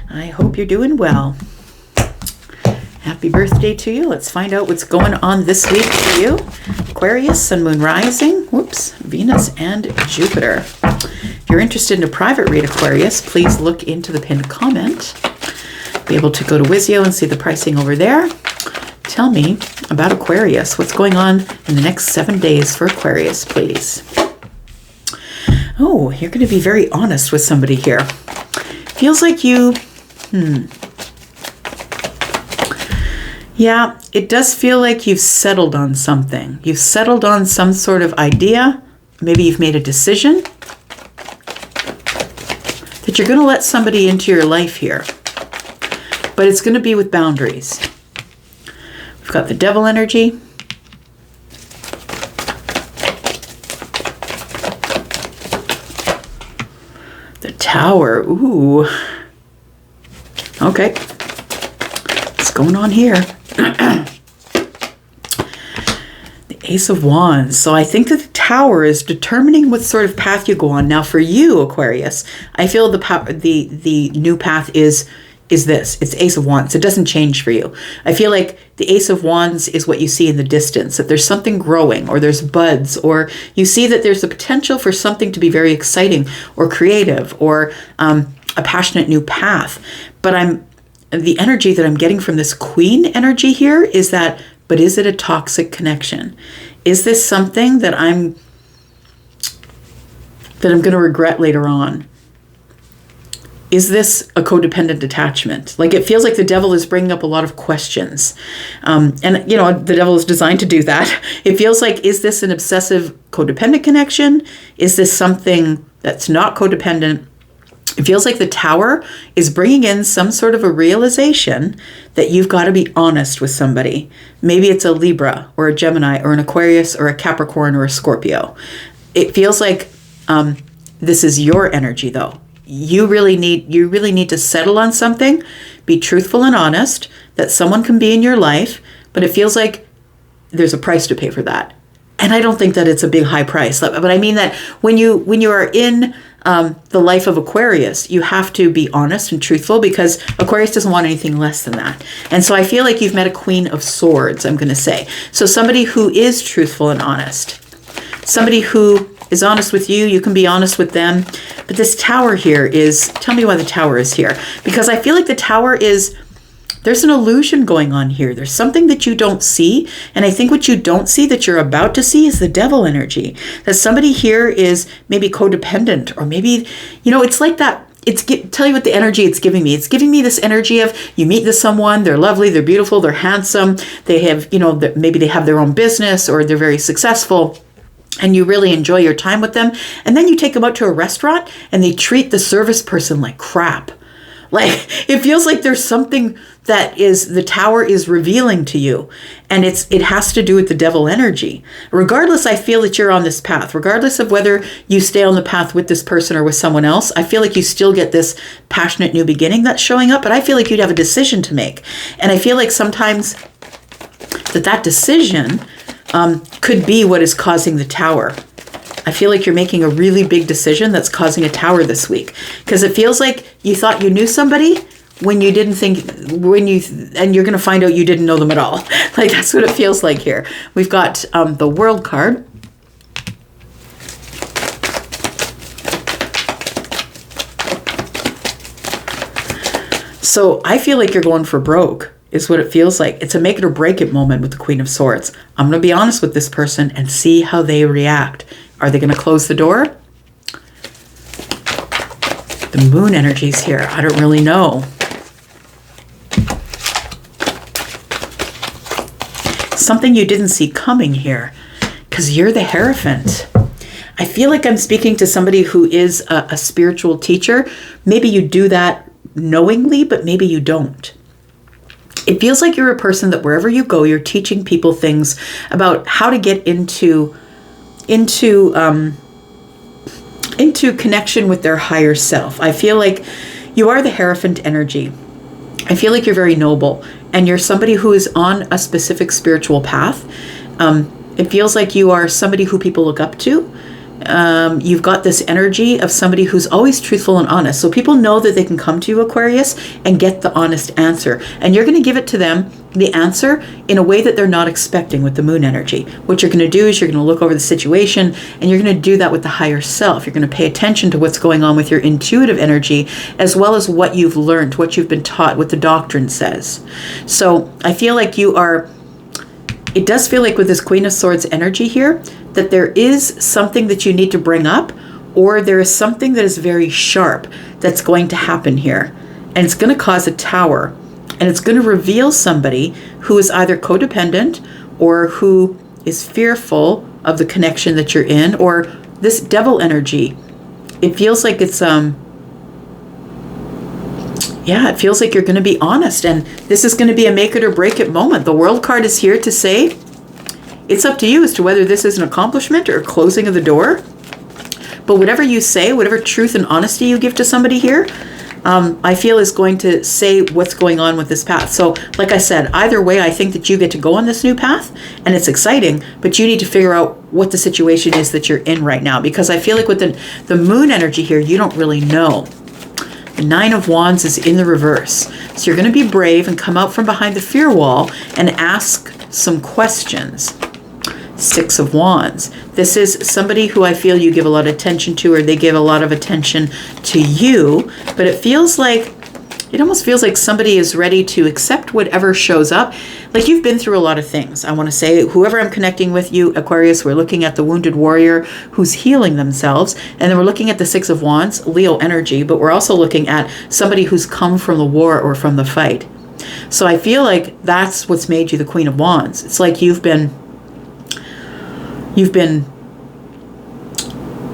I hope you're doing well. Happy birthday to you. Let's find out what's going on this week for you. Aquarius, Sun, Moon, Rising, Venus, and Jupiter. If you're interested in a private read, Aquarius, please look into the pinned comment. Be able to go to Wizio and see the pricing over there. Tell me about Aquarius. What's going on in the next 7 days for Aquarius, please? Oh, you're going to be very honest with somebody here. Feels like you... Yeah, it does feel like you've settled on something. You've settled on some sort of idea. Maybe you've made a decision that you're going to let somebody into your life here. But it's going to be with boundaries. We've got the Devil energy. The Tower. Ooh. Okay. What's going on here? The Ace of Wands. So I think that the Tower is determining what sort of path you go on. Now for you, Aquarius, I feel the new path is this. It's Ace of Wands. It doesn't change for you. I feel like the Ace of Wands is what you see in the distance, that there's something growing, or there's buds, or you see that there's the potential for something to be very exciting or creative, or a passionate new path. But the energy that I'm getting from this Queen energy here is that, but is it a toxic connection? Is this something that I'm going to regret later on? Is this a codependent attachment? Like, it feels like the Devil is bringing up a lot of questions. And, you know, the Devil is designed to do that. It feels like, is this an obsessive codependent connection? Is this something that's not codependent? It feels like the Tower is bringing in some sort of a realization that you've got to be honest with somebody. Maybe it's a Libra or a Gemini or an Aquarius or a Capricorn or a Scorpio. It feels like this is your energy, though. You really need to settle on something, be truthful and honest, that someone can be in your life, but it feels like there's a price to pay for that. And I don't think that it's a big high price, but I mean that when you are in the life of Aquarius, you have to be honest and truthful, because Aquarius doesn't want anything less than that. And so I feel like you've met a Queen of Swords, I'm going to say. So somebody who is truthful and honest, somebody who is honest with you, you can be honest with them. But this Tower here is, tell me why the Tower is here. Because I feel like the Tower is, there's an illusion going on here. There's something that you don't see. And I think what you don't see that you're about to see is the Devil energy. That somebody here is maybe codependent, or maybe, you know, it's like that. Tell you what the energy it's giving me. It's giving me this energy of, you meet this someone, they're lovely, they're beautiful, they're handsome, they have, you know, maybe they have their own business, or they're very successful. and you really enjoy your time with them. And then you take them out to a restaurant and they treat the service person like crap. Like, it feels like there's something that is, the tower is revealing to you, and it has to do with the devil energy. Regardless, I feel that you're on this path, regardless of whether you stay on the path with this person or with someone else. I feel like you still get this passionate new beginning that's showing up, but I feel like you'd have a decision to make. And I feel like sometimes that decision could be what is causing the tower. I feel like you're making a really big decision that's causing a tower this week, because it feels like you thought you knew somebody when you didn't think, and you're going to find out you didn't know them at all. Like, that's what it feels like here. We've got the World card. So I feel like you're going for broke, is what it feels like. It's a make it or break it moment with the Queen of Swords. I'm going to be honest with this person and see how they react. Are they going to close the door? The Moon energy's here. I don't really know. Something you didn't see coming here, because you're the Hierophant. I feel like I'm speaking to somebody who is a spiritual teacher. Maybe you do that knowingly, but maybe you don't. It feels like you're a person that wherever you go, you're teaching people things about how to get into connection with their higher self. I feel like you are the Hierophant energy. I feel like you're very noble, and you're somebody who is on a specific spiritual path. It feels like you are somebody who people look up to. You've got this energy of somebody who's always truthful and honest. So people know that they can come to you, Aquarius, and get the honest answer. And you're going to give it to them, the answer, in a way that they're not expecting with the Moon energy. What you're going to do is you're going to look over the situation, and you're going to do that with the higher self. You're going to pay attention to what's going on with your intuitive energy, as well as what you've learned, what you've been taught, what the doctrine says. So I feel like you are, it does feel like with this Queen of Swords energy here, that there is something that you need to bring up, or there is something that is very sharp that's going to happen here. And it's going to cause a tower. And it's going to reveal somebody who is either codependent or who is fearful of the connection that you're in, or this devil energy. It feels like it's, it feels like you're going to be honest. And this is going to be a make it or break it moment. The World card is here to say, it's up to you as to whether this is an accomplishment or a closing of the door. But whatever you say, whatever truth and honesty you give to somebody here, I feel is going to say what's going on with this path. So like I said, either way, I think that you get to go on this new path, and it's exciting, but you need to figure out what the situation is that you're in right now, because I feel like with the Moon energy here, you don't really know. The Nine of Wands is in the reverse. So you're going to be brave and come out from behind the fear wall and ask some questions. Six of Wands. This is somebody who I feel you give a lot of attention to, or they give a lot of attention to you, but it almost feels like somebody is ready to accept whatever shows up. Like, you've been through a lot of things. I want to say, whoever I'm connecting with you, Aquarius, we're looking at the wounded warrior who's healing themselves, and then we're looking at the Six of Wands, Leo energy, but we're also looking at somebody who's come from the war or from the fight. So I feel like that's what's made you the Queen of Wands. It's like you've been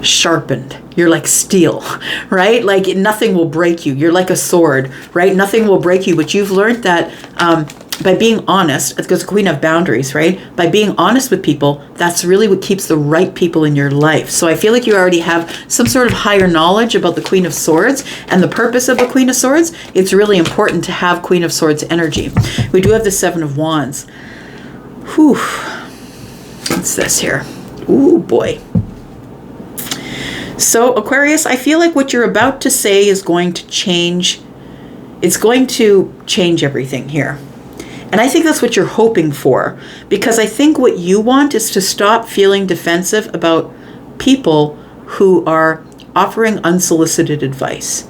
sharpened. You're like steel, right? Like nothing will break you. You're like a sword, right? Nothing will break you. But you've learned that by being honest, because the Queen of boundaries, right? By being honest with people, that's really what keeps the right people in your life. So I feel like you already have some sort of higher knowledge about the Queen of Swords and the purpose of the Queen of Swords. It's really important to have Queen of Swords energy. We do have the Seven of Wands. Whew. What's this here? Ooh, boy. So, Aquarius, I feel like what you're about to say is going to change. It's going to change everything here. And I think that's what you're hoping for, because I think what you want is to stop feeling defensive about people who are offering unsolicited advice.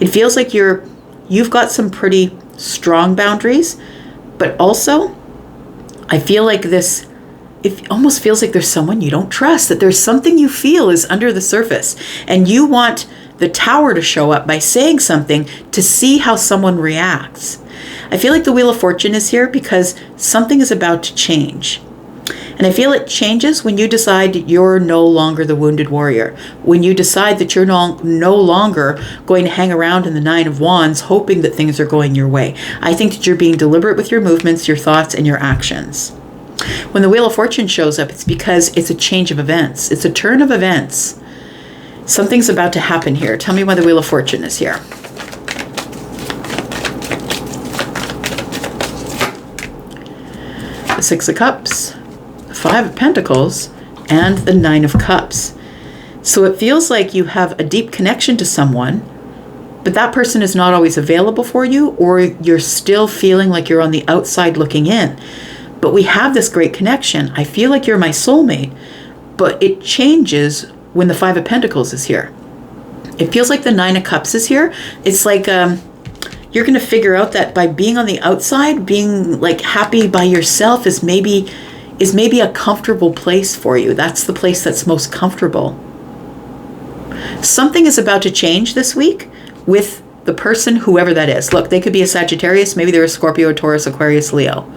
It feels like you've got some pretty strong boundaries, but also I feel like it almost feels like there's someone you don't trust, that there's something you feel is under the surface, and you want the Tower to show up by saying something to see how someone reacts. I feel like the Wheel of Fortune is here because something is about to change. And I feel it changes when you decide you're no longer the wounded warrior. When you decide that you're no longer going to hang around in the Nine of Wands hoping that things are going your way. I think that you're being deliberate with your movements, your thoughts, and your actions. When the Wheel of Fortune shows up, it's because it's a change of events. It's a turn of events. Something's about to happen here. Tell me why the Wheel of Fortune is here. The Six of Cups, the Five of Pentacles, and the Nine of Cups. So it feels like you have a deep connection to someone, but that person is not always available for you, or you're still feeling like you're on the outside looking in. But we have this great connection. I feel like you're my soulmate, but it changes when the Five of Pentacles is here. It feels like the Nine of Cups is here. It's like you're going to figure out that by being on the outside, being like happy by yourself is maybe a comfortable place for you. That's the place that's most comfortable. Something is about to change this week with the person, whoever that is. Look, they could be a Sagittarius. Maybe they're a Scorpio, Taurus, Aquarius, Leo.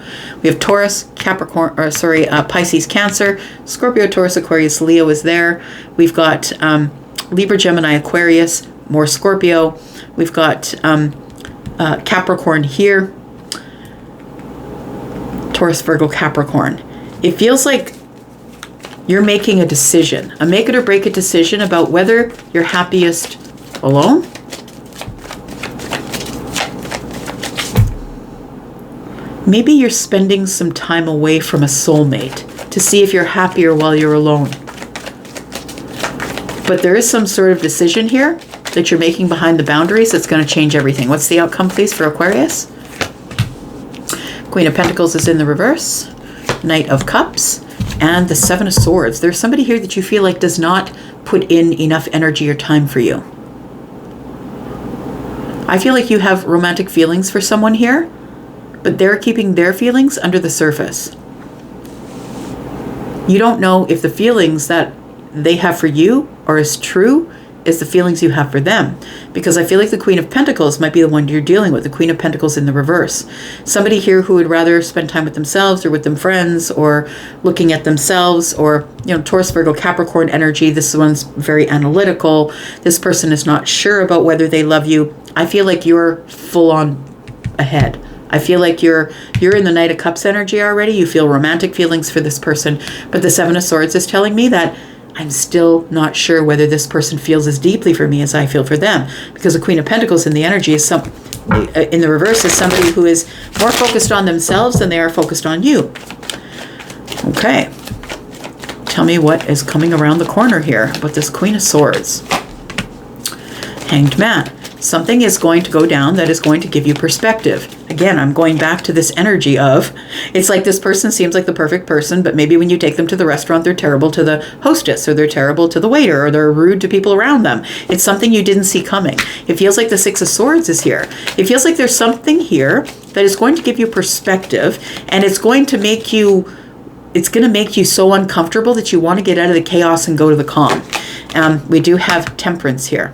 We have Taurus, Capricorn, Pisces, Cancer. Scorpio, Taurus, Aquarius, Leo is there. We've got Libra, Gemini, Aquarius, more Scorpio. We've got Capricorn here. Taurus, Virgo, Capricorn. It feels like you're making a decision, a make it or break it decision about whether you're happiest alone maybe you're spending some time away from a soulmate to see if you're happier while you're alone. But there is some sort of decision here that you're making behind the boundaries that's going to change everything. What's the outcome, please, for Aquarius? Queen of Pentacles is in the reverse. Knight of Cups. And the Seven of Swords. There's somebody here that you feel like does not put in enough energy or time for you. I feel like you have romantic feelings for someone here, but they're keeping their feelings under the surface. You don't know if the feelings that they have for you are as true as the feelings you have for them. Because I feel like the Queen of Pentacles might be the one you're dealing with, the Queen of Pentacles in the reverse. Somebody here who would rather spend time with themselves or with them friends or looking at themselves, or, you know, Taurus, Virgo, Capricorn energy. This one's very analytical. This person is not sure about whether they love you. I feel like you're full on ahead. I feel like you're in the Knight of Cups energy already. You feel romantic feelings for this person. But the Seven of Swords is telling me that I'm still not sure whether this person feels as deeply for me as I feel for them. Because the Queen of Pentacles in the energy is in the reverse is somebody who is more focused on themselves than they are focused on you. Okay. Tell me what is coming around the corner here with this Queen of Swords. Hanged Man. Something is going to go down that is going to give you perspective. Again, I'm going back to this energy of, it's like this person seems like the perfect person, but maybe when you take them to the restaurant, they're terrible to the hostess, or they're terrible to the waiter, or they're rude to people around them. It's something you didn't see coming. It feels like the Six of Swords is here. It feels like there's something here that is going to give you perspective, and it's going to make you so uncomfortable that you want to get out of the chaos and go to the calm. We do have Temperance here.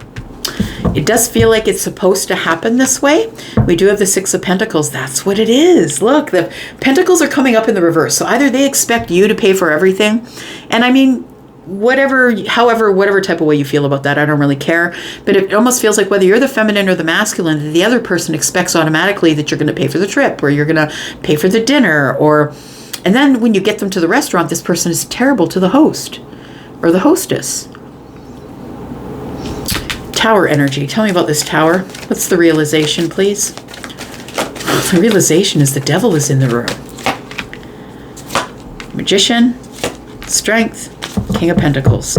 It does feel like it's supposed to happen this way. We do have the Six of Pentacles. That's what it is. Look, the Pentacles are coming up in the reverse. So either they expect you to pay for everything. And I mean, whatever type of way you feel about that, I don't really care. But it almost feels like whether you're the feminine or the masculine, the other person expects automatically that you're going to pay for the trip, or you're going to pay for the dinner, and then when you get them to the restaurant, this person is terrible to the host or the hostess. Tower energy. Tell me about this Tower. What's the realization, please? The realization is the Devil is in the room. Magician, Strength, King of Pentacles.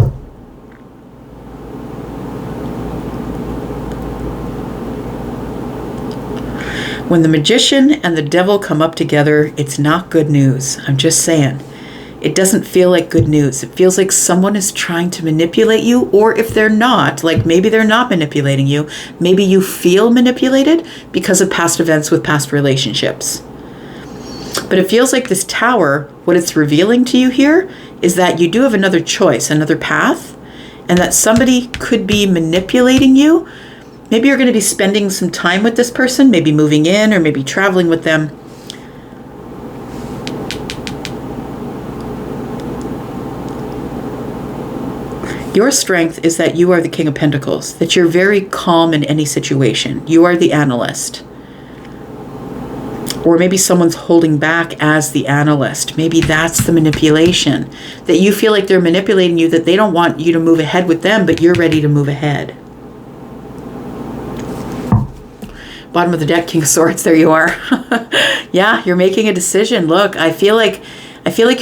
When the Magician and the Devil come up together, it's not good news. I'm just saying. It doesn't feel like good news. It feels like someone is trying to manipulate you, or if they're not, like maybe they're not manipulating you, maybe you feel manipulated because of past events with past relationships. But it feels like this Tower, what it's revealing to you here is that you do have another choice, another path, and that somebody could be manipulating you. Maybe you're going to be spending some time with this person, maybe moving in or maybe traveling with them. Your strength is that you are the King of Pentacles, that you're very calm in any situation. You are the analyst. Or maybe someone's holding back as the analyst. Maybe that's the manipulation. That you feel like they're manipulating you, that they don't want you to move ahead with them, but you're ready to move ahead. Bottom of the deck, King of Swords, there you are. Yeah, you're making a decision. Look, I feel like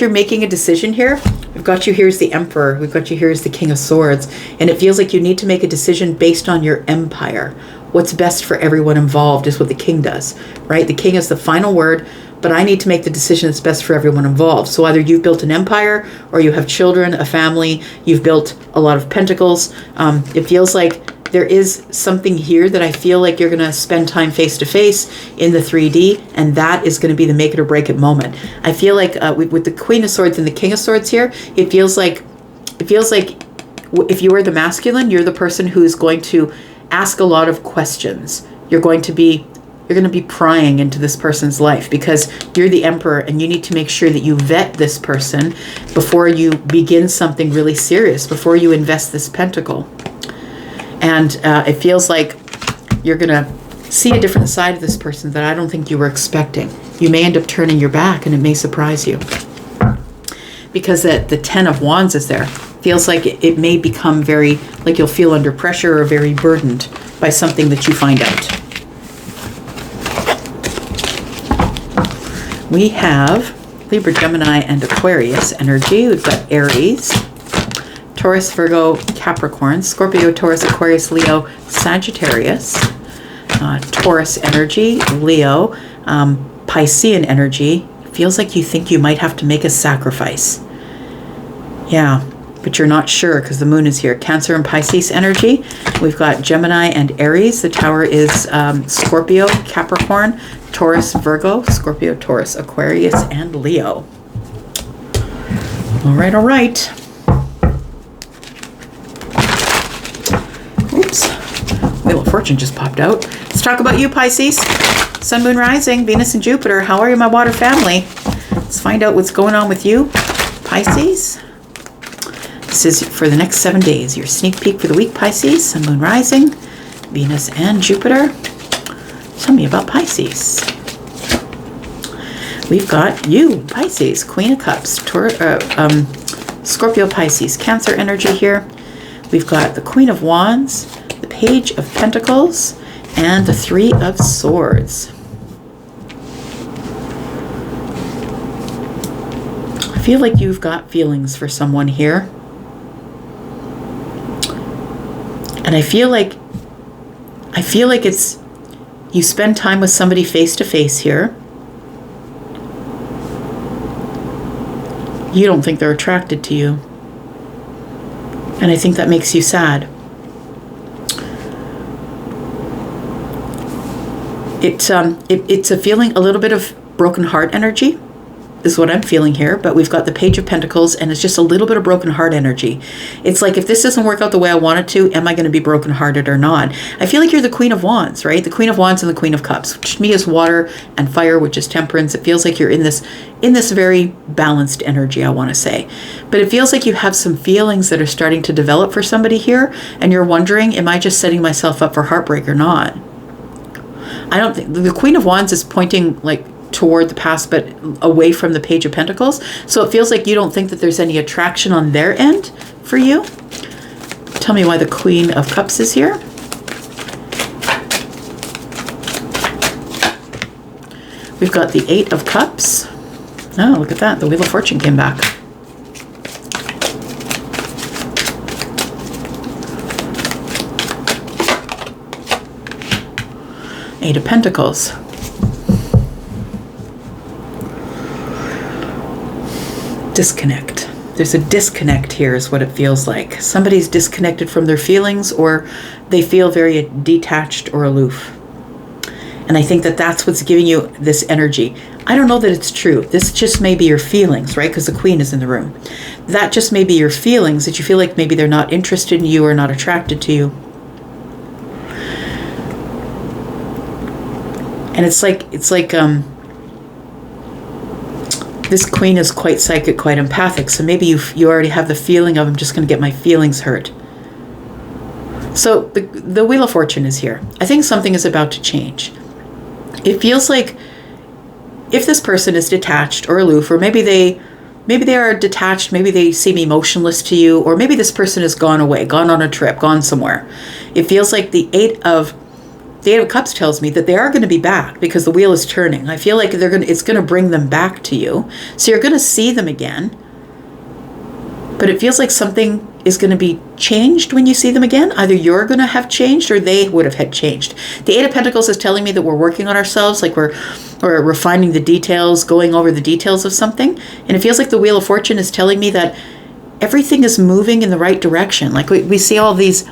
you're making a decision here. We've got you here as the Emperor. We've got you here as the King of Swords. And it feels like you need to make a decision based on your empire. What's best for everyone involved is what the King does, right? The King is the final word, but I need to make the decision that's best for everyone involved. So either you've built an empire, or you have children, a family, you've built a lot of pentacles. It feels like there is something here that I feel like you're going to spend time face to face in the 3D, and that is going to be the make it or break it moment. I feel like with the Queen of Swords and the King of Swords here, it feels like if you are the masculine, you're the person who is going to ask a lot of questions. You're going to be prying into this person's life because you're the Emperor, and you need to make sure that you vet this person before you begin something really serious, before you invest this pentacle. And it feels like you're going to see a different side of this person that I don't think you were expecting. You may end up turning your back, and it may surprise you. Because the Ten of Wands is there. Feels like it may become very, like you'll feel under pressure or very burdened by something that you find out. We have Libra, Gemini, and Aquarius energy. We've got Aries, Taurus, Virgo, Capricorn, Scorpio, Taurus, Aquarius, Leo, Sagittarius, Taurus energy, Leo, Piscean energy. Feels like you think you might have to make a sacrifice. Yeah, but you're not sure because the moon is here. Cancer and Pisces energy. We've got Gemini and Aries. The tower is Scorpio, Capricorn, Taurus, Virgo, Scorpio, Taurus, Aquarius, and Leo. All right, all right. Oops. Wheel of Fortune just popped out. Let's talk about you, Pisces. Sun, Moon, Rising, Venus, and Jupiter. How are you, my water family? Let's find out what's going on with you, Pisces. This is for the next 7 days. Your sneak peek for the week, Pisces. Sun, Moon, Rising, Venus, and Jupiter. Tell me about Pisces. We've got you, Pisces, Queen of Cups, Scorpio, Pisces, Cancer energy here. We've got the Queen of Wands, the Page of Pentacles, and the Three of Swords. I feel like you've got feelings for someone here. And I feel like it's, you spend time with somebody face to face here. You don't think they're attracted to you. And I think that makes you sad. It's a feeling, a little bit of broken heart energy is what I'm feeling here, but we've got the Page of Pentacles, and it's just a little bit of broken heart energy. It's like, if this doesn't work out the way I want it to, am I going to be brokenhearted or not? I feel like you're the Queen of Wands, right? The Queen of Wands and the Queen of Cups, which to me is water, and fire, which is temperance. It feels like you're in this very balanced energy, I want to say. But it feels like you have some feelings that are starting to develop for somebody here, and you're wondering, am I just setting myself up for heartbreak or not? I don't think the Queen of Wands is pointing like toward the past, but away from the Page of Pentacles. So it feels like you don't think that there's any attraction on their end for you. Tell me why the Queen of Cups is here. We've got the Eight of Cups. Oh, look at that. The Wheel of Fortune came back. Eight of Pentacles. Disconnect. There's a disconnect here is what it feels like. Somebody's disconnected from their feelings, or they feel very detached or aloof. And I think that that's what's giving you this energy. I don't know that it's true. This just may be your feelings, right? Because the Queen is in the room. That just may be your feelings, that you feel like maybe they're not interested in you or not attracted to you. And it's like This Queen is quite psychic, quite empathic. So maybe you already have the feeling of, I'm just going to get my feelings hurt. So the Wheel of Fortune is here. I think something is about to change. It feels like if this person is detached or aloof, or maybe they are detached, maybe they seem emotionless to you, or maybe this person has gone away, gone on a trip, gone somewhere. It feels like the Eight of Cups tells me that they are going to be back because the wheel is turning. I feel like it's going to bring them back to you. So you're going to see them again. But it feels like something is going to be changed when you see them again. Either you're going to have changed or they would have had changed. The Eight of Pentacles is telling me that we're working on ourselves, like we're refining the details, going over the details of something. And it feels like the Wheel of Fortune is telling me that everything is moving in the right direction. Like we see all these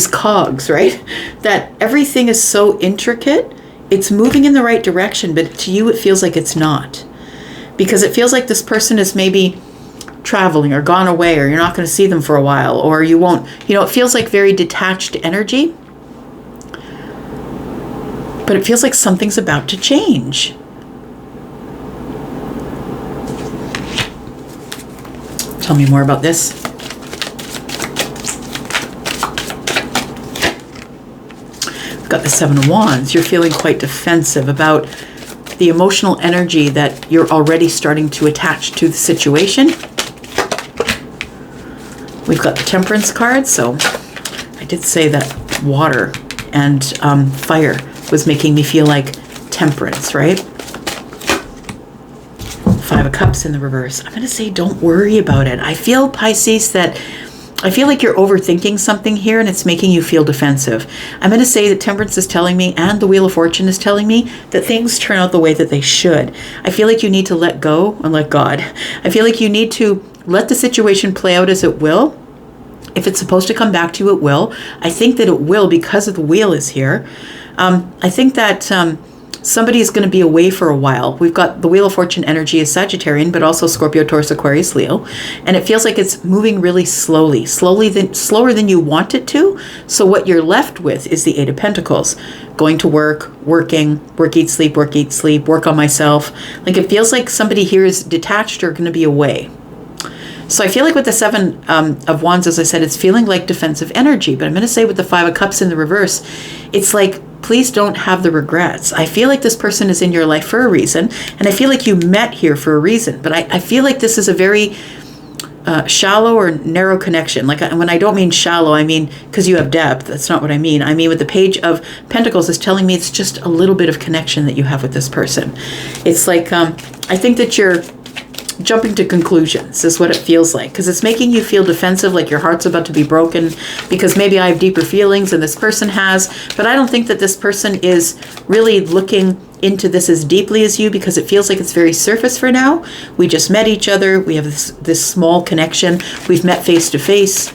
cogs, right? That everything is so intricate. It's moving in the right direction, but to you it feels like it's not. Because it feels like this person is maybe traveling or gone away, or you're not going to see them for a while, or you won't, it feels like very detached energy. But it feels like something's about to change. Tell me more about this. We've got the Seven of Wands. You're feeling quite defensive about the emotional energy that you're already starting to attach to the situation. We've got the Temperance card. So I did say that water and fire was making me feel like temperance, right? Five of Cups in the reverse. I'm going to say don't worry about it. I feel, Pisces, I feel like you're overthinking something here and it's making you feel defensive. I'm going to say that Temperance is telling me, and the Wheel of Fortune is telling me, that things turn out the way that they should. I feel like you need to let go and let God. I feel like you need to let the situation play out as it will. If it's supposed to come back to you, it will. I think that it will because of the wheel is here. I think that somebody is going to be away for a while. We've got the Wheel of Fortune energy is Sagittarian, but also Scorpio, Taurus, Aquarius, Leo. And it feels like it's moving really slowly, slower than you want it to. So what you're left with is the Eight of Pentacles. Going to work, working, work, eat, sleep, work on myself. Like it feels like somebody here is detached or going to be away. So I feel like with the Seven of Wands, as I said, it's feeling like defensive energy. But I'm going to say with the Five of Cups in the reverse, it's like, please don't have the regrets. I feel like this person is in your life for a reason. And I feel like you met here for a reason. But I feel like this is a very shallow or narrow connection. Like when I don't mean shallow, I mean because you have depth. That's not what I mean. I mean with the Page of Pentacles is telling me it's just a little bit of connection that you have with this person. It's like, I think that you're jumping to conclusions is what it feels like, because it's making you feel defensive, like your heart's about to be broken because maybe I have deeper feelings than this person has. But I don't think that this person is really looking into this as deeply as you, because it feels like it's very surface for now. We just met each other. We have this small connection. We've met face to face.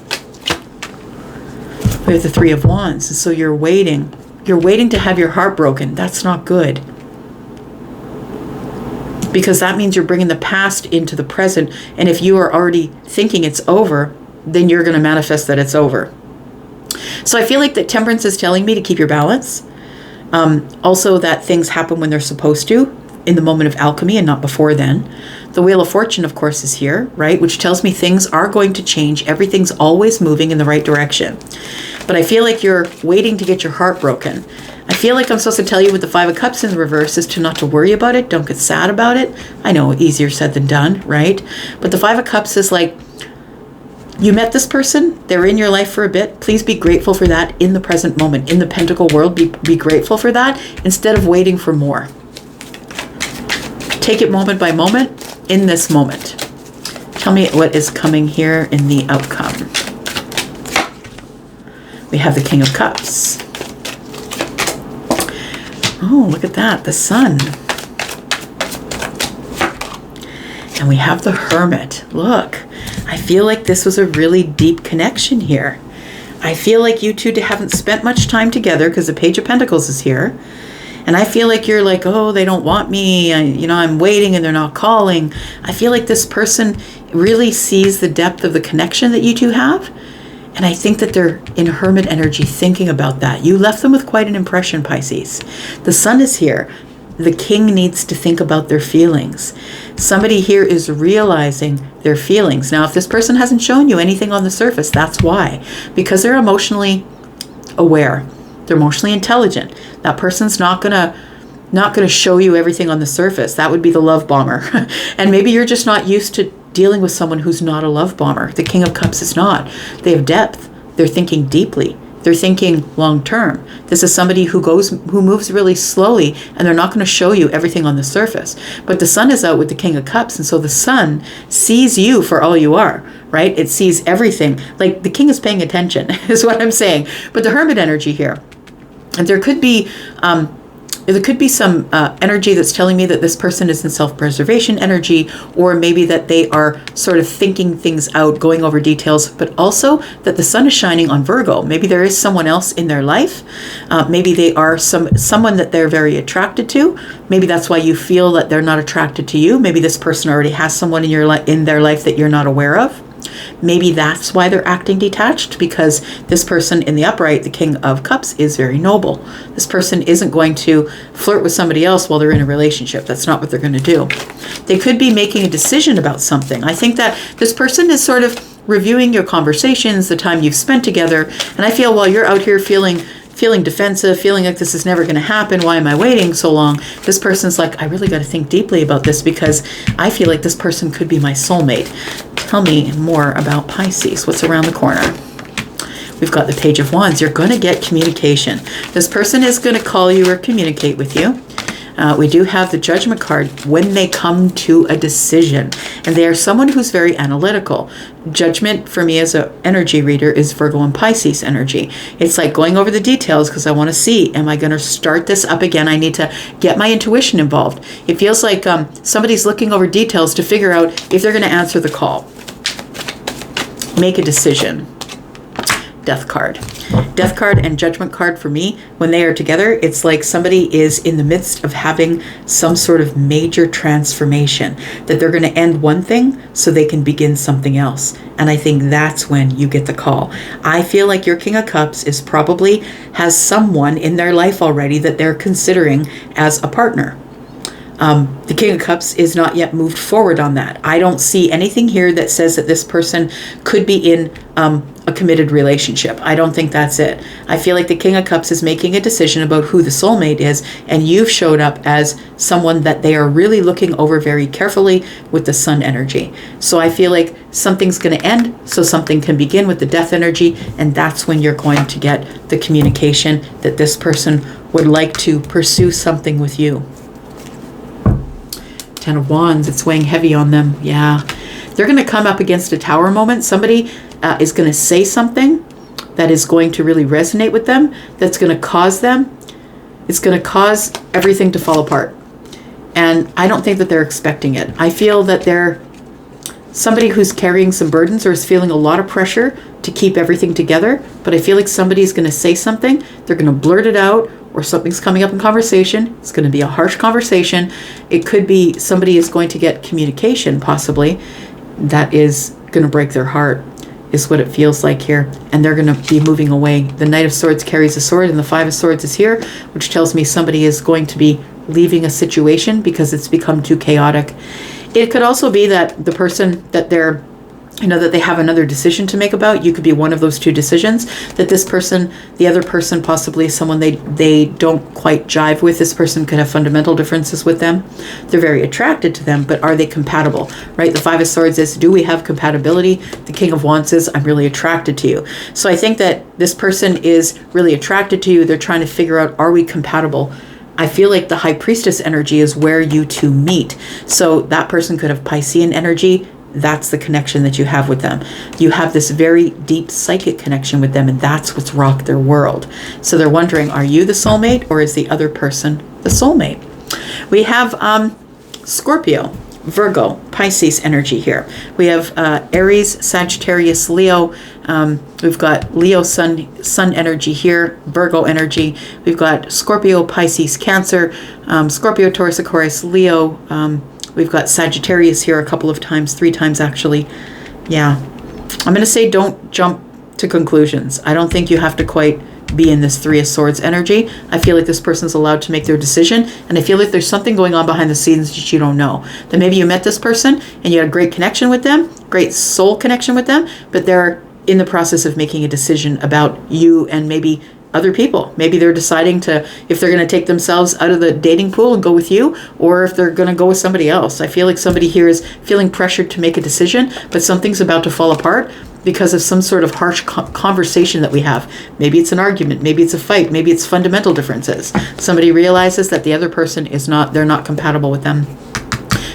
We have the Three of Wands. And so you're waiting. You're waiting to have your heart broken. That's not good. Because that means you're bringing the past into the present. And if you are already thinking it's over, then you're going to manifest that it's over. So I feel like that Temperance is telling me to keep your balance. Also that things happen when they're supposed to, in the moment of alchemy and not before then. The Wheel of Fortune, of course, is here, right? Which tells me things are going to change. Everything's always moving in the right direction. But I feel like you're waiting to get your heart broken. I feel like I'm supposed to tell you with the Five of Cups in the reverse is to not to worry about it. Don't get sad about it. I know, easier said than done, right? But the Five of Cups is like, you met this person. They're in your life for a bit. Please be grateful for that in the present moment. In the Pentacle world, be grateful for that instead of waiting for more. Take it moment by moment in this moment. Tell me what is coming here in the outcome. We have the King of Cups. Oh, look at that, the Sun. And we have the Hermit. Look, I feel like this was a really deep connection here. I feel like you two haven't spent much time together because the Page of Pentacles is here. And I feel like you're like, oh, they don't want me. I'm waiting and they're not calling. I feel like this person really sees the depth of the connection that you two have. And I think that they're in Hermit energy thinking about that. You left them with quite an impression, Pisces. The Sun is here. the king needs to think about their feelings. Somebody here is realizing their feelings. Now, if this person hasn't shown you anything on the surface, that's why. Because they're emotionally aware. They're emotionally intelligent. That person's not gonna show you everything on the surface. That would be the love bomber. And maybe you're just not used to dealing with someone who's not a love bomber. The King of Cups is not. They have depth. They're thinking deeply. They're thinking long term. This is somebody who moves really slowly, and they're not going to show you everything on the surface. But the sun is out with the King of Cups, and so the sun sees you for all you are, right? It sees everything. Like the king is paying attention, is what I'm saying. But the Hermit energy here, and there could be some energy that's telling me that this person is in self-preservation energy, or maybe that they are sort of thinking things out, going over details, but also that the sun is shining on Virgo. Maybe there is someone else in their life. Maybe they are someone that they're very attracted to. Maybe that's why you feel that they're not attracted to you. Maybe this person already has someone in their life that you're not aware of. Maybe that's why they're acting detached, because this person in the upright, the King of Cups, is very noble. This person isn't going to flirt with somebody else while they're in a relationship. That's not what they're going to do. They could be making a decision about something. I think that this person is sort of reviewing your conversations, the time you've spent together. And I feel while you're out here feeling defensive, feeling like this is never going to happen, why am I waiting so long? This person's like, I really got to think deeply about this, because I feel like this person could be my soulmate. Tell me more about Pisces. What's around the corner? We've got the Page of Wands. You're going to get communication. This person is going to call you or communicate with you. We do have the Judgment card when they come to a decision. And they are someone who's very analytical. Judgment for me as an energy reader is Virgo and Pisces energy. It's like going over the details because I want to see, am I going to start this up again? I need to get my intuition involved. It feels like somebody's looking over details to figure out if they're going to answer the call. Make a decision. Death card. Death card and Judgment card for me, when they are together, it's like somebody is in the midst of having some sort of major transformation, that they're going to end one thing so they can begin something else. And I think that's when you get the call. I feel like your King of Cups has someone in their life already that they're considering as a partner. The King of Cups is not yet moved forward on that. I don't see anything here that says that this person could be in a committed relationship. I don't think that's it. I feel like the King of Cups is making a decision about who the soulmate is, and you've showed up as someone that they are really looking over very carefully with the Sun energy. So I feel like something's going to end so something can begin with the Death energy, and that's when you're going to get the communication that this person would like to pursue something with you. Ten of Wands, it's weighing heavy on them. Yeah, they're going to come up against a tower moment. Somebody is going to say something that is going to really resonate with them, that's going to cause everything to fall apart. And I don't think that they're expecting it. I feel that they're somebody who's carrying some burdens or is feeling a lot of pressure to keep everything together. But I feel like somebody's going to say something, they're going to blurt it out, or something's coming up in conversation. It's going to be a harsh conversation. It could be somebody is going to get communication, possibly, that is going to break their heart, is what it feels like here. And they're going to be moving away. The Knight of Swords carries a sword, and the Five of Swords is here, which tells me somebody is going to be leaving a situation because it's become too chaotic. It could also be that the person that they're that they have another decision to make about. You could be one of those two decisions, that this person, the other person, possibly someone they don't quite jive with. This person could have fundamental differences with them. They're very attracted to them, but are they compatible, right? The Five of Swords is, do we have compatibility? The King of Wands is, I'm really attracted to you. So I think that this person is really attracted to you. They're trying to figure out, are we compatible? I feel like the High Priestess energy is where you two meet. So that person could have Piscean energy. That's the connection that you have with them. You have this very deep psychic connection with them, and that's what's rocked their world. So they're wondering, are you the soulmate, or is the other person the soulmate? We have Scorpio, Virgo, Pisces energy here. We have Aries, Sagittarius, Leo. We've got Leo sun energy here, Virgo energy. We've got Scorpio, Pisces, Cancer, Scorpio, Taurus, Aquarius, Leo. We've got Sagittarius here a couple of times, 3 times actually. Yeah. I'm going to say don't jump to conclusions. I don't think you have to quite be in this Three of Swords energy. I feel like this person's allowed to make their decision, and I feel like there's something going on behind the scenes that you don't know. That maybe you met this person and you had a great connection with them, great soul connection with them, but they're in the process of making a decision about you and maybe other people. Maybe they're deciding to, if they're going to take themselves out of the dating pool and go with you, or if they're going to go with somebody else. I feel like somebody here is feeling pressured to make a decision, but something's about to fall apart because of some sort of harsh conversation that we have. Maybe it's an argument, maybe it's a fight, maybe it's fundamental differences. Somebody realizes that the other person is not, they're not compatible with them.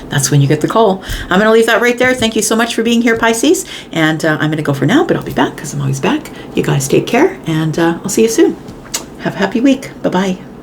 That's when you get the call. I'm going to leave that right there. Thank you so much for being here, Pisces. And I'm going to go for now, but I'll be back because I'm always back. You guys take care, and I'll see you soon. Have a happy week. Bye-bye.